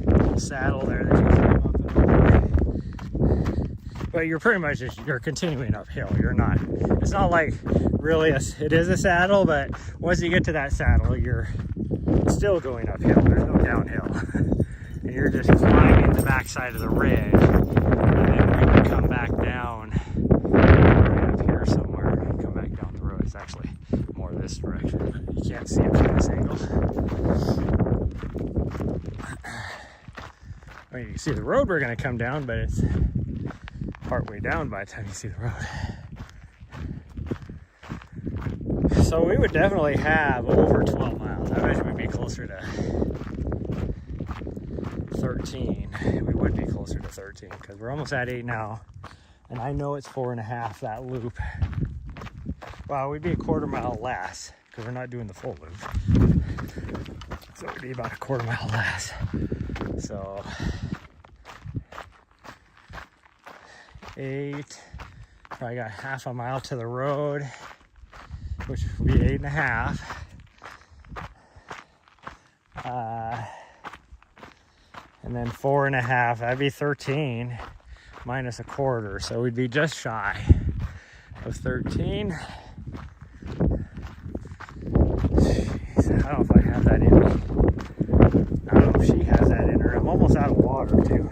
little saddle there that you climb up and over. But you're pretty much you're continuing uphill. It's not like really it is a saddle, but once you get to that saddle, you're still going uphill. There's no downhill. And you're just climbing the backside of the ridge, and then we would come back down right up here somewhere and come back down the road. It's actually more this direction. You can't see it from this angle. I mean, you can see the road we're going to come down, but it's partway down by the time you see the road. So we would definitely have over 12 miles. I bet we'd be closer to 13. We would be closer to 13 because we're almost at 8 now, and I know it's 4.5 that loop. Well, we'd be a 1/4 mile less because we're not doing the full loop, so it'd be about a 1/4 mile less. So 8, probably got 1/2 mile to the road, which would be 8.5. And then 4.5, that'd be 13 minus 1/4, so we'd be just shy of 13. Jeez, I don't know if I have that in me. I don't know if she has that in her. I'm almost out of water too.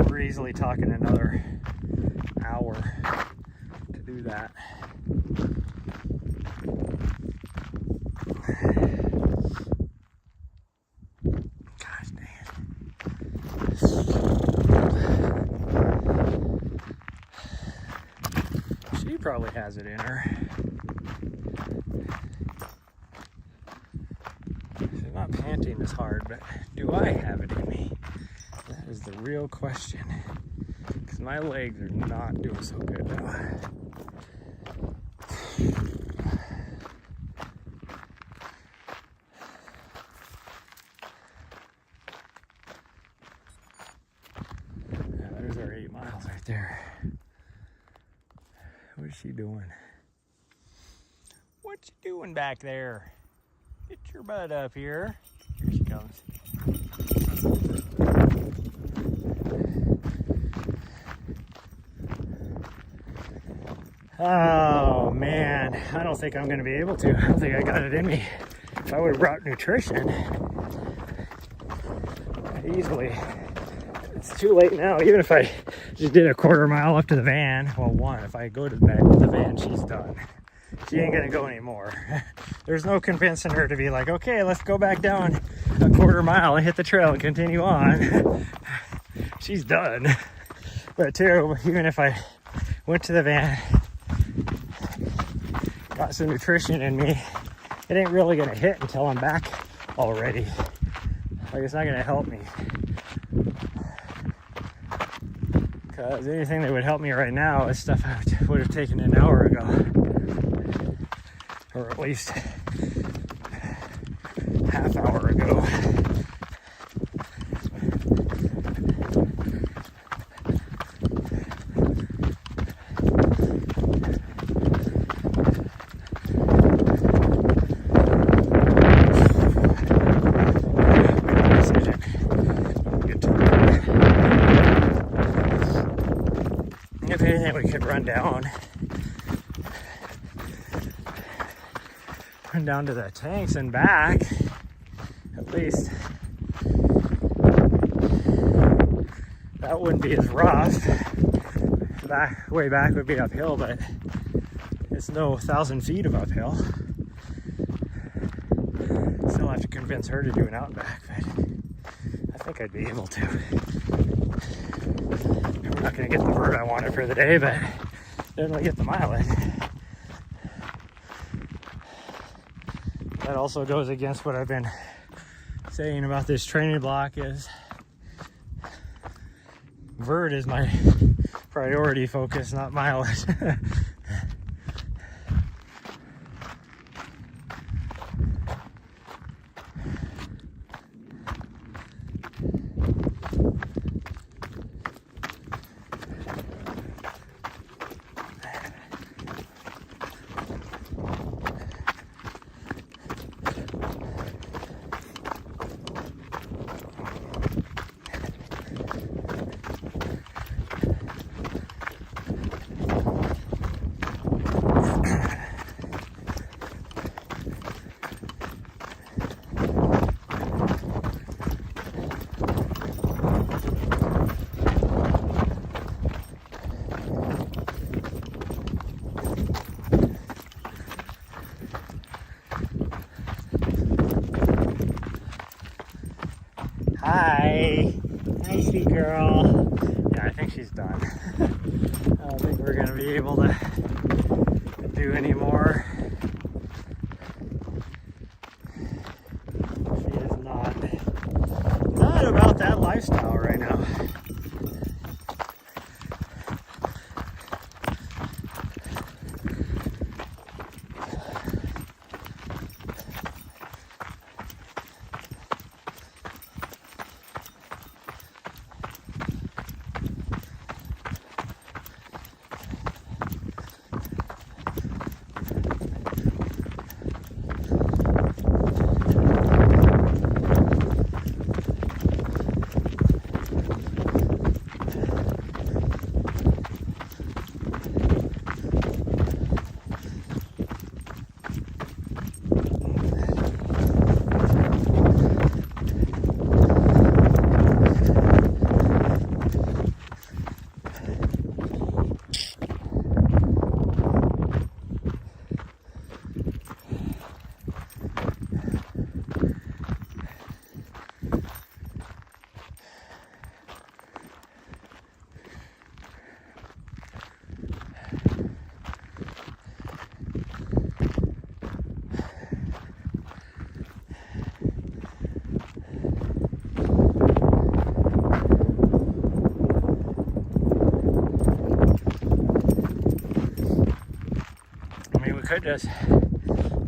We're easily talking another hour to do that. She probably has it in her. She's not panting as hard, but do I have it in me? That is the real question. Because my legs are not doing so good now. Yeah, there's our 8 miles right there. What is she doing? What you doing back there? Get your butt up here. Here she comes. Oh man, I don't think I'm gonna be able to. I don't think I got it in me. If I would have brought nutrition, easily. It's too late now. Even if I just did a 1/4 mile up to the van, well, one, if I go to the van, she's done. She ain't gonna go anymore. There's no convincing her to be like, okay, let's go back down a 1/4 mile and hit the trail and continue on. She's done. But two, even if I went to the van, got some nutrition in me, it ain't really gonna hit until I'm back already. Like, it's not gonna help me. Because anything that would help me right now is stuff I would have taken an hour ago. Or at least half hour ago. If anything, we could run down to the tanks and back, at least. That wouldn't be as rough. Way back would be uphill, but it's no 1,000 feet of uphill. Still have to convince her to do an out and back, but I think I'd be able to. I'm not going to get the bird I wanted for the day, but definitely get the mileage. That also goes against what I've been saying about this training block is vert is my priority focus, not mileage. Hi, sweet girl. Yeah, I think she's done. I don't think we're gonna be able to do any more. She is not about that lifestyle right now. Could just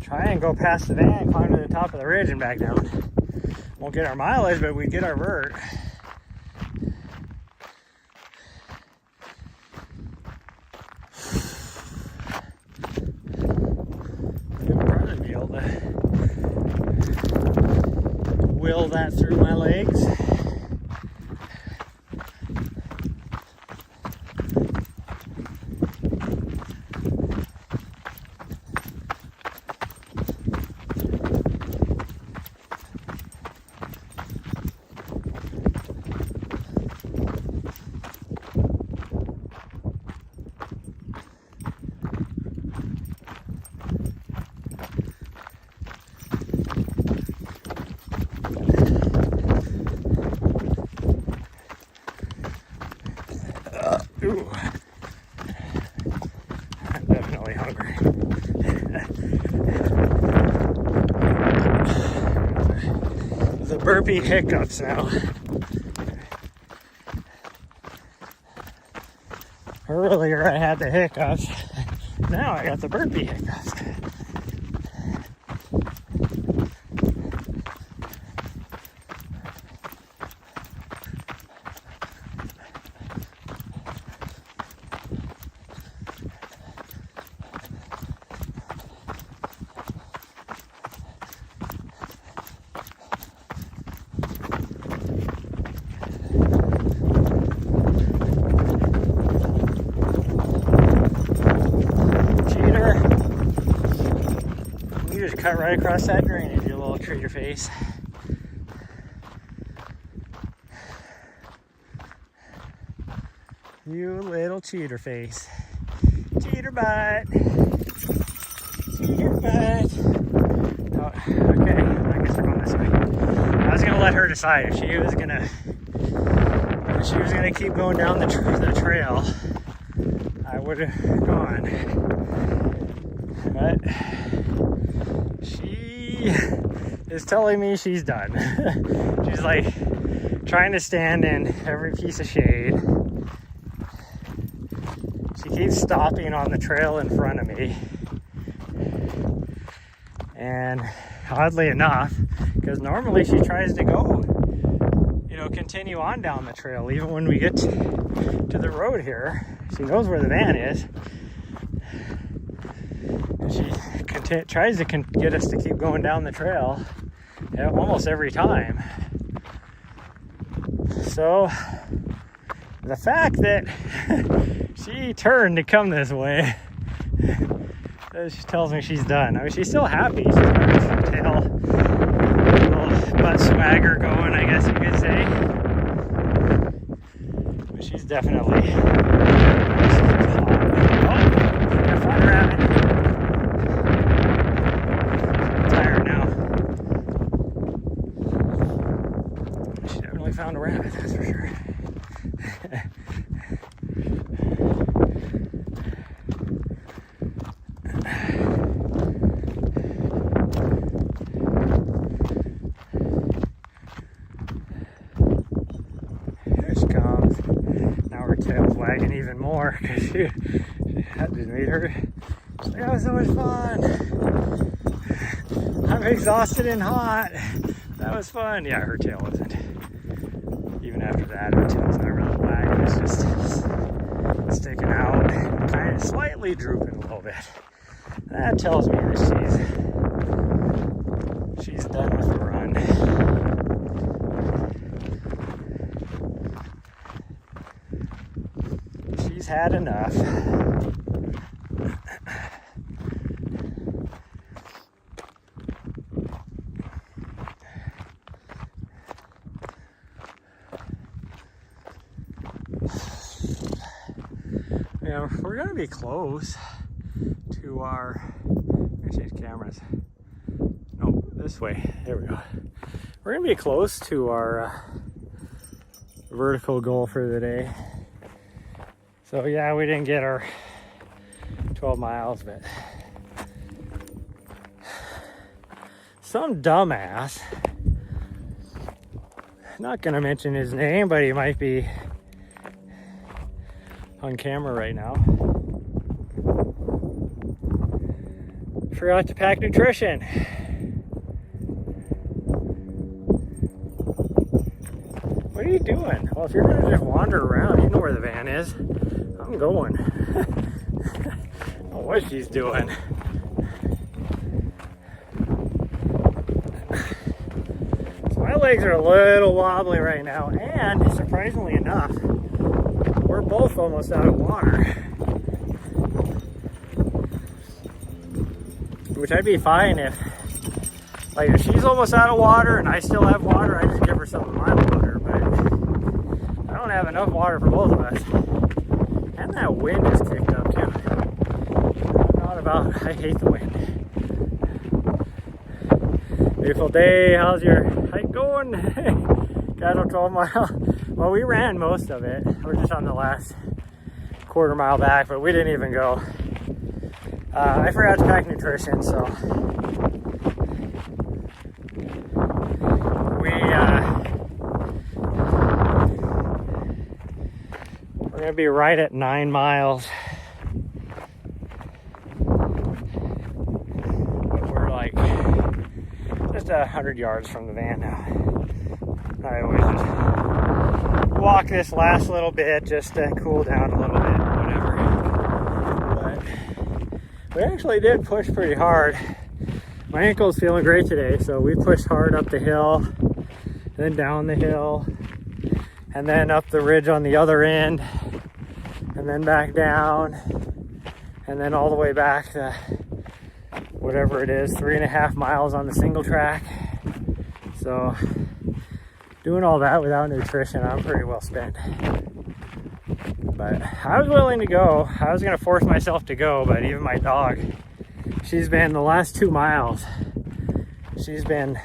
try and go past the van, climb to the top of the ridge and back down. Won't get our mileage, but we'd get our vert. We'll probably be able to will that through my legs. Ooh, I'm definitely hungry. The burpee hiccups now. Earlier I had the hiccups. Now I got the burpee hiccups. Cut right across that drainage, you little treater face. You little cheater face. Cheater butt. Cheater butt. Oh, okay, I guess we're going this way. I was gonna let her decide if she was gonna keep going down the trail. I would have gone, but she is telling me she's done. She's like trying to stand in every piece of shade. She keeps stopping on the trail in front of me. And oddly enough, because normally she tries to go, continue on down the trail, even when we get to the road here. She knows where the van is. And she tries to get us to keep going down the trail almost every time. So the fact that she turned to come this way, she tells me she's done. I mean, she's still happy. She's got her tail, little butt swagger going, I guess you could say. But she's definitely I found a rabbit. I'm tired now. She definitely found a rabbit, that's for sure. Tail's wagging even more because she had to meet her. She's like, that was so much fun. I'm exhausted and hot. That was fun. Yeah, her tail wasn't. Even after that, her tail's not really wagging. It's just sticking out, kind of slightly drooping a little bit. That tells me that she's done with the run. She's had enough. Yeah, we're gonna be close to our. Let me change cameras. No, this way. There we go. We're gonna be close to our vertical goal for the day. So yeah, we didn't get our 12 miles, but some dumbass, not gonna mention his name, but he might be on camera right now, forgot to pack nutrition. What are you doing? Well, if you're gonna just wander around, you know where the van is. I'm going. I don't know what she's doing. So my legs are a little wobbly right now, and surprisingly enough, we're both almost out of water. Which I'd be fine if she's almost out of water and I still have water, I just give her some of my water, but I don't have enough water for both of us. And that wind is kicked up too. I hate the wind. Beautiful day. How's your hike going? Got a 12 mile. Well, we ran most of it. We're just on the last quarter mile back, but we didn't even go. I forgot to pack nutrition, so we're gonna be right at 9 miles. But we're like just 100 yards from the van now. I always just walk this last little bit just to cool down a little bit, whatever. But we actually did push pretty hard. My ankle's feeling great today, so we pushed hard up the hill, then down the hill, and then up the ridge on the other end, and then back down, and then all the way back to whatever it is, 3.5 miles on the single track. So doing all that without nutrition, I'm pretty well spent. But I was willing to go. I was gonna force myself to go, but even my dog, she's been the last 2 miles, she's been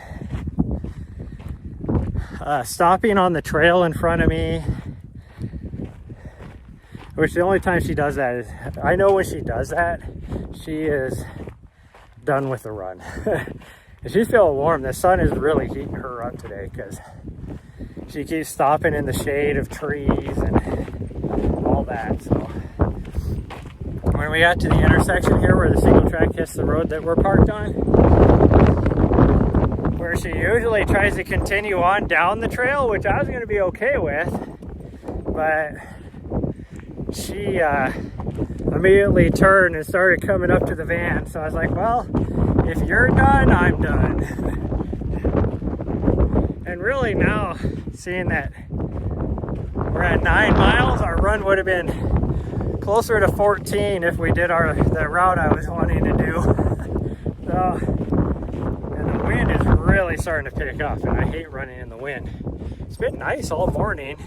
stopping on the trail in front of me, which the only time she does that is, I know when she does that, she is done with the run. And she's feeling warm. The sun is really heating her up today because she keeps stopping in the shade of trees and all that. So when we got to the intersection here where the single track hits the road that we're parked on, where she usually tries to continue on down the trail, which I was going to be okay with, but she immediately turned and started coming up to the van. So I was like, well, if you're done, I'm done. And really now, seeing that we're at 9 miles, our run would have been closer to 14 if we did the route I was wanting to do. So, and the wind is really starting to pick up, and I hate running in the wind. It's been nice all morning.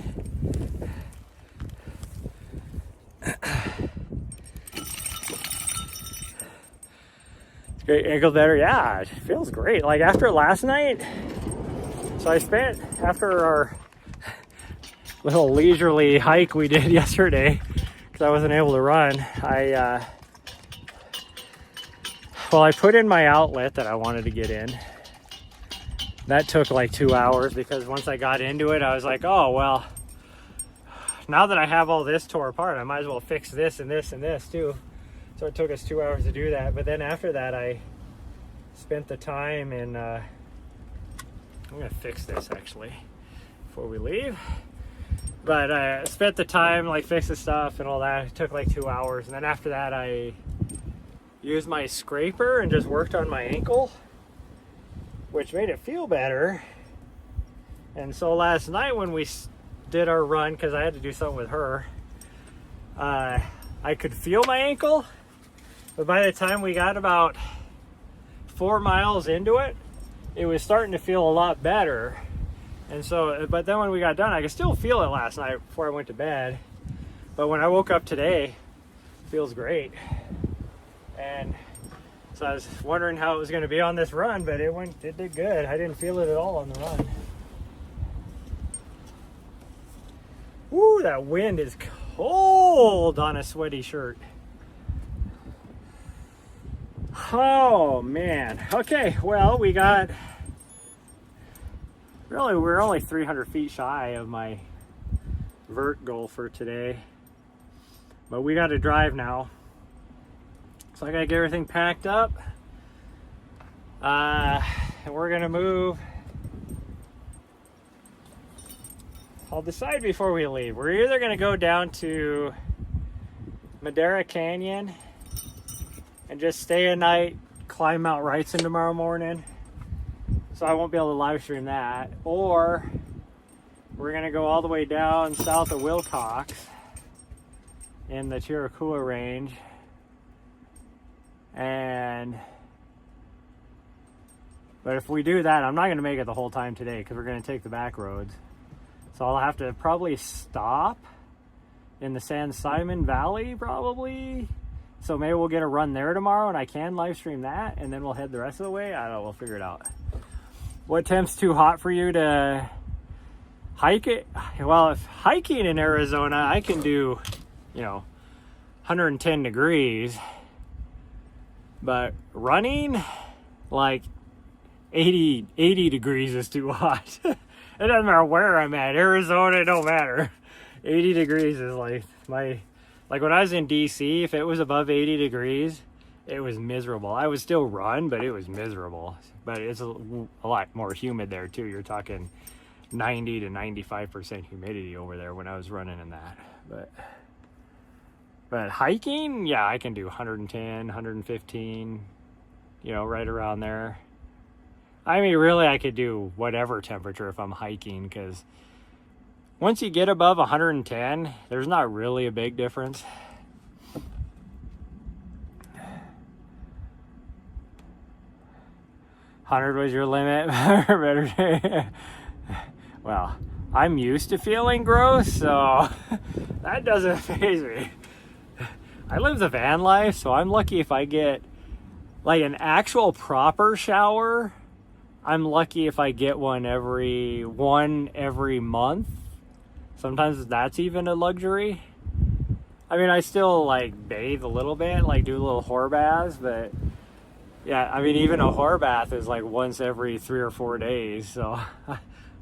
Great ankle better, yeah, it feels great. Like after last night, so I spent, after our little leisurely hike we did yesterday, because I wasn't able to run, I put in my outlet that I wanted to get in. That took like 2 hours, because once I got into it, I was like, oh, well, now that I have all this tore apart, I might as well fix this and this and this too. So it took us 2 hours to do that. But then after that, I spent the time in, I'm gonna fix this actually before we leave. But I spent the time like fix the stuff and all that. It took like 2 hours. And then after that, I used my scraper and just worked on my ankle, which made it feel better. And so last night when we did our run, because I had to do something with her, I could feel my ankle. But by the time we got about 4 miles into it, it was starting to feel a lot better. And so, but then when we got done, I could still feel it last night before I went to bed. But when I woke up today, it feels great. And so I was wondering how it was going to be on this run, but it did good. I didn't feel it at all on the run. Woo, that wind is cold on a sweaty shirt. Oh man. Okay, well, we're only 300 feet shy of my vert goal for today, but we got to drive now, so I gotta get everything packed up, and we're gonna move. I'll decide before we leave. We're either gonna go down to Madera Canyon and just stay a night, climb Mount Wrightson tomorrow morning, so I won't be able to live stream that, or we're gonna go all the way down south of Wilcox in the Chiricahua Range, but if we do that, I'm not gonna make it the whole time today because we're gonna take the back roads. So I'll have to probably stop in the San Simon Valley probably. So maybe we'll get a run there tomorrow and I can live stream that, and then we'll head the rest of the way. I don't know, we'll figure it out. What temp's too hot for you to hike it? Well, if hiking in Arizona, I can do, 110 degrees. But running, like 80 degrees is too hot. It doesn't matter where I'm at. Arizona, it don't matter. 80 degrees is like like when I was in DC, if it was above 80 degrees, it was miserable. I would still run, but it was miserable. But it's a lot more humid there too. You're talking 90 to 95% humidity over there when I was running in that. But hiking, yeah, I can do 110, 115, you know, right around there. I mean, really, I could do whatever temperature if I'm hiking, because once you get above 110, there's not really a big difference. $100 was your limit. Well, I'm used to feeling gross, so that doesn't faze me. I live the van life, so I'm lucky if I get like an actual proper shower. I'm lucky if I get one every month. Sometimes that's even a luxury. I mean, I still like bathe a little bit, like do little whore baths, but yeah, I mean, even a whore bath is like once every 3 or 4 days. So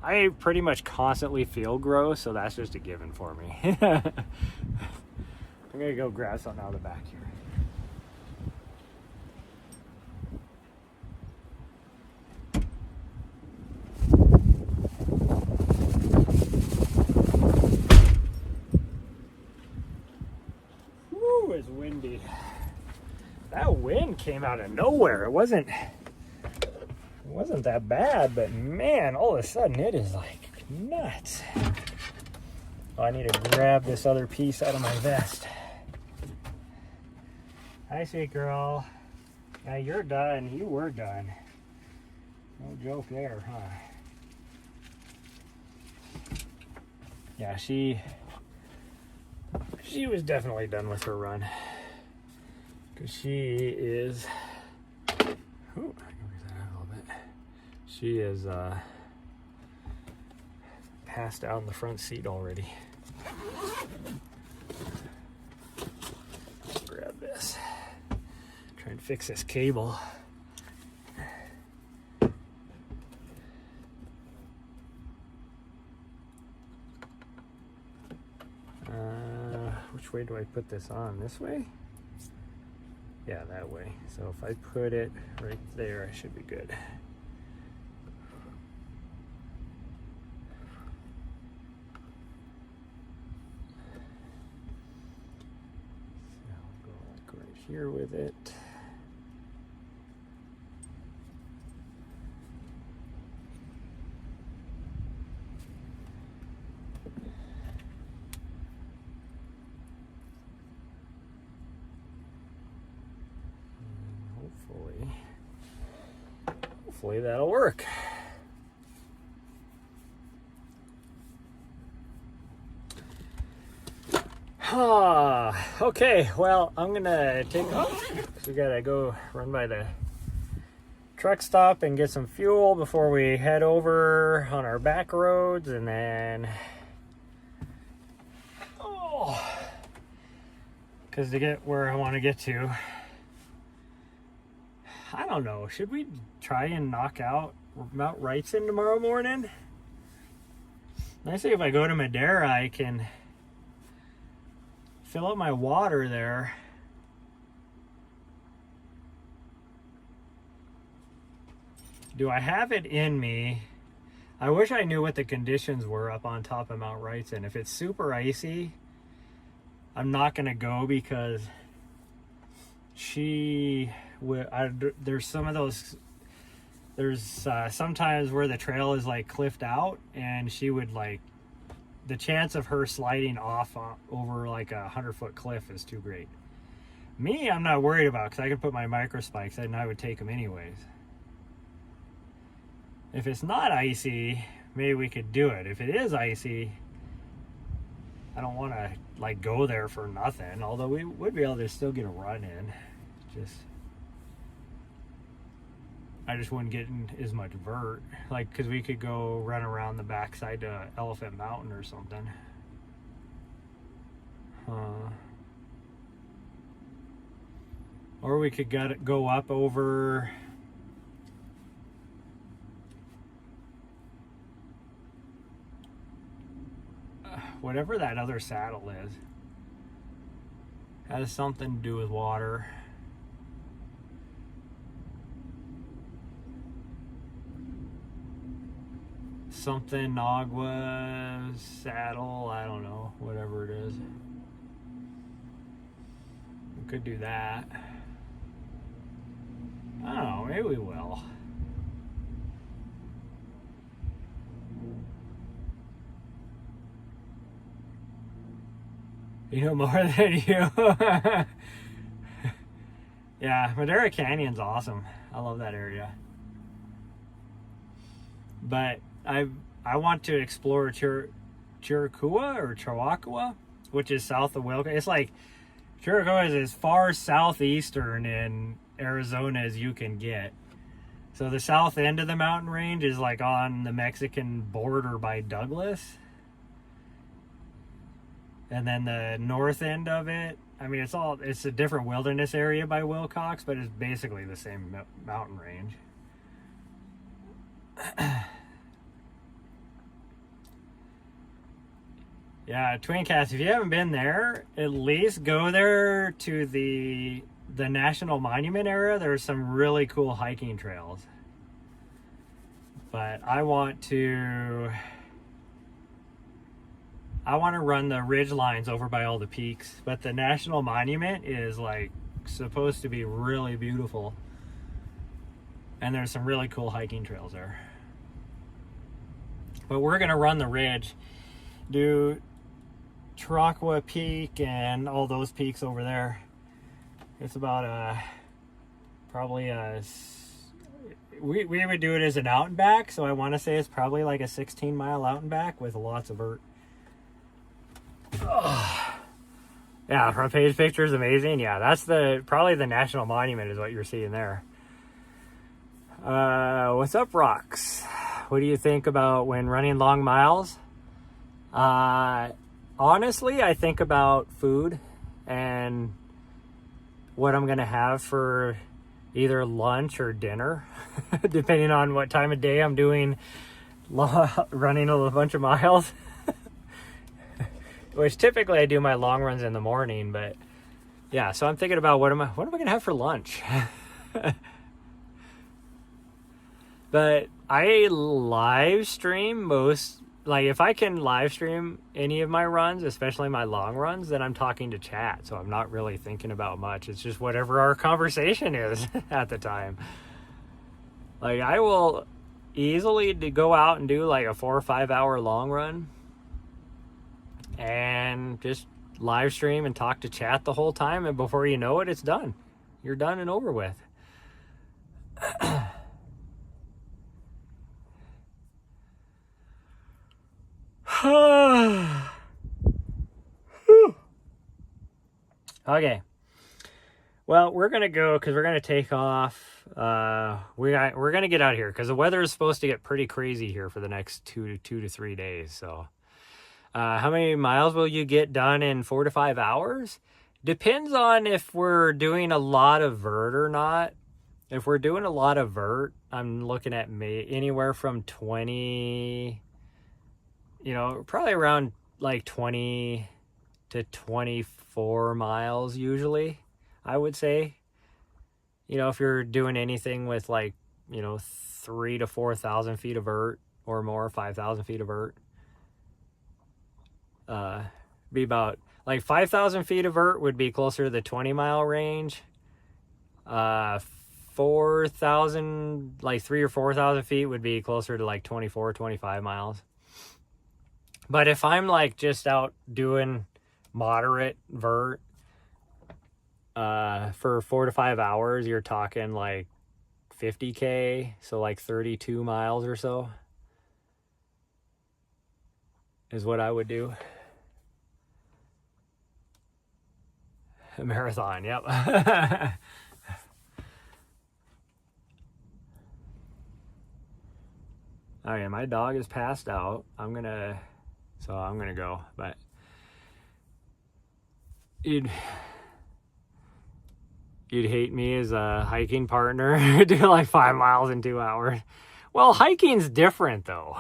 I pretty much constantly feel gross, so that's just a given for me. I'm gonna go grab something out of the back here. Woo, it's windy. That wind came out of nowhere. It wasn't that bad, but man, all of a sudden it is like nuts. Oh, I need to grab this other piece out of my vest. Hi, sweet girl. Yeah, you're done. You were done. No joke there, huh? Yeah, she was definitely done with her run. Because she is... Ooh, I can raise that out a little bit. She is passed out in the front seat already. Grab this. Try and fix this cable. Which way do I put this on? This way? Yeah, that way. So if I put it right there, I should be good. So I'll go like right here with it. Hopefully that'll work. Okay, well, I'm gonna take off. We gotta go run by the truck stop and get some fuel before we head over on our back roads, and then because to get where I want to get to, I don't know, should we try and knock out Mount Wrightson tomorrow morning? I say if I go to Madera, I can fill up my water there. Do I have it in me? I wish I knew what the conditions were up on top of Mount Wrightson. If it's super icy, I'm not going to go, because there's some of those, there's sometimes where the trail is like cliffed out, and she would like, the chance of her sliding off over like a 100-foot cliff is too great. Me, I'm not worried about, because I can put my micro spikes and I would take them anyways. If it's not icy, maybe we could do it. If it is icy, I don't want to like go there for nothing, although we would be able to still get a run in. I just wouldn't get in as much vert, like, because we could go run around the backside to Elephant Mountain or something. Or we could go up over whatever that other saddle is has something to do with water. Something Agua saddle, I don't know, whatever it is. We could do that. I don't know, maybe we will. You know more than you. Yeah, Madera Canyon's awesome. I love that area. But I want to explore Chiricahua or Chihuahua, which is south of Wilco. It's like Chiricahua is as far southeastern in Arizona as you can get. So the south end of the mountain range is like on the Mexican border by Douglas. And then the north end of it, I mean, it's a different wilderness area by Wilcox, but it's basically the same mountain range. Yeah, Twin Cast, if you haven't been there, at least go there to the National Monument area. There's some really cool hiking trails. But I want to run the ridge lines over by all the peaks, but the National Monument is like supposed to be really beautiful. And there's some really cool hiking trails there. But we're gonna run the ridge, do Chihuahua Peak and all those peaks over there. It's about we would do it as an out and back, so I want to say it's probably like a 16-mile out and back with lots of vert. Oh. Yeah, front page picture is amazing. Yeah, that's probably the National Monument is what you're seeing there. What's up, Rocks? What do you think about when running long miles? Honestly, I think about food and what I'm gonna have for either lunch or dinner, depending on what time of day I'm doing running a bunch of miles. Which typically I do my long runs in the morning, but yeah, so I'm thinking about what am I gonna have for lunch? But I live stream if I can live stream any of my runs, especially my long runs, then I'm talking to chat, so I'm not really thinking about much. It's just whatever our conversation is at the time. Like, I will easily go out and do like a 4 or 5 hour long run and just live stream and talk to chat the whole time, and before you know it, it's done. You're done and over with. Okay. Well, we're gonna go because we're gonna take off. We're gonna get out of here because the weather is supposed to get pretty crazy here for the next 2 to 3 days. So, how many miles will you get done in 4 to 5 hours? Depends on if we're doing a lot of vert or not. If we're doing a lot of vert, I'm looking at anywhere from 20. Probably around like 20 to 24 miles usually, I would say. If you're doing anything with 3,000 to 4,000 feet of vert or more, 5,000 feet of vert. Be about 5,000 feet of vert would be closer to the 20-mile range. 4,000, 3,000 or 4,000 feet would be closer to 24, 25 miles. But if I'm just out doing moderate vert for 4 to 5 hours, you're talking 50K, so 32 miles or so is what I would do. A marathon, yep. Okay, my dog is passed out. I'm gonna go, but you'd hate me as a hiking partner do 5 miles in 2 hours. Well, hiking's different though.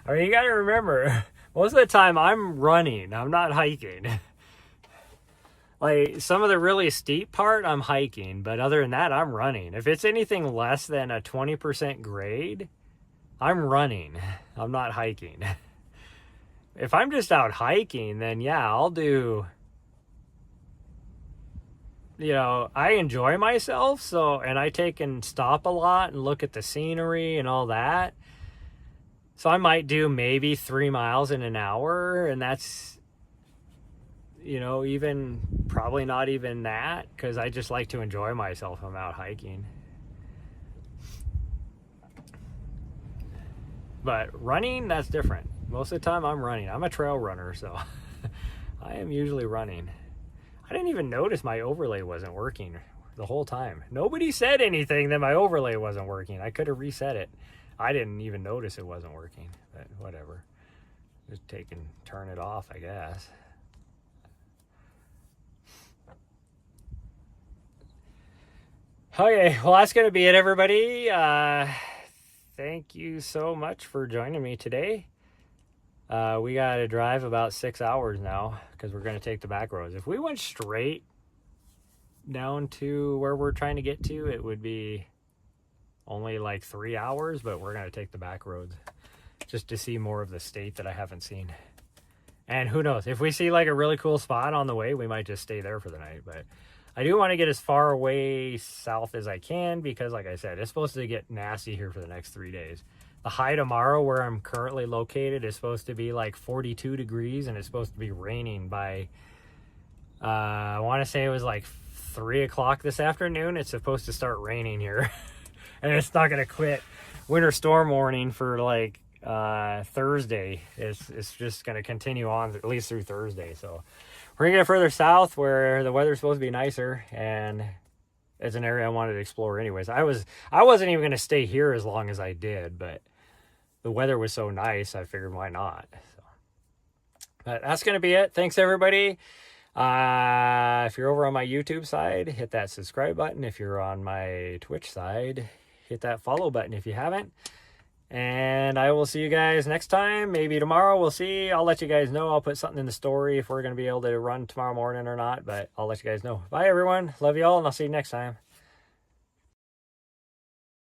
I mean, you gotta remember, Most of the time I'm running. I'm not hiking. Like some of the really steep part, I'm hiking. But other than that, I'm running. If it's anything less than a 20% grade, I'm running. I'm not hiking. If I'm just out hiking, then yeah, I'll do... I enjoy myself, and I take and stop a lot and look at the scenery and all that. So I might do maybe 3 miles in an hour, and that's, even probably not even that, because I just like to enjoy myself when I'm out hiking. But running, that's different. Most of the time I'm running. I'm a trail runner, so I am usually running. I didn't even notice my overlay wasn't working the whole time. Nobody said anything that my overlay wasn't working. I could have reset it. I didn't even notice it wasn't working, but whatever. Just turn it off, I guess. Okay, well, that's going to be it, everybody. Thank you so much for joining me today. We got to drive about 6 hours now because we're going to take the back roads. If we went straight down to where we're trying to get to, it would be only like 3 hours, but we're going to take the back roads just to see more of the state that I haven't seen. And who knows, if we see like a really cool spot on the way, we might just stay there for the night. But I do want to get as far away south as I can because, like I said, it's supposed to get nasty here for the next 3 days. The high tomorrow, where I'm currently located, is supposed to be like 42 degrees, and it's supposed to be raining by, I want to say it was like 3 o'clock this afternoon. It's supposed to start raining here, and it's not going to quit. Winter storm warning for like Thursday. It's just going to continue on at least through Thursday. So we're going to get further south where the weather's supposed to be nicer, and it's an area I wanted to explore anyways. I wasn't even going to stay here as long as I did, but the weather was so nice, I figured why not. So, but that's going to be it. Thanks, everybody. If you're over on my YouTube side, hit that subscribe button. If you're on my Twitch side, hit that follow button if you haven't. And I will see you guys next time. Maybe tomorrow. We'll see. I'll let you guys know. I'll put something in the story if we're going to be able to run tomorrow morning or not. But I'll let you guys know. Bye, everyone. Love you all, and I'll see you next time.